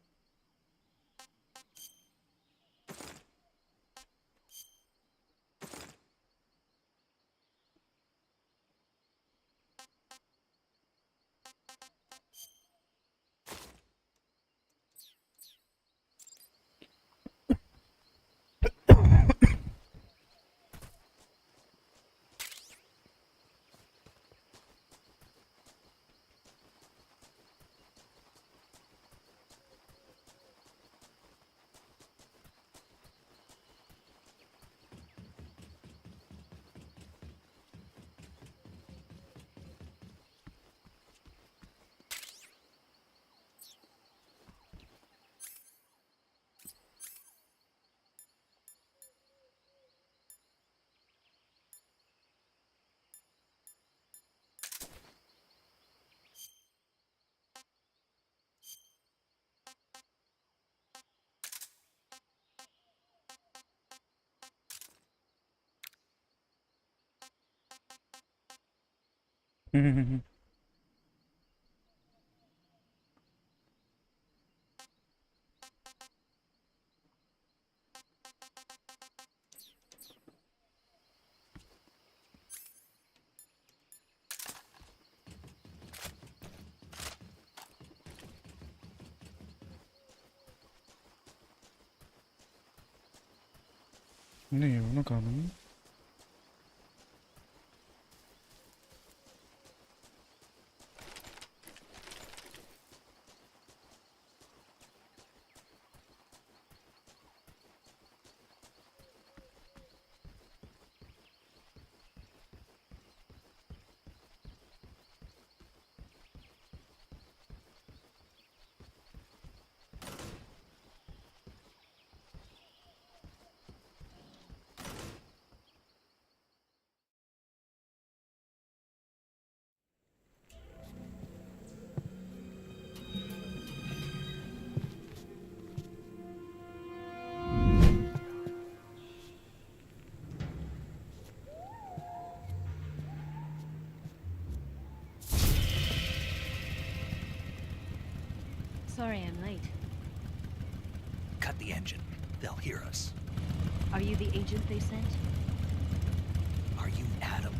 A: Nee, noch gar nicht.
K: Sorry I'm late.
B: Cut the engine. They'll hear us.
K: Are you the agent they sent?
B: Are you Adam?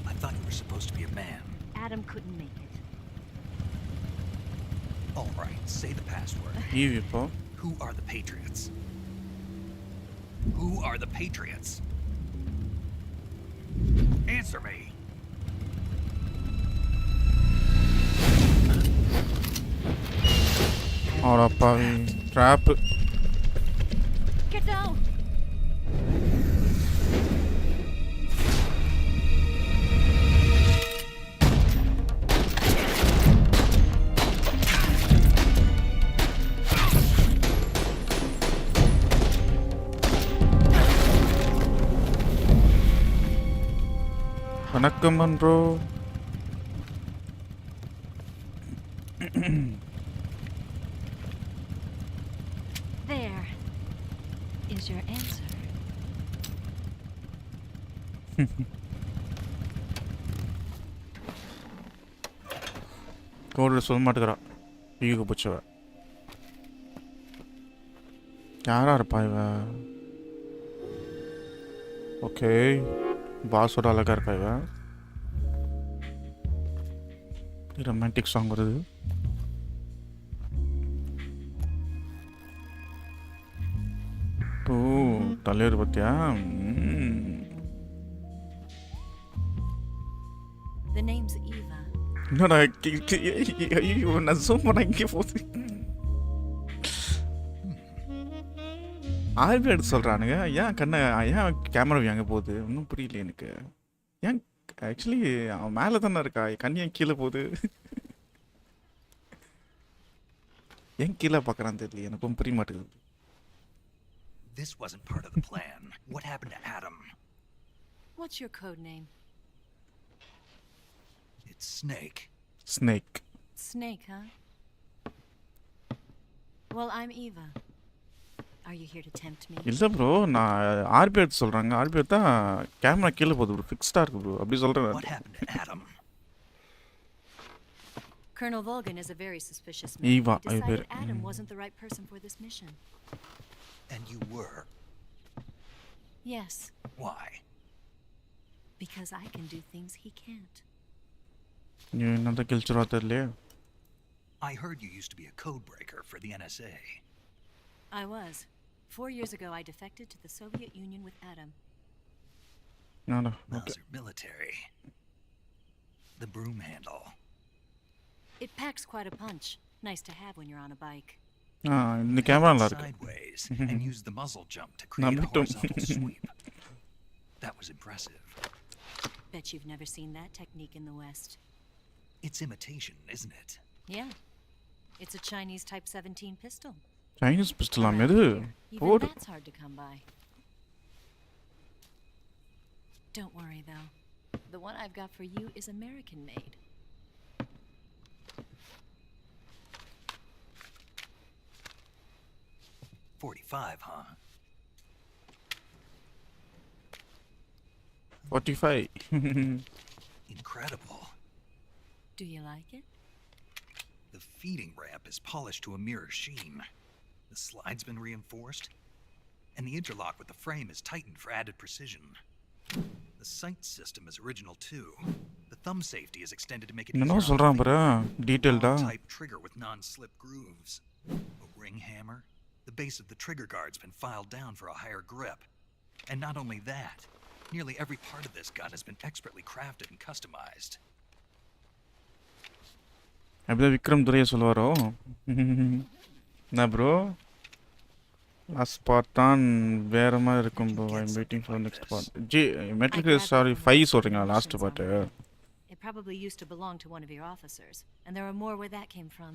B: I thought you were supposed to be a man.
K: Adam couldn't make it.
B: All right, say the password. Who are the Patriots? Who are the Patriots? Answer me.
A: Ora pavi trap.
K: Get down.
A: வணக்கம் bro.
K: There is your answer.
A: கோடு சொல்ல மாட்டேங்கிறா ego பிடிச்சவ யாரா இருப்பா இவ okay பாஸோட அழகா இருக்கா இவ romantic song வருது ஓ தலைவர் பத்தியா
K: The name's Eva.
A: என்னடா ஐயோ நான் ஜூம் பண்ண இங்கே போகுது ஆல்பி எடுத்து சொல்கிறானுங்க ஏன் கண்ணை ஏன் கேமரா அங்கே போகுது ஒன்றும் புரியல எனக்கு ஏன் ஆக்சுவலி அவன் மேலே தானே இருக்கா கண்ணி ஏன் கீழே போகுது ஏன் கீழே பார்க்குறான்னு தெரியல எனக்கும் புரிய மாட்டேங்குது
B: This wasn't part of the plan. What happened to Adam?
K: What's your code name?
B: It's Snake.
A: Snake.
K: Snake, huh? Well, I'm Eva. Are you here to tempt me?
A: இல்லை ப்ரோ நான் ஆர்பி எடுத்து சொல்கிறாங்க ஆர்பி எடுத்தா camera கீழே போகுது bro ஃபிக்ஸ்டாக இருக்குது bro அப்படி சொல்கிறேன்
B: What happened to Adam?
K: Colonel Volgan is a very suspicious man.
A: Eva,
K: He decided Adam wasn't the right person for this mission.
B: And you were?
K: Yes.
B: Why?
K: Because I can do things he can't.
A: நீ என்னதான் கிழிச்சிருவா தெரியலையே
B: I heard you used to be a code breaker for the NSA.
K: I was. 4 years ago, I defected to the Soviet Union with Adam.
A: No.
B: How's your military? The broom handle.
K: It packs quite a punch. Nice to have when you're on a bike.
A: இந்த camera நல்லா இருக்கு
B: Sideways and use the muzzle jump to create a horizontal sweep. That was impressive.
K: Bet you've never seen that technique in the West.
B: It's imitation, isn't it?
K: Yeah. It's a Chinese Type 17 pistol.
A: Chinese pistol எது
K: Even that's hard to come by. Don't worry though. The one I've got for you is American made.
B: .45, huh?
A: 45.
B: Incredible.
K: Do you like it?
B: The feeding ramp is polished to a mirror sheen. The slide's been reinforced, and the interlock with the frame is tightened for added precision. The sight system is original too. The thumb safety is extended to make it
A: என்ன சொல்றான் பாரு டீடைல்டா
B: type trigger with non-slip grooves. A ring hammer. The base of the trigger guard's been filed down for a higher grip. And not only that, nearly every part of this gun has been expertly crafted and customized.
A: அப்படியே விக்ரம் துரையை சொல்லுவாரோ என்ன bro last part தான் வேற மாதிரி இருக்கும் bro I am waiting for next part geometric sorry 5 சொல்றீங்களா last part
K: It probably used to belong to one of your officers, and there are more where that came from.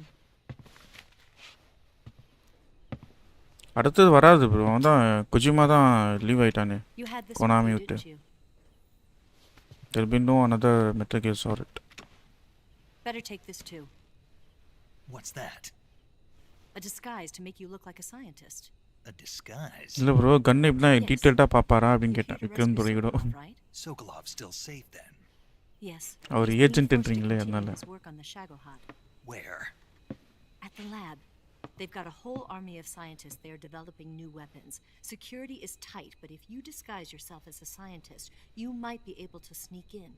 A: அடுத்தது வராது bro அதான் குஜிமா தான் leave ஆயிட்டானே Konami விட்டு there'll be no another Metal Gear Solid.
K: Better take this too.
B: What's that?
K: A disguise to make you look like a scientist.
B: A disguise?
A: இல்ல bro கன் இப்படி டீடைல்டா பாப்பாரா அப்படினு கேட்டேன் Vikram துரையோட
B: Sokolov's still safe then?
K: Yes.
A: அவர் ஏஜென்ட்ன்றீங்களே அதனால
B: Where?
K: At the lab. They've got a whole army of scientists there developing new weapons. Security is tight, but if you disguise yourself as a scientist, you might be able to sneak in.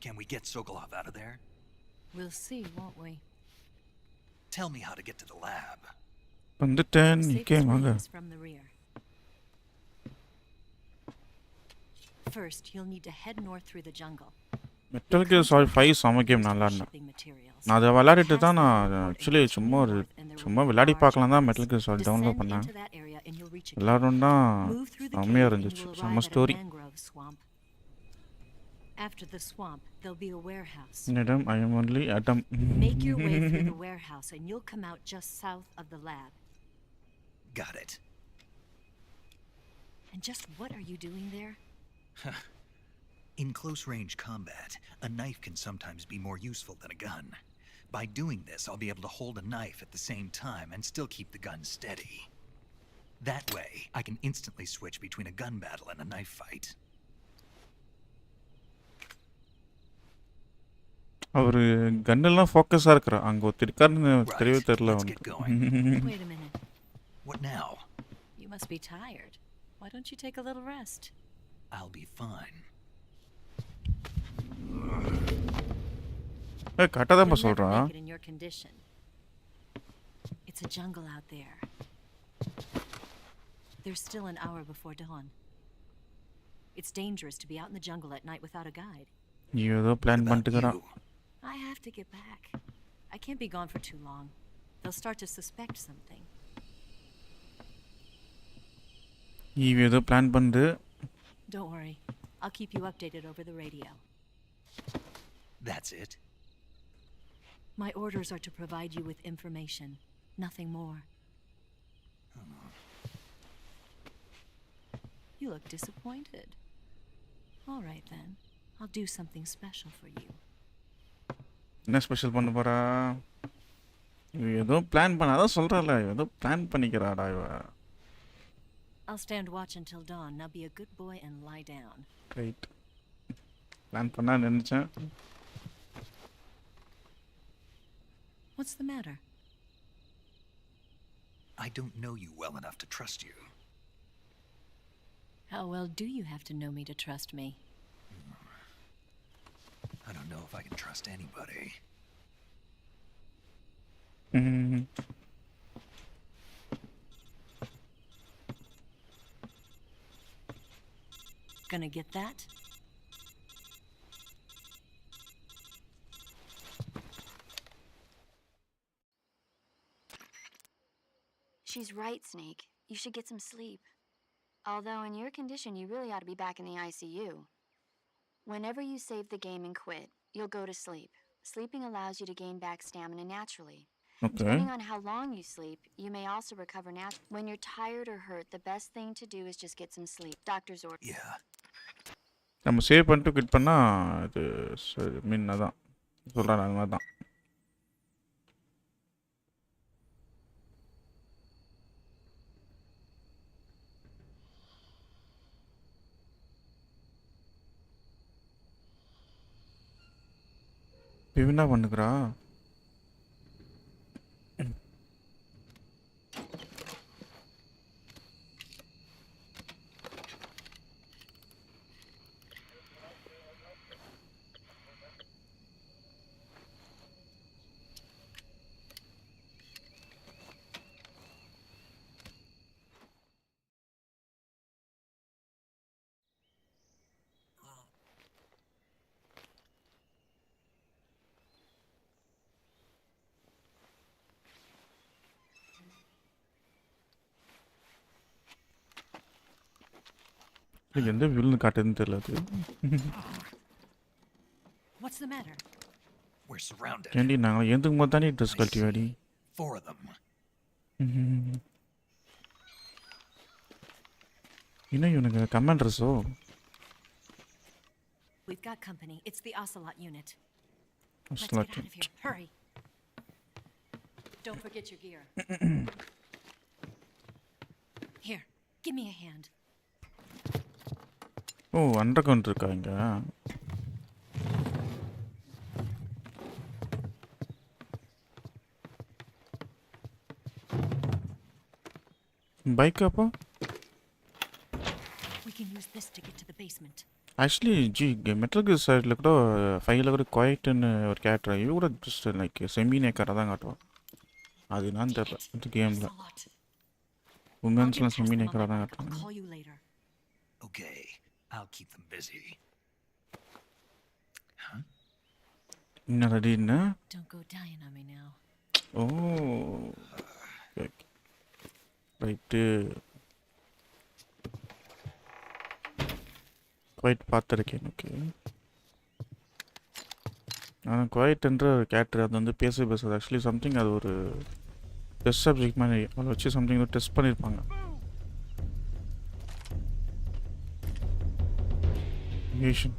B: Can we get Sokolov out of there?
K: We'll see, won't we?
B: Tell me how to get to the lab.
A: வந்துட்டேன்
K: The
A: நிக்கே
K: safest
A: வாங்க
K: way is from the rear. First, you'll need to head north through the jungle.
A: Metal gear solid 5 செம game நல்லா இருந்தேன். நான் அதை விளையாடிட்டு தான் நான் ஆக்சுவலி சும்மா விளையாடி பார்க்கலாம் தான் மெட்டல் கியர் சாலிட் டவுன்லோட் பண்ணேன். எல்லாரும் தான் செம்மையாக இருந்துச்சு. செம்ம story.
K: After the swamp, there'll be a warehouse.
A: Madam, I am only Adam.
K: Make your way through the warehouse and you'll come out just south of the lab.
B: Got it.
K: And just what are you doing there?
B: In close-range combat, a knife can sometimes be more useful than a gun. By doing this, I'll be able to hold a knife at the same time and still keep the gun steady. That way, I can instantly switch between a gun battle and a knife fight.
A: அவர் கன்னெல்லாம் ஃபோக்கஸாக இருக்கிறா. அங்கே ஒருத்தர் இருக்காருன்னு தெரியவே தெரியல அவனுக்கு.
K: Wait a minute.
B: What now?
K: You must be tired. Why don't you take a little rest?
B: I'll be fine.
A: கரெக்டாக தான் சொல்கிறான்.
K: Make it in your condition. It's a jungle out there. There's still an hour before dawn. It's dangerous to be out in the jungle at night without a guide.
A: நீ ஏதோ plan பண்ணிட்டுக்கிறான்.
K: I have to get back. I can't be gone for too long. They'll start to suspect something.
A: நீ ஏதோ plan பண்ணு.
K: Don't worry. I'll keep you updated over the radio.
B: That's it?
K: My orders are to provide you with information. Nothing more. You look disappointed. All right then. I'll do something special for you.
A: என்ன special பண்ண போறா? ஏதோ plan பண்ணாதான் சொல்றல. ஏதோ plan பண்ணிக்கறாடா இவ.
K: I'll stand watch until dawn. Now be a good boy and lie down.
A: Right. Plan பண்ணா நினைச்சேன்.
K: What's the matter?
B: I don't know you well enough to trust you.
K: How well do you have to know me to trust me?
B: I don't know if I can trust anybody.
K: Gonna get that?
D: She's right, Snake. You should get some sleep. Although in your condition, you really ought to be back in the ICU. Whenever you save the game and quit, you'll go to sleep. Sleeping allows you to gain back stamina naturally.
A: Okay.
D: Depending on how long you sleep, you may also recover naturally. When you're tired or hurt, the best thing to do is just get some sleep. Doctor's order.
B: Yeah.
A: நம்ம save பண்ணிட்டு kit பண்ணா இது மீன் அதான் சொல்றாங்க அந்த மாதிரி தான். என்ன பண்ணுகிறா? எந்த வில்லன் காட்டுதுன்னு தெரியல அது.
K: What's the matter?
B: We're surrounded.
A: ஏண்டி நாங்க எந்துக்கு மொத்தானே ட்ரெஸ் கழட்டி வாடி.
B: 4 of them.
A: என்ன இவனுங்க கமாண்டர்ஸோ?
K: We've got company. It's the Ocelot unit.
A: Let's
K: get out of here. Hurry. Don't forget your gear. Here, give me a hand.
A: ஓ under count இருக்கா இங்க? Bike அப்போ
K: We can use this to get to the basement.
A: Actually metal gear சைடில் கூட 5ல் கூட குவைட்டுன்னு ஒரு character இவ கூட ஜஸ்ட் லைக் செமி நேக்கராக தான் காட்டுவான். அது என்னன்னு தெரியல இந்த கேமில் உமன்ஸ்லாம் செமி நேக்கராக தான் காட்டுவாங்க.
K: Call you later.
B: Okay, I'll keep them busy.
A: இன்னும் ரெடின்னு
K: Don't go dying on me now.
A: ஓ ரைட்டு குவைட் பார்த்துருக்கேன். ஓகே ஆனால் குவைட்ன்ற ஒரு கேரக்டர் அது வந்து பேசுறது ஆக்சுவலி சம்திங் அது ஒரு டெஸ்ட் சப்ஜெக்ட் மாதிரி அதை வச்சு சம்திங் டெஸ்ட் பண்ணியிருப்பாங்க. ஏஷன்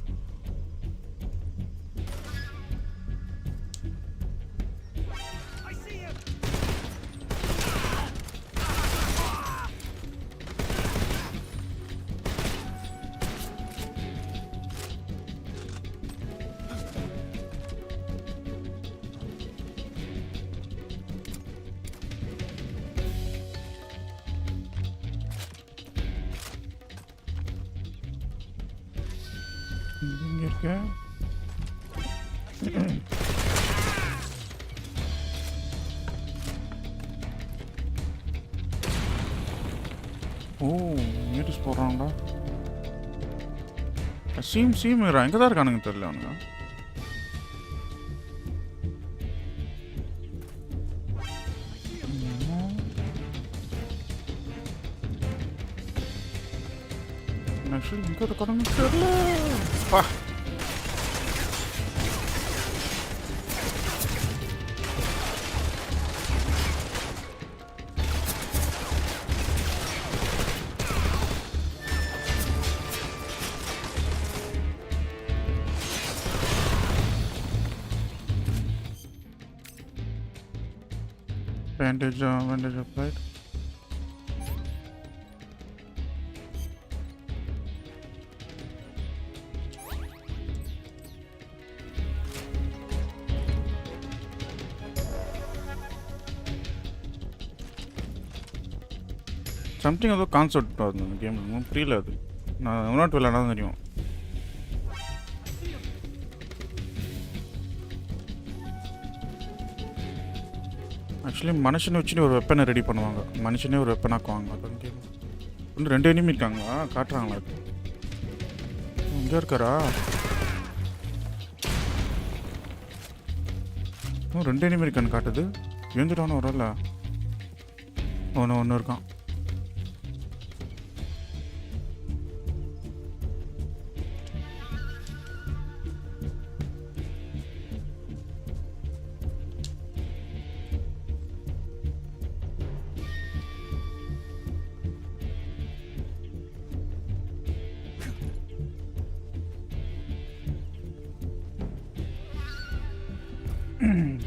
A: இங்கே இருக்க ஓ மீட்டர்ஸ் போடுறாங்களா? சீம் எங்கே தான் இருக்கானுங்க தெரியல அவனுங்க. ஆக்சுவலி இங்கே இருக்கானுங்க தெரியல. பா bandage applied. சம்திங் ஏதோ கான்செப்ட் வருது அந்த கேம் ஒன்றும் புரியல. அது நான் உன்னாட்டு விளையாட தான் தெரியும். ஆக்சுவலி மனுஷனை வச்சுட்டு ஒரு வெப்பனை ரெடி பண்ணுவாங்க. மனுஷனே ஒரு வெப்பன் ஆக்குவாங்க. அது கேம் இன்னும் 2 எனிமி இருக்காங்களா காட்டுறாங்களா? அது இங்கே இருக்காரா? இன்னும் 2 எனிமி இருக்கான்னு காட்டுது. எழுந்துட்டானு வரல. ஒன்று இருக்கான்.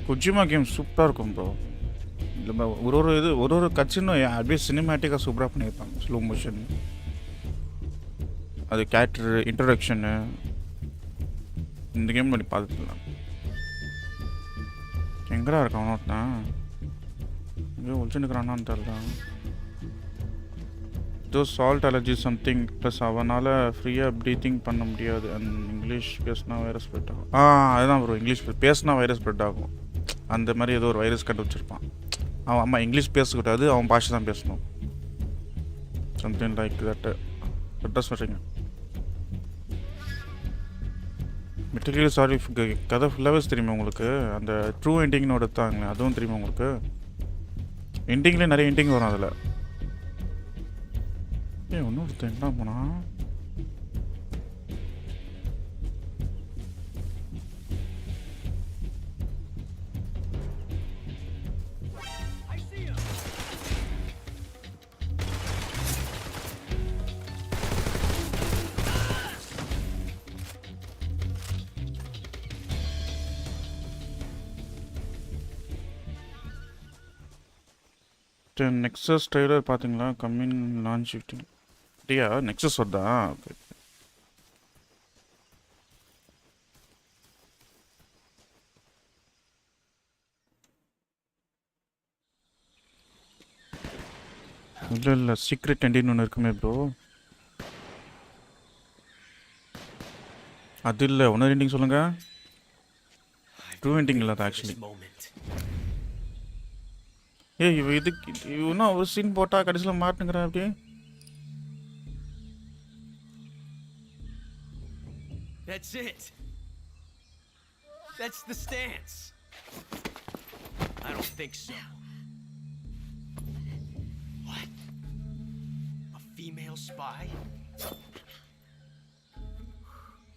A: கொஜிமா கேம் சூப்பராக இருக்கும் ப்ரோ. இல்லை ஒரு கட்சின்னு அப்படியே சினிமேட்டிக்காக சூப்பராக பண்ணியிருப்பாங்க. ஸ்லோ மோஷன் அது கேரக்டர் இன்ட்ரடக்ஷனு இந்த கேம் பண்ணி பார்த்துக்கலாம். எங்கடா இருக்கான் அவனோட்டேன்? எங்கேயோ ஒழிச்சுன்னுக்குறானான்னு தெரியல. ஏதோ சால்ட் அலர்ஜி சம்திங் ப்ளஸ் அவனால் ஃப்ரீயாக ப்ரீத்திங் பண்ண முடியாது. அண்ட் இங்கிலீஷ் பேசினா வைரஸ் ஸ்ப்ரெட் ஆகும். அதுதான் ப்ரோ, இங்கிலீஷ் பேசினா வைரஸ் ஸ்ப்ரெட் ஆகும். அந்த மாதிரி ஏதோ ஒரு வைரஸ் கண்டுபிடிச்சிருப்பான் அவன். அம்மா இங்கிலீஷ் பேசக்கூடாது, அவன் பாஷை தான் பேசணும். சம்திங் லைக் தட்டு கரெக்டாக சொல்கிறீங்க. மெட்டீரியல் சாரி கதை ஃபுல்லாகவே தெரியுமா உங்களுக்கு? அந்த ட்ரூ எண்டிங்னோட எடுத்தாங்களே அதுவும் தெரியுமா உங்களுக்கு? எண்டிங்லேயே நிறைய எண்டிங் வரும் அதில். ஒன்றும் ஒருத்தன் என்ன போனா நெக்ஸஸ் ட்ரெய்லர் பார்த்தீங்களா? கம்மிங் லான்ச் 15 அப்படியா? நெக்ஸஸ் வருதா? ஓகே. இல்லை சீக்ரெட் எண்டின்னு ஒன்று இருக்குமே ப்ரோ. அது இல்லை, ஒன்று எண்டிங் சொல்லுங்க. ட்ரூ எண்டிங் இல்லை அது ஆக்சுவலி. இவ இதுக்கு இவனா ஒரு சீன் போட்டா கடைசியில் மாட்டுங்கிறேன் அப்படியே.
H: That's it. That's the stance. I don't think so. What? A female spy?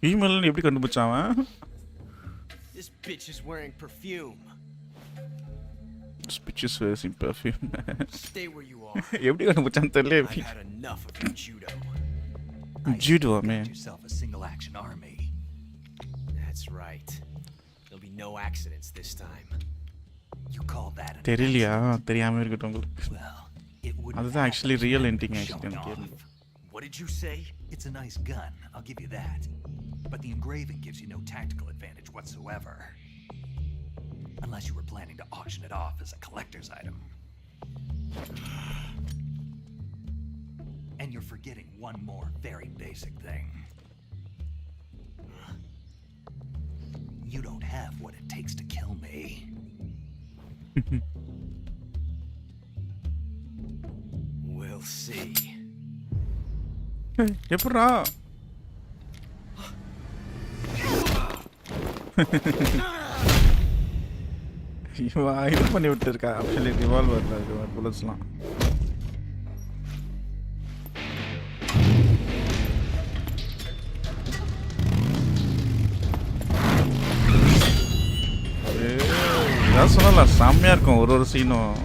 A: ஃபீமேல்னு எப்படி கண்டுபிடிச்சான்?
H: This bitch is wearing perfume.
A: This bitch is wearing perfume.
H: Stay where you are.
A: எப்படி கண்டுபிடிச்சான்னு தெரியல.
B: I've had enough of your judo.
A: Judo, man.
B: Get yourself a single action army.
H: That's right. There'll be no accidents this time.
B: You call that an
A: தெரியலையா? தெரியாம இருக்கட்டும் உங்களுக்கு.
B: it wouldn't
A: அதுதான் actually real ending
B: showing
A: actually அந்த
B: off.
A: game.
B: What did you say? It's a nice gun, I'll give you that. But the engraving gives you no tactical advantage whatsoever. Unless you were planning to auction it off as a collector's item. And you're forgetting one more very basic thing. You don't have what it takes to kill me.
H: We'll see.
A: எப்படா? இவா இது பண்ணி விட்டுருக்கா actually ரிவால்வர்ல இது புல்லட்ஸ்லாம். இதான் சொல்லல, செம்மையா இருக்கும் ஒரு சீனும்.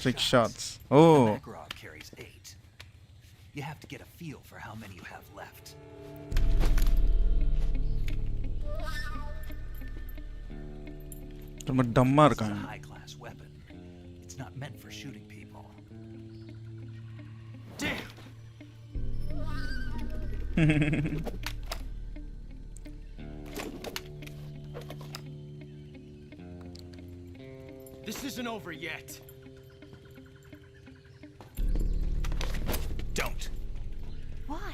A: Six shots. Oh.
B: Makarov carries 8. You have to get a feel for how many you have left.
A: ரொம்ப டம்மா
B: It's
A: இருக்காங்க.
B: a high-class weapon. It's not meant for shooting people.
H: Damn. This isn't over yet.
B: Don't.
K: Why?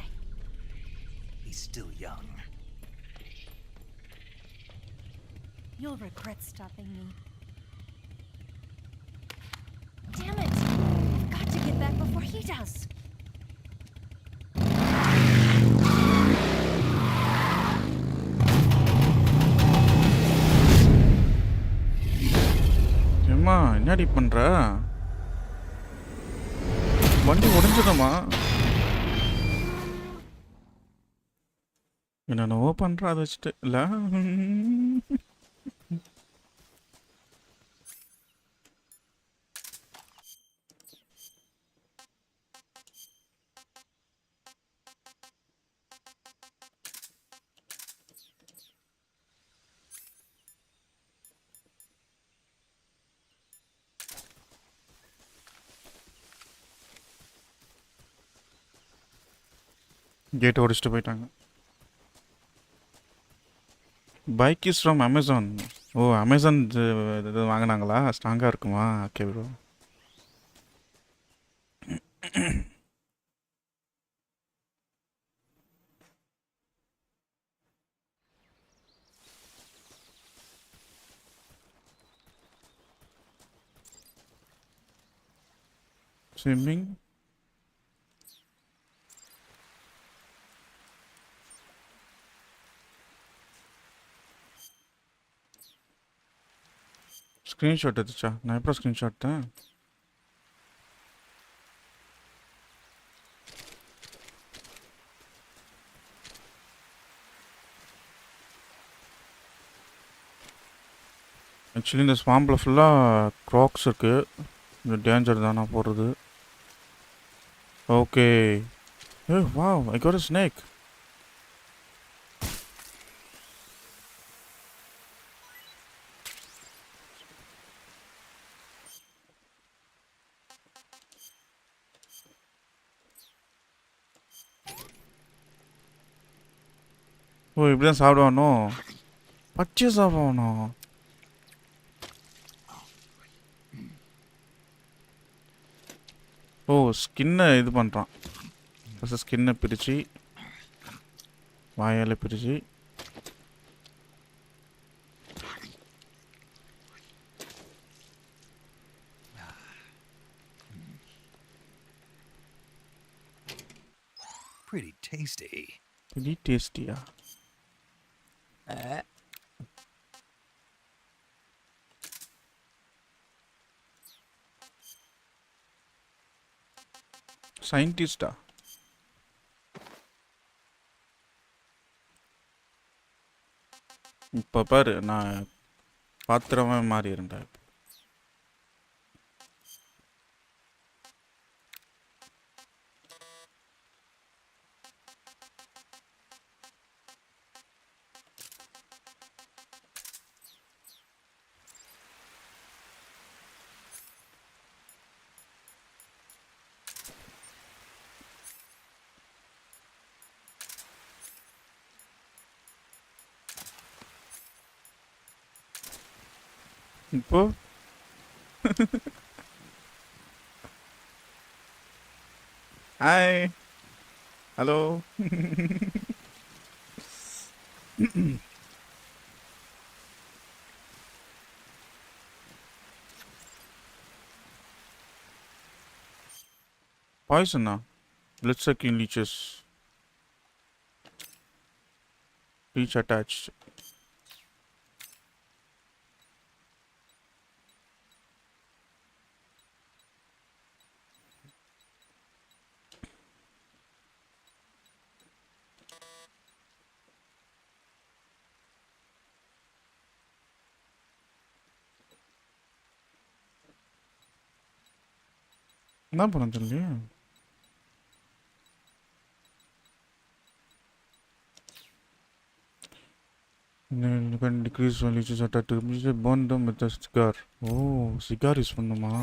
B: He's still young.
K: You'll regret stopping me. Damn it! I've got to get back before he does.
A: ஏம்மா என்னடி பண்ற? வண்டி உடைஞ்சிடுமா? என்னென்னவோ பண்ற அதை வச்சுட்டு இல்ல. Cat ஓடிச்சுட்டு போயிட்டாங்க. Bike is from Amazon. ஓ அமேசான் இது வாங்கினாங்களா? ஸ்ட்ராங்காக இருக்குமா? Okay bro. ஸ்விம்மிங். ஸ்க்ரீன்ஷாட் எடுத்துச்சா? நான் எப்போ ஸ்க்ரீன்ஷாட் தான்? ஆக்சுவலி இந்த ஸ்வாம்பில் ஃபுல்லாக க்ராக்ஸ் இருக்குது. இந்த டேஞ்சர் தான் நான் போடுறது. Okay. A wow, I got a snake. ஓ இப்படிதான் சாப்பிடுவானோ? பச்சை சாப்பிடுவானோ? ஓ ஸ்கின்னை இது பண்ணுறான். ஃபஸ்ட்டு ஸ்கின்னை பிரித்து வாயால் பிரித்து
B: Pretty tasty.
A: pretty tasty-ஆ? சயின்டிஸ்டா? இப்போ பாரு நான் பாத்திரமே மாறி இருந்தேன். இப்போ ஹாய் ஹலோ. பாய்சனா? blood sucking leeches. Leech attached. என்ன பண்ண தெரியலையே. You can decrease leeches attack to burn them with a cigar. ஓ சிகார் யூஸ் பண்ணுமா?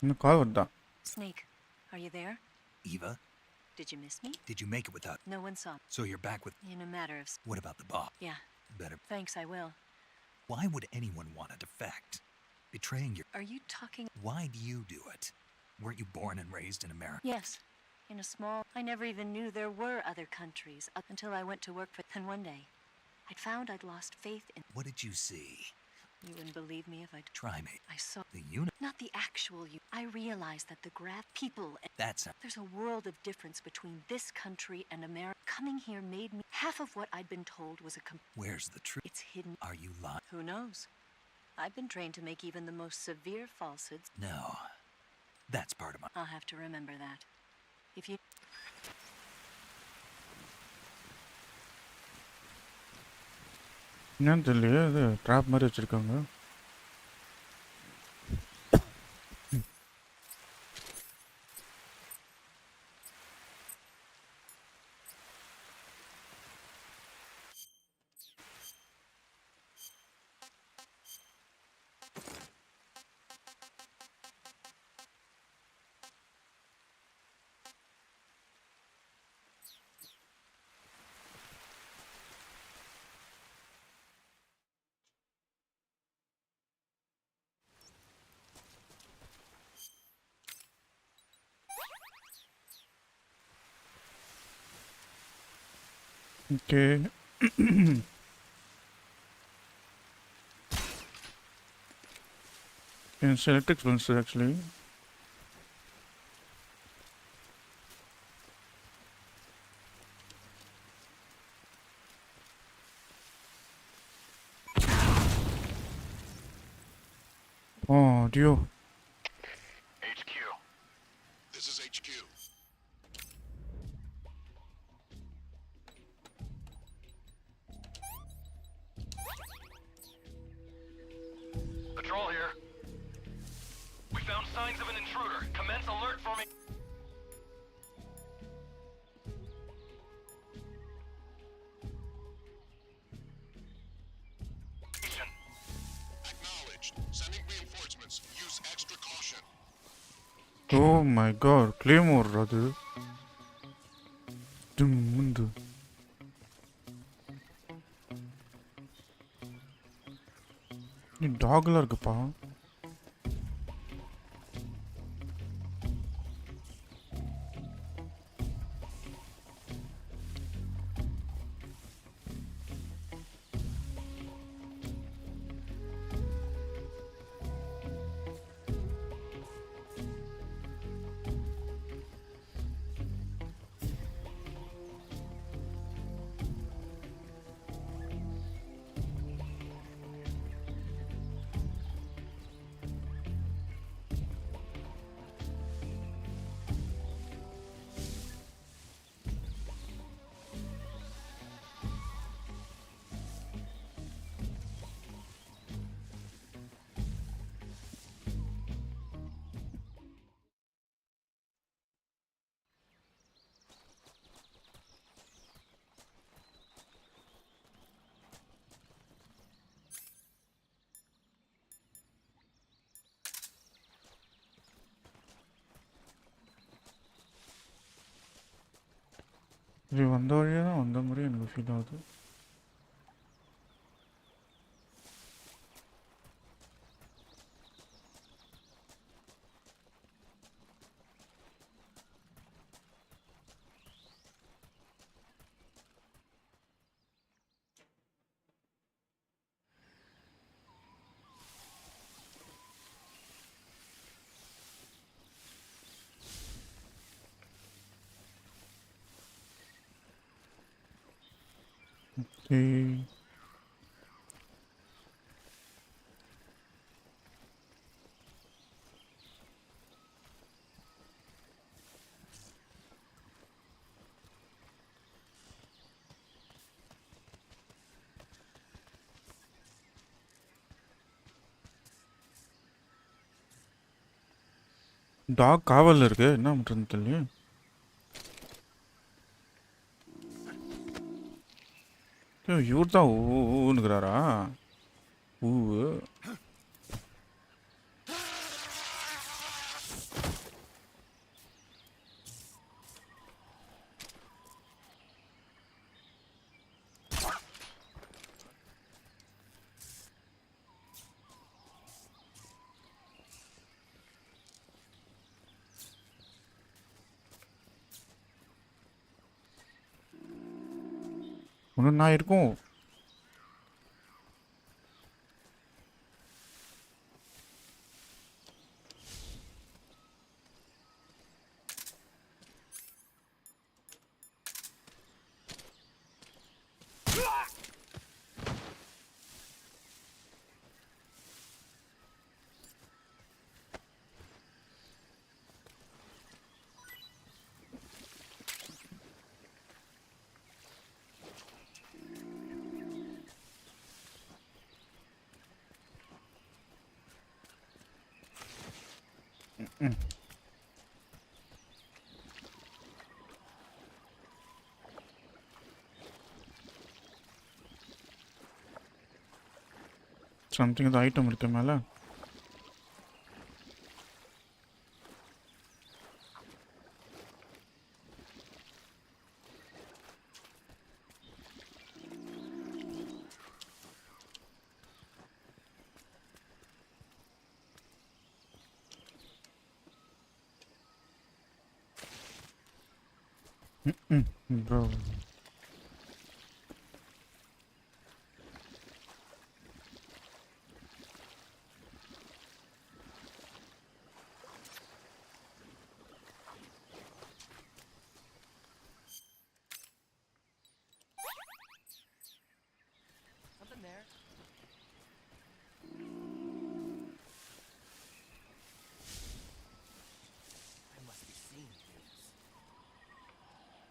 A: இன்னும் கால் வருதா?
K: Snake, are you there?
B: Eva,
K: Did you miss me?
B: did you make it without?
K: No one saw.
B: So you're back with.
K: In a matter of.
B: What about the Bob?
K: Yeah.
B: Better.
K: Thanks, I will.
B: Why would anyone want to defect? Betraying your.
K: Are you talking?
B: Why do you do it? Weren't you born and raised in America?
K: Yes. In a small. I never even knew there were other countries until I went to work for. Then one day, I'd found I'd lost faith in.
B: What did you see?
K: You wouldn't believe me if I.
B: Try me.
K: I saw.
B: The unit.
K: Not the actual you. I realized that the graph people.
B: That's.
K: There's a world of difference between this country and America. Coming here made me. Half of what I'd been told was a.
B: Where's the truth?
K: It's hidden.
B: Are you lying?
K: Who knows? I've been trained to make even the most severe falsehoods.
B: No. That's part of my...
K: I'll have to remember that. If you...
A: என்னன்னு தெரியலையே இது drop மாதிரி வச்சுருக்காங்க. Okay. Can select expenses actually. Oh, Dio.
P: HQ. This is HQ.
H: Patrol here. We found signs of an intruder. Commence alert formation.
P: Acknowledged. Sending reinforcements. Use extra caution.
A: Oh my god, Claymore அது. முந்து. நீ டாக்லாம் இருக்குப்பா. இது வந்த வழியாக தான் வந்த மாதிரி எனக்கு ஃபீல் ஆகுது. Okay. டாக் காவலில் இருக்கு, என்ன பண்ணுறது தெரியல. இவர் தான் ஊனுக்குறாரா? ஊவு ஒன்று நான் இருக்கும். Something the item இருக்கு மேல. Bro.
O: Something there. I must be seeing things.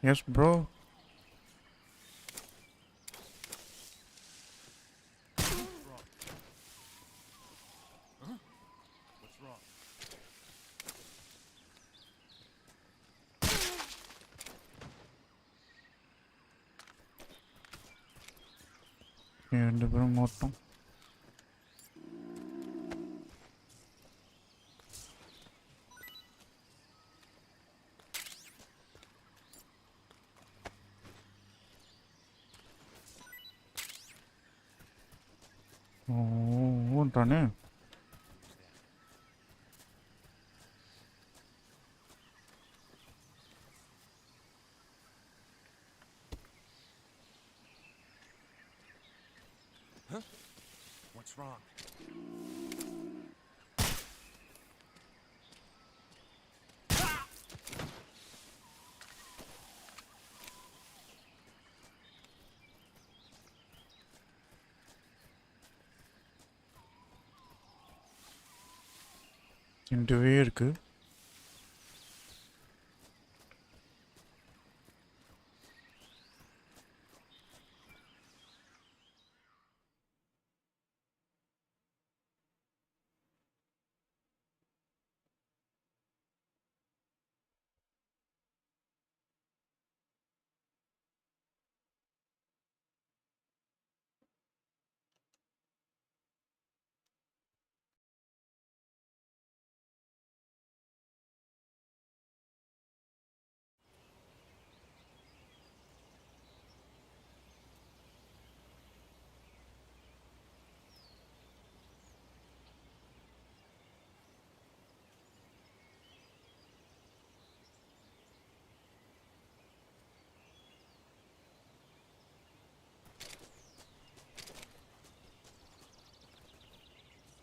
A: Yes, bro.
F: What's wrong?
A: And bro மொத்தம் தானே.
F: Huh? What's wrong?
A: இன்டவே இருக்கு.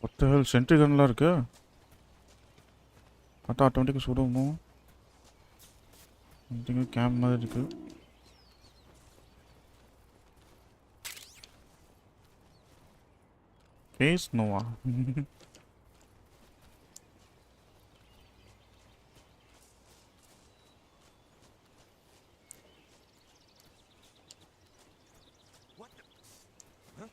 A: What the hell? Sentry gunலாம் இருக்கு. பார்த்தா ஆட்டோமேட்டிக்காக சுடுமோ? சம்திங் கேம்ப் மாதிரி இருக்கு. ஃபேஸ் நோவா?
F: What the? Huh?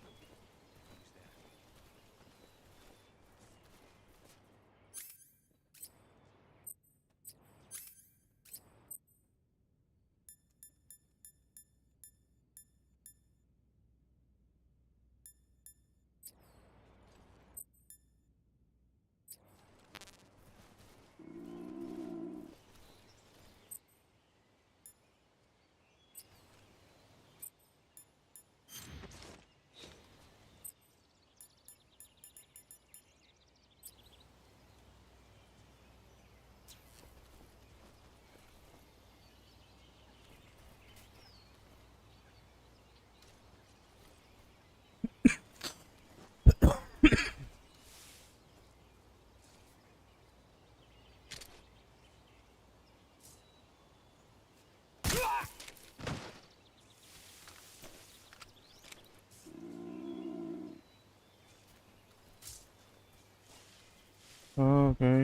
A: Okay.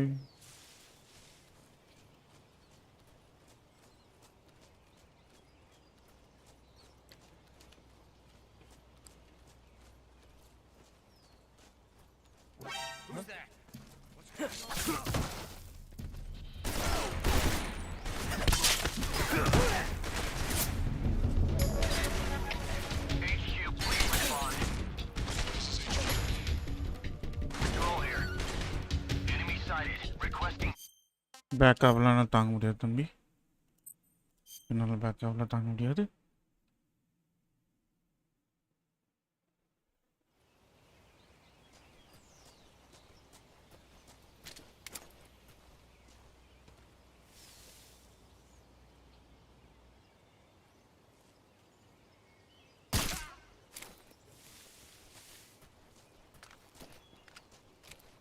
F: Who's that? What's going on?
A: பேக்கப்லாம் தாங்க முடியாது தம்பி. என்னால் பேக்கப்லாம் தாங்க முடியாது.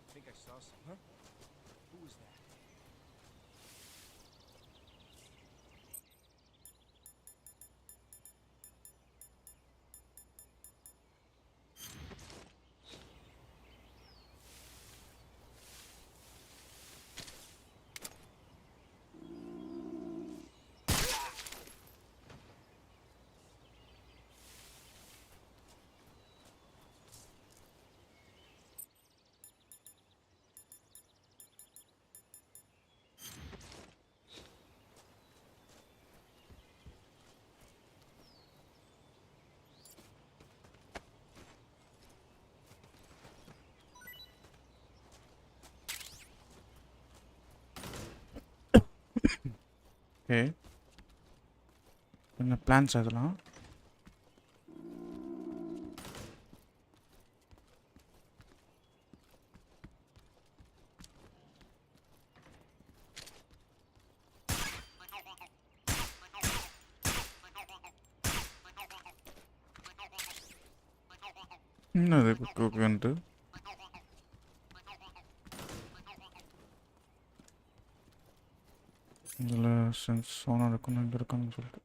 H: I think I saw some. Huh? Who was that?
A: Okay. என்ன பிளான்ஸ் அதெல்லாம்? என்னது குக்குன்ட்டு? இதில் சென்ஸ் ஓனாக இருக்கணும், இங்கே இருக்கான்னு சொல்லிட்டு.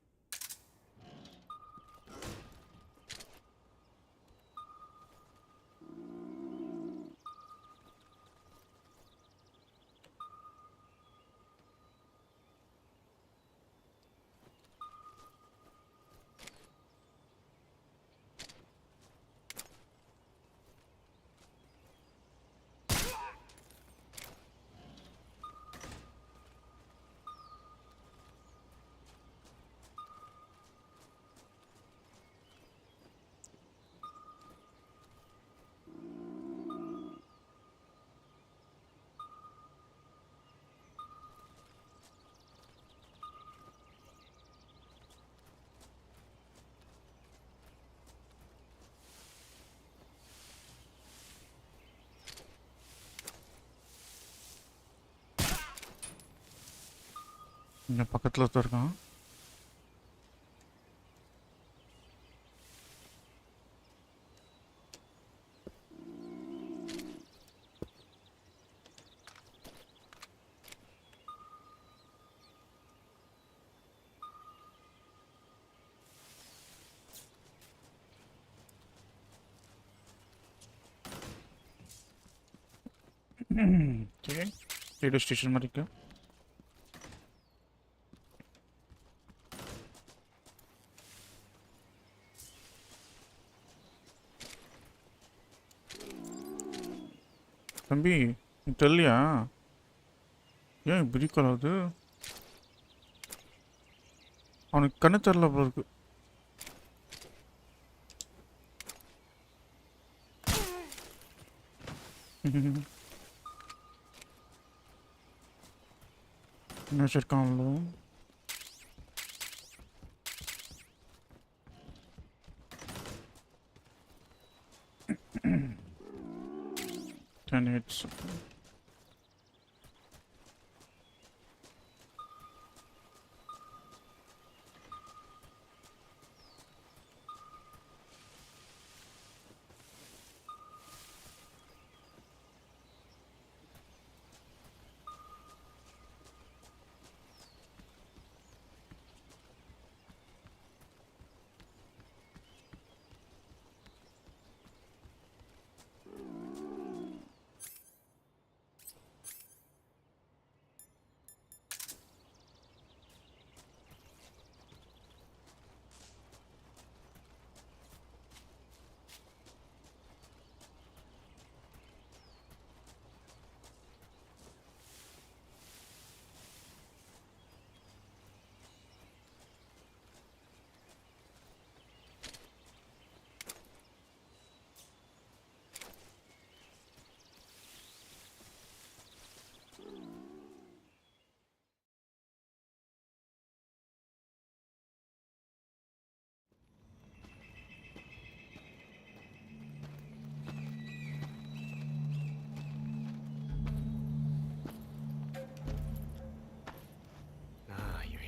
A: இங்கே பக்கத்தில் ஒருத்தர் இருக்கான். ஓகே, ரேடியோ ஸ்டேஷன் மாதிரி இருக்கு. தம்பி தெரியலையா? ஏன் இப்படி கலாது? அவனுக்கு கண்ணு தெரியல போல இருக்கு. என்ன வச்சிருக்காங்களோ? It's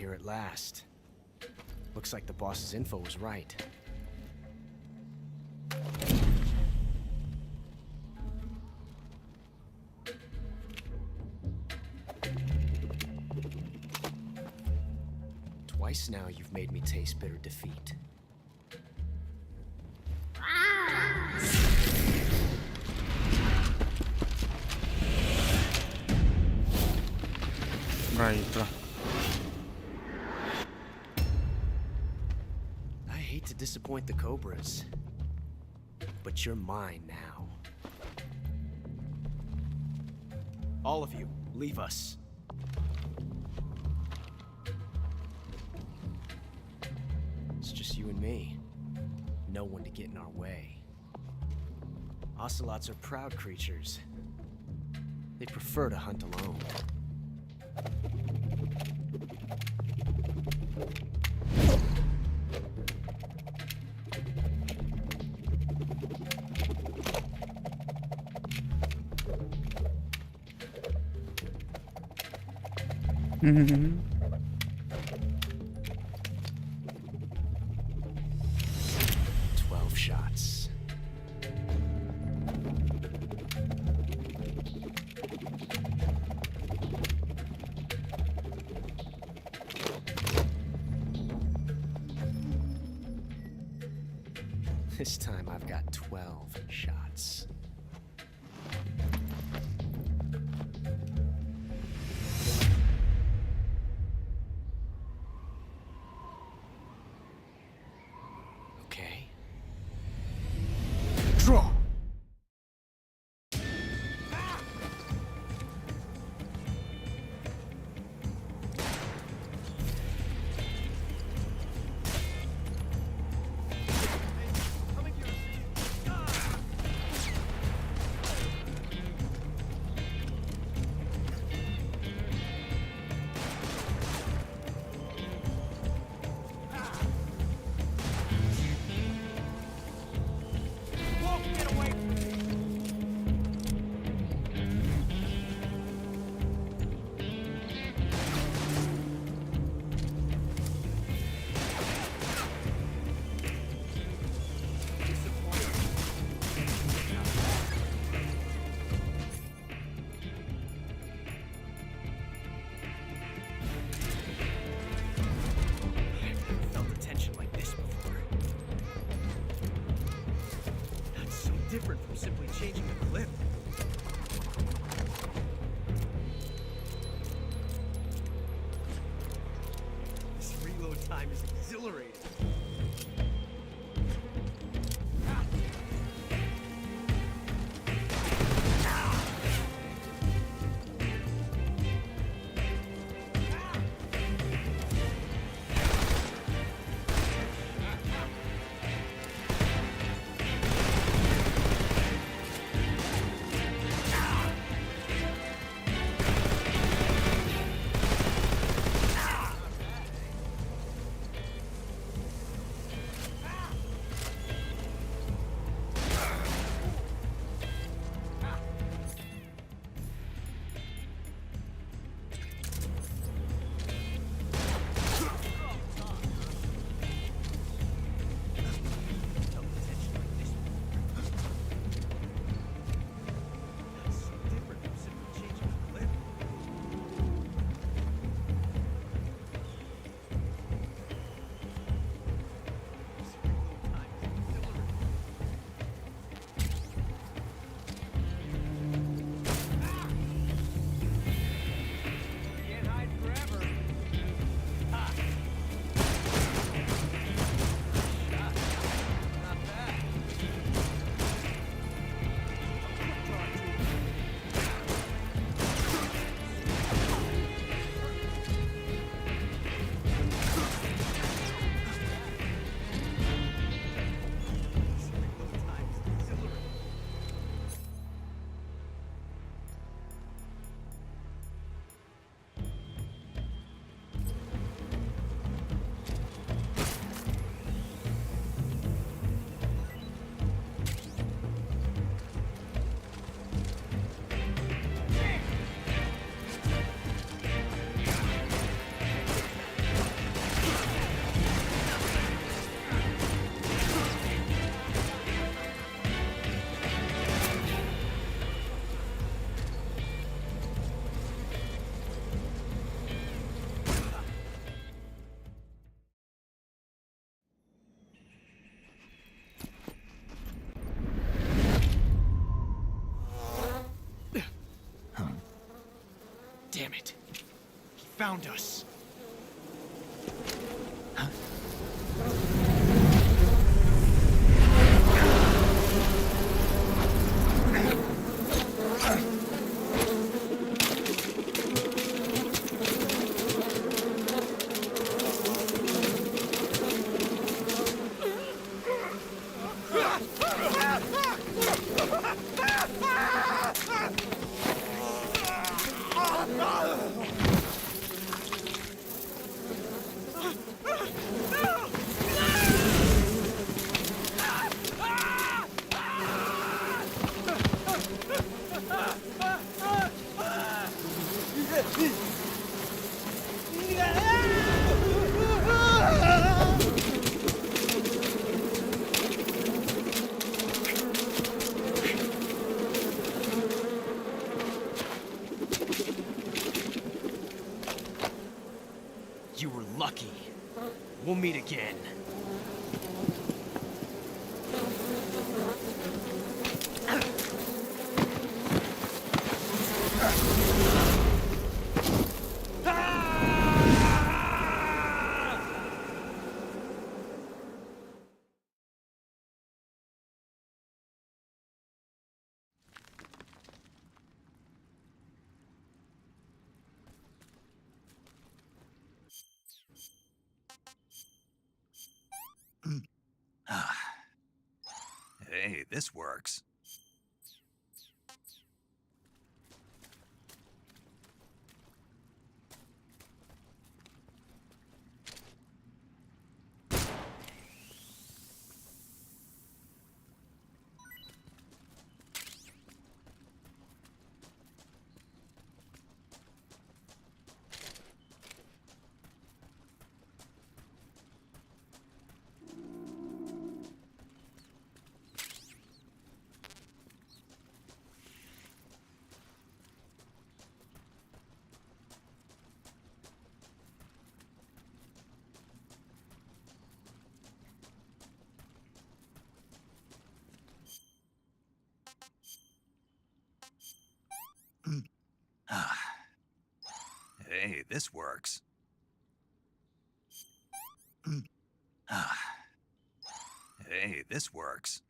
O: here at last. Looks like the boss's info was right. Twice now you've made me taste bitter defeat.
A: Right.
O: I hate to disappoint the Cobras, but you're mine now. All of you, leave us. It's just you and me. No one to get in our way. Ocelots are proud creatures. They prefer to hunt alone.
A: Mm-hmm.
O: 12 shots. This time I've got 12 shots. Okay. Draw!
Q: Different from simply changing the clip. This reload time is exhilarating. Damn it. He found us. You were lucky. We'll meet again.
B: Hey, this works. Hey, this works. Hey, this works.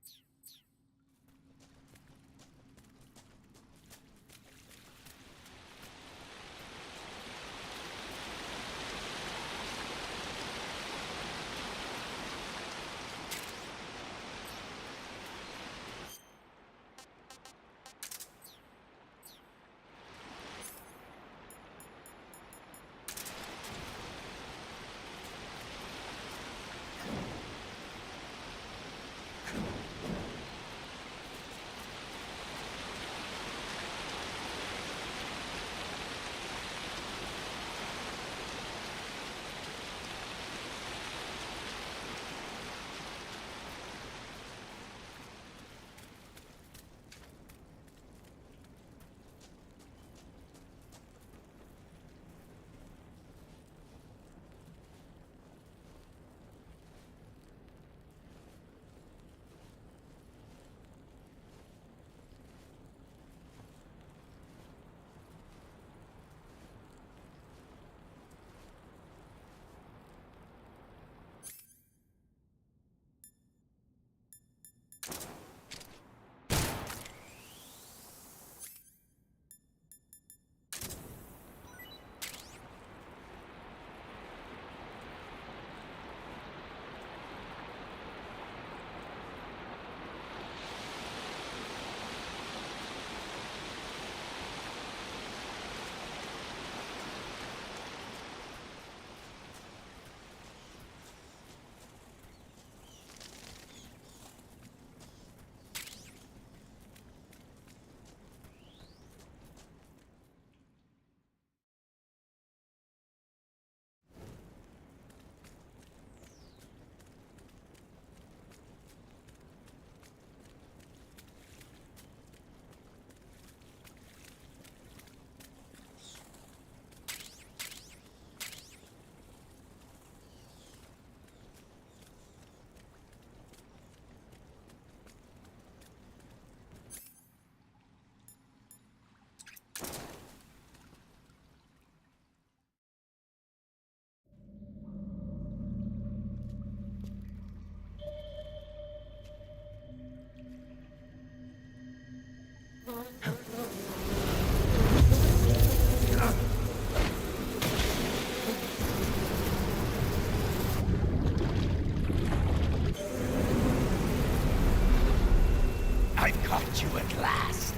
R: you at last.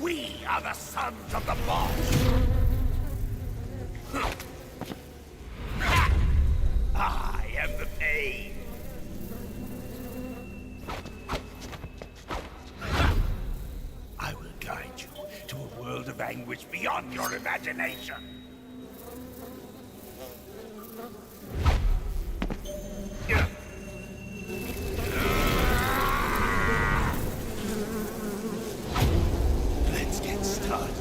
R: We are the sons of the boss. I am the pain. I will guide you to a world of anguish beyond your imagination. Let's get started.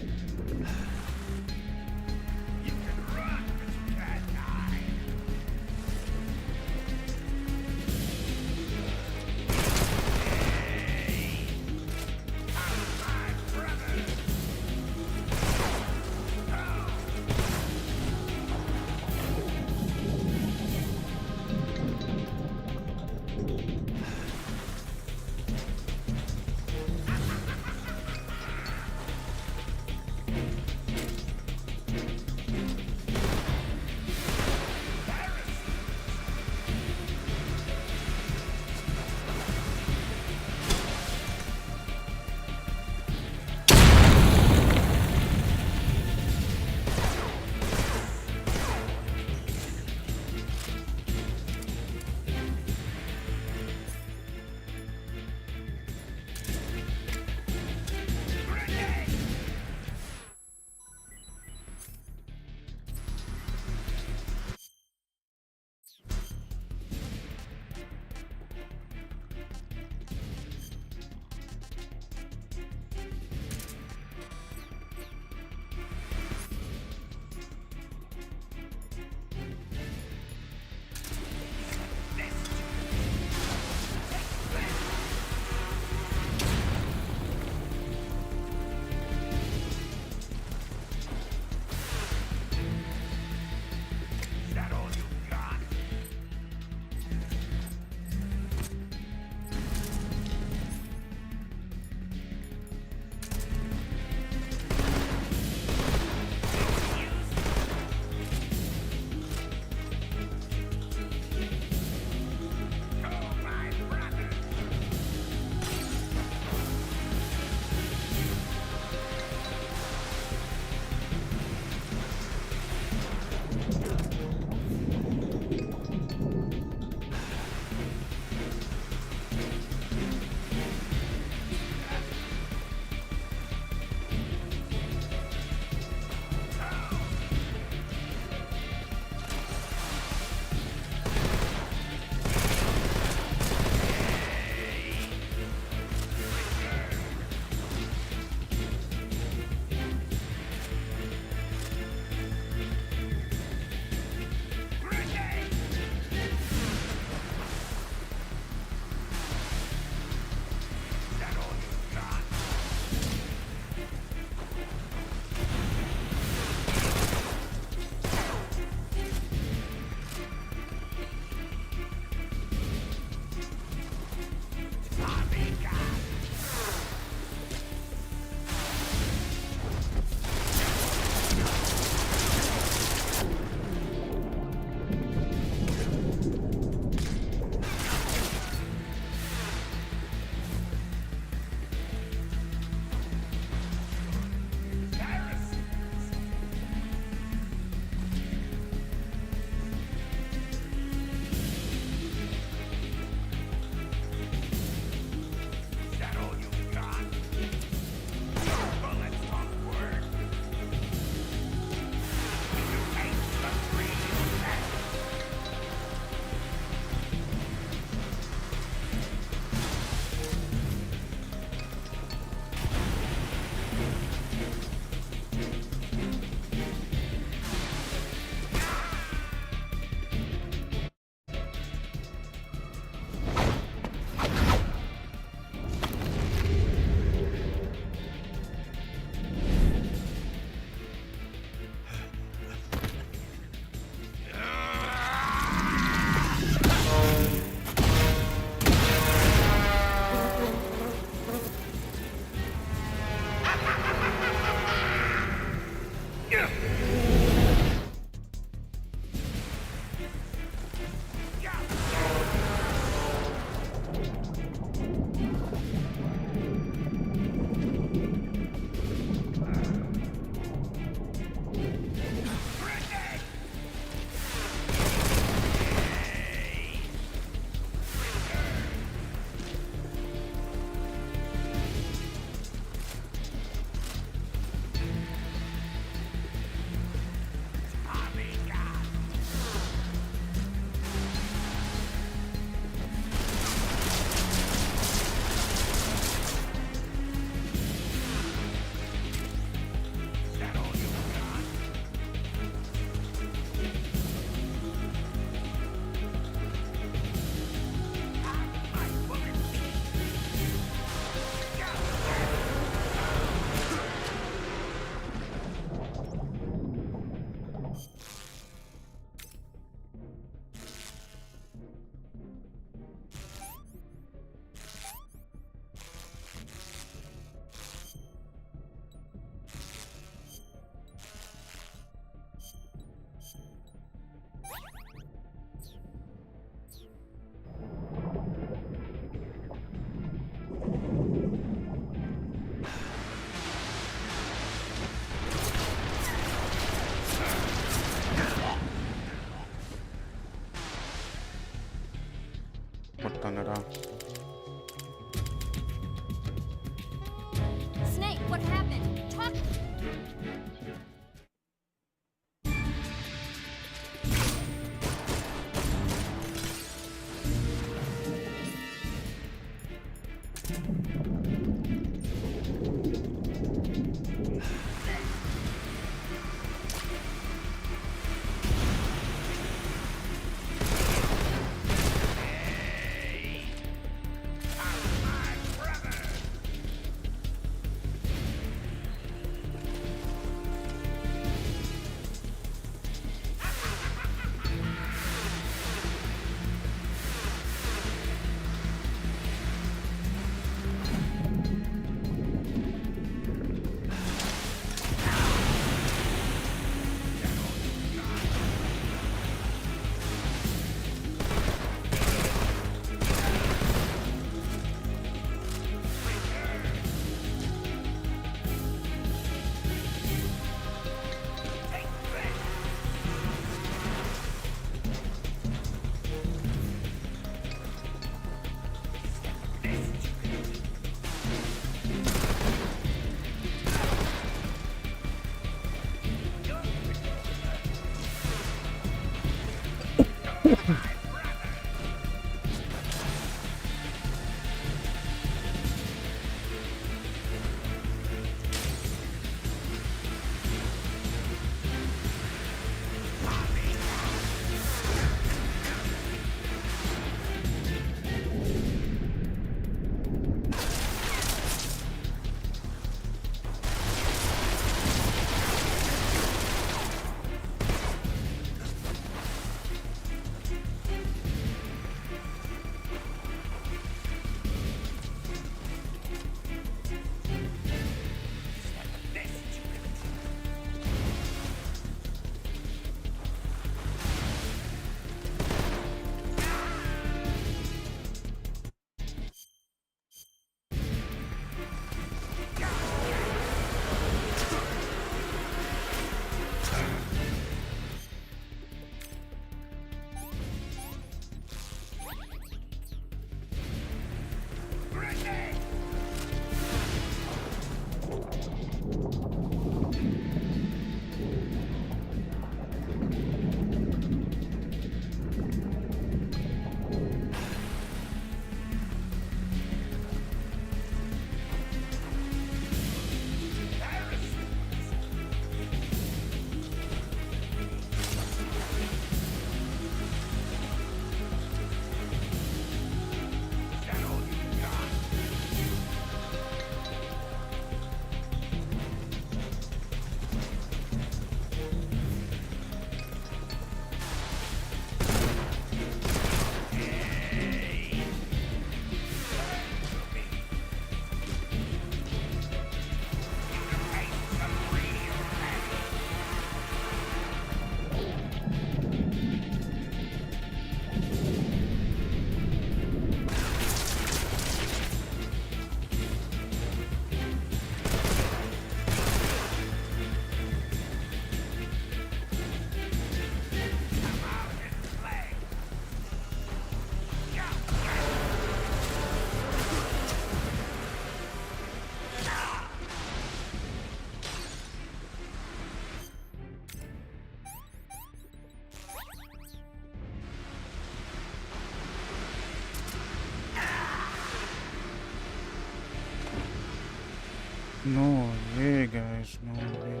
A: No way, guys, no way.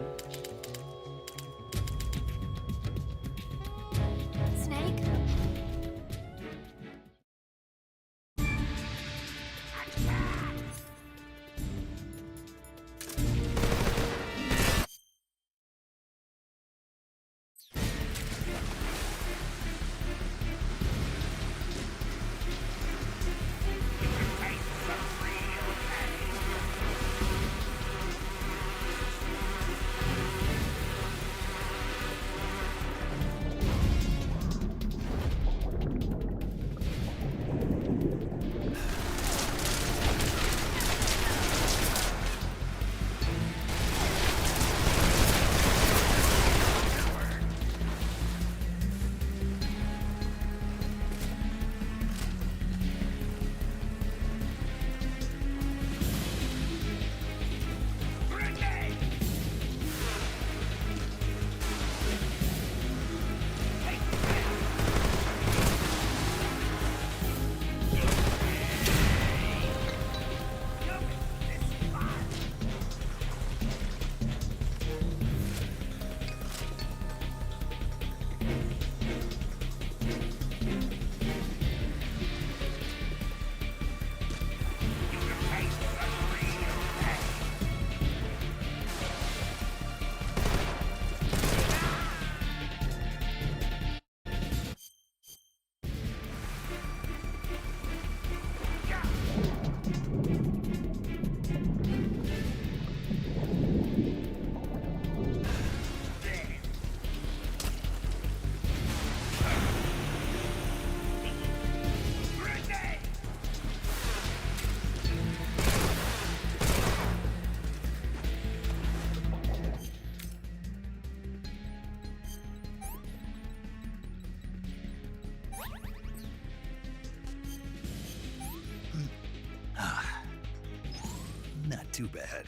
D: Snake?
B: Not too bad.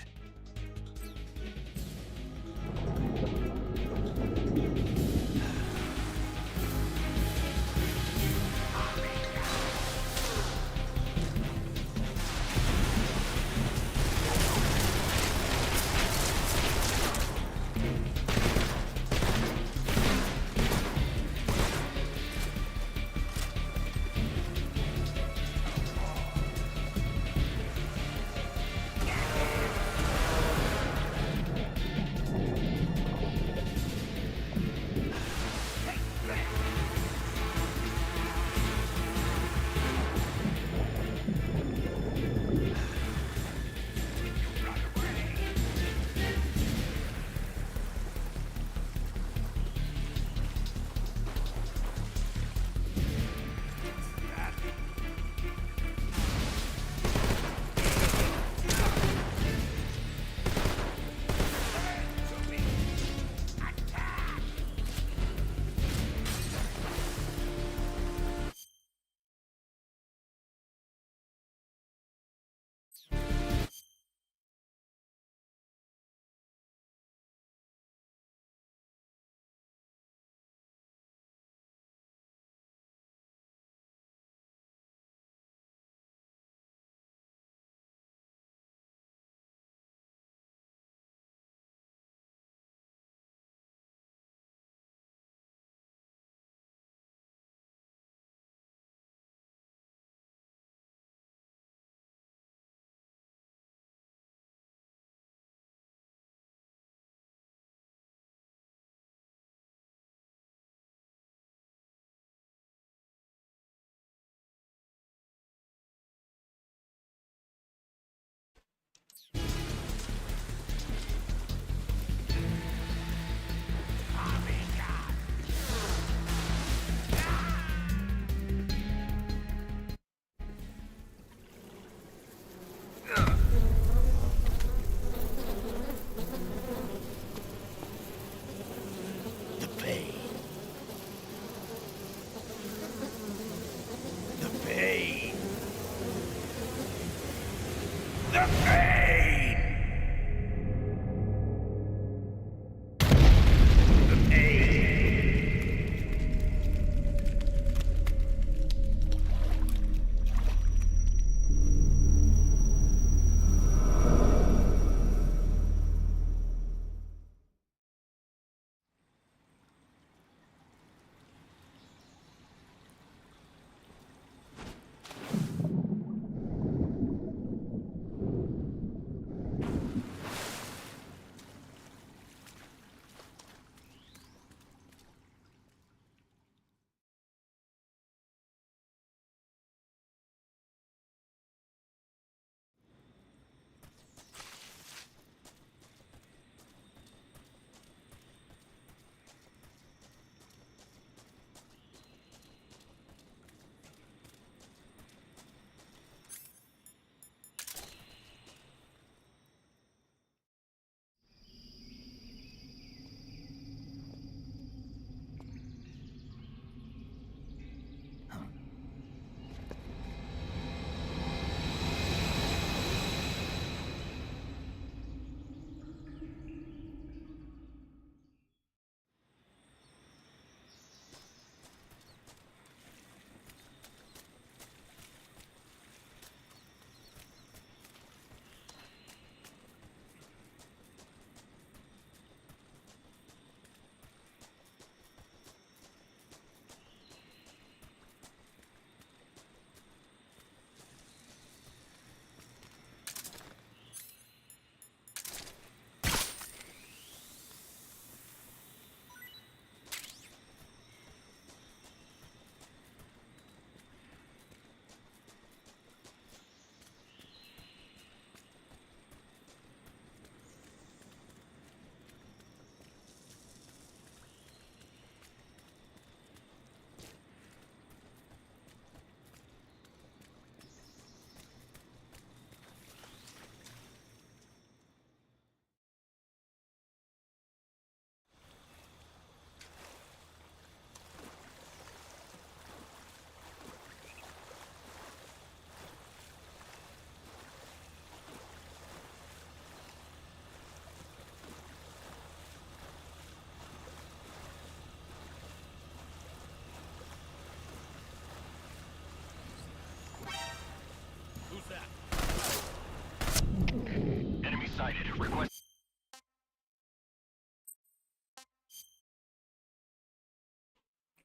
L: activated. Request.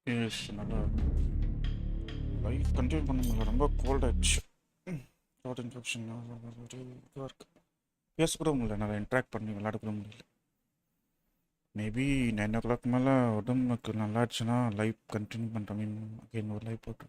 A: Yes நல்லா life continue பண்ண முடியல, ரொம்ப gold ஆயிடுச்சு. Short infection இதுவாக இருக்குது. பேச கூட முடியல, நல்லா இன்ட்ராக்ட் பண்ணி விளையாட கூட முடியல. மேபி 9 o'clock மேலே உடம்புக்கு நல்லாச்சுன்னா லைஃப் கண்டினியூ பண்ணுற மீன் அகைன் ஒரு லைஃப் போட்டு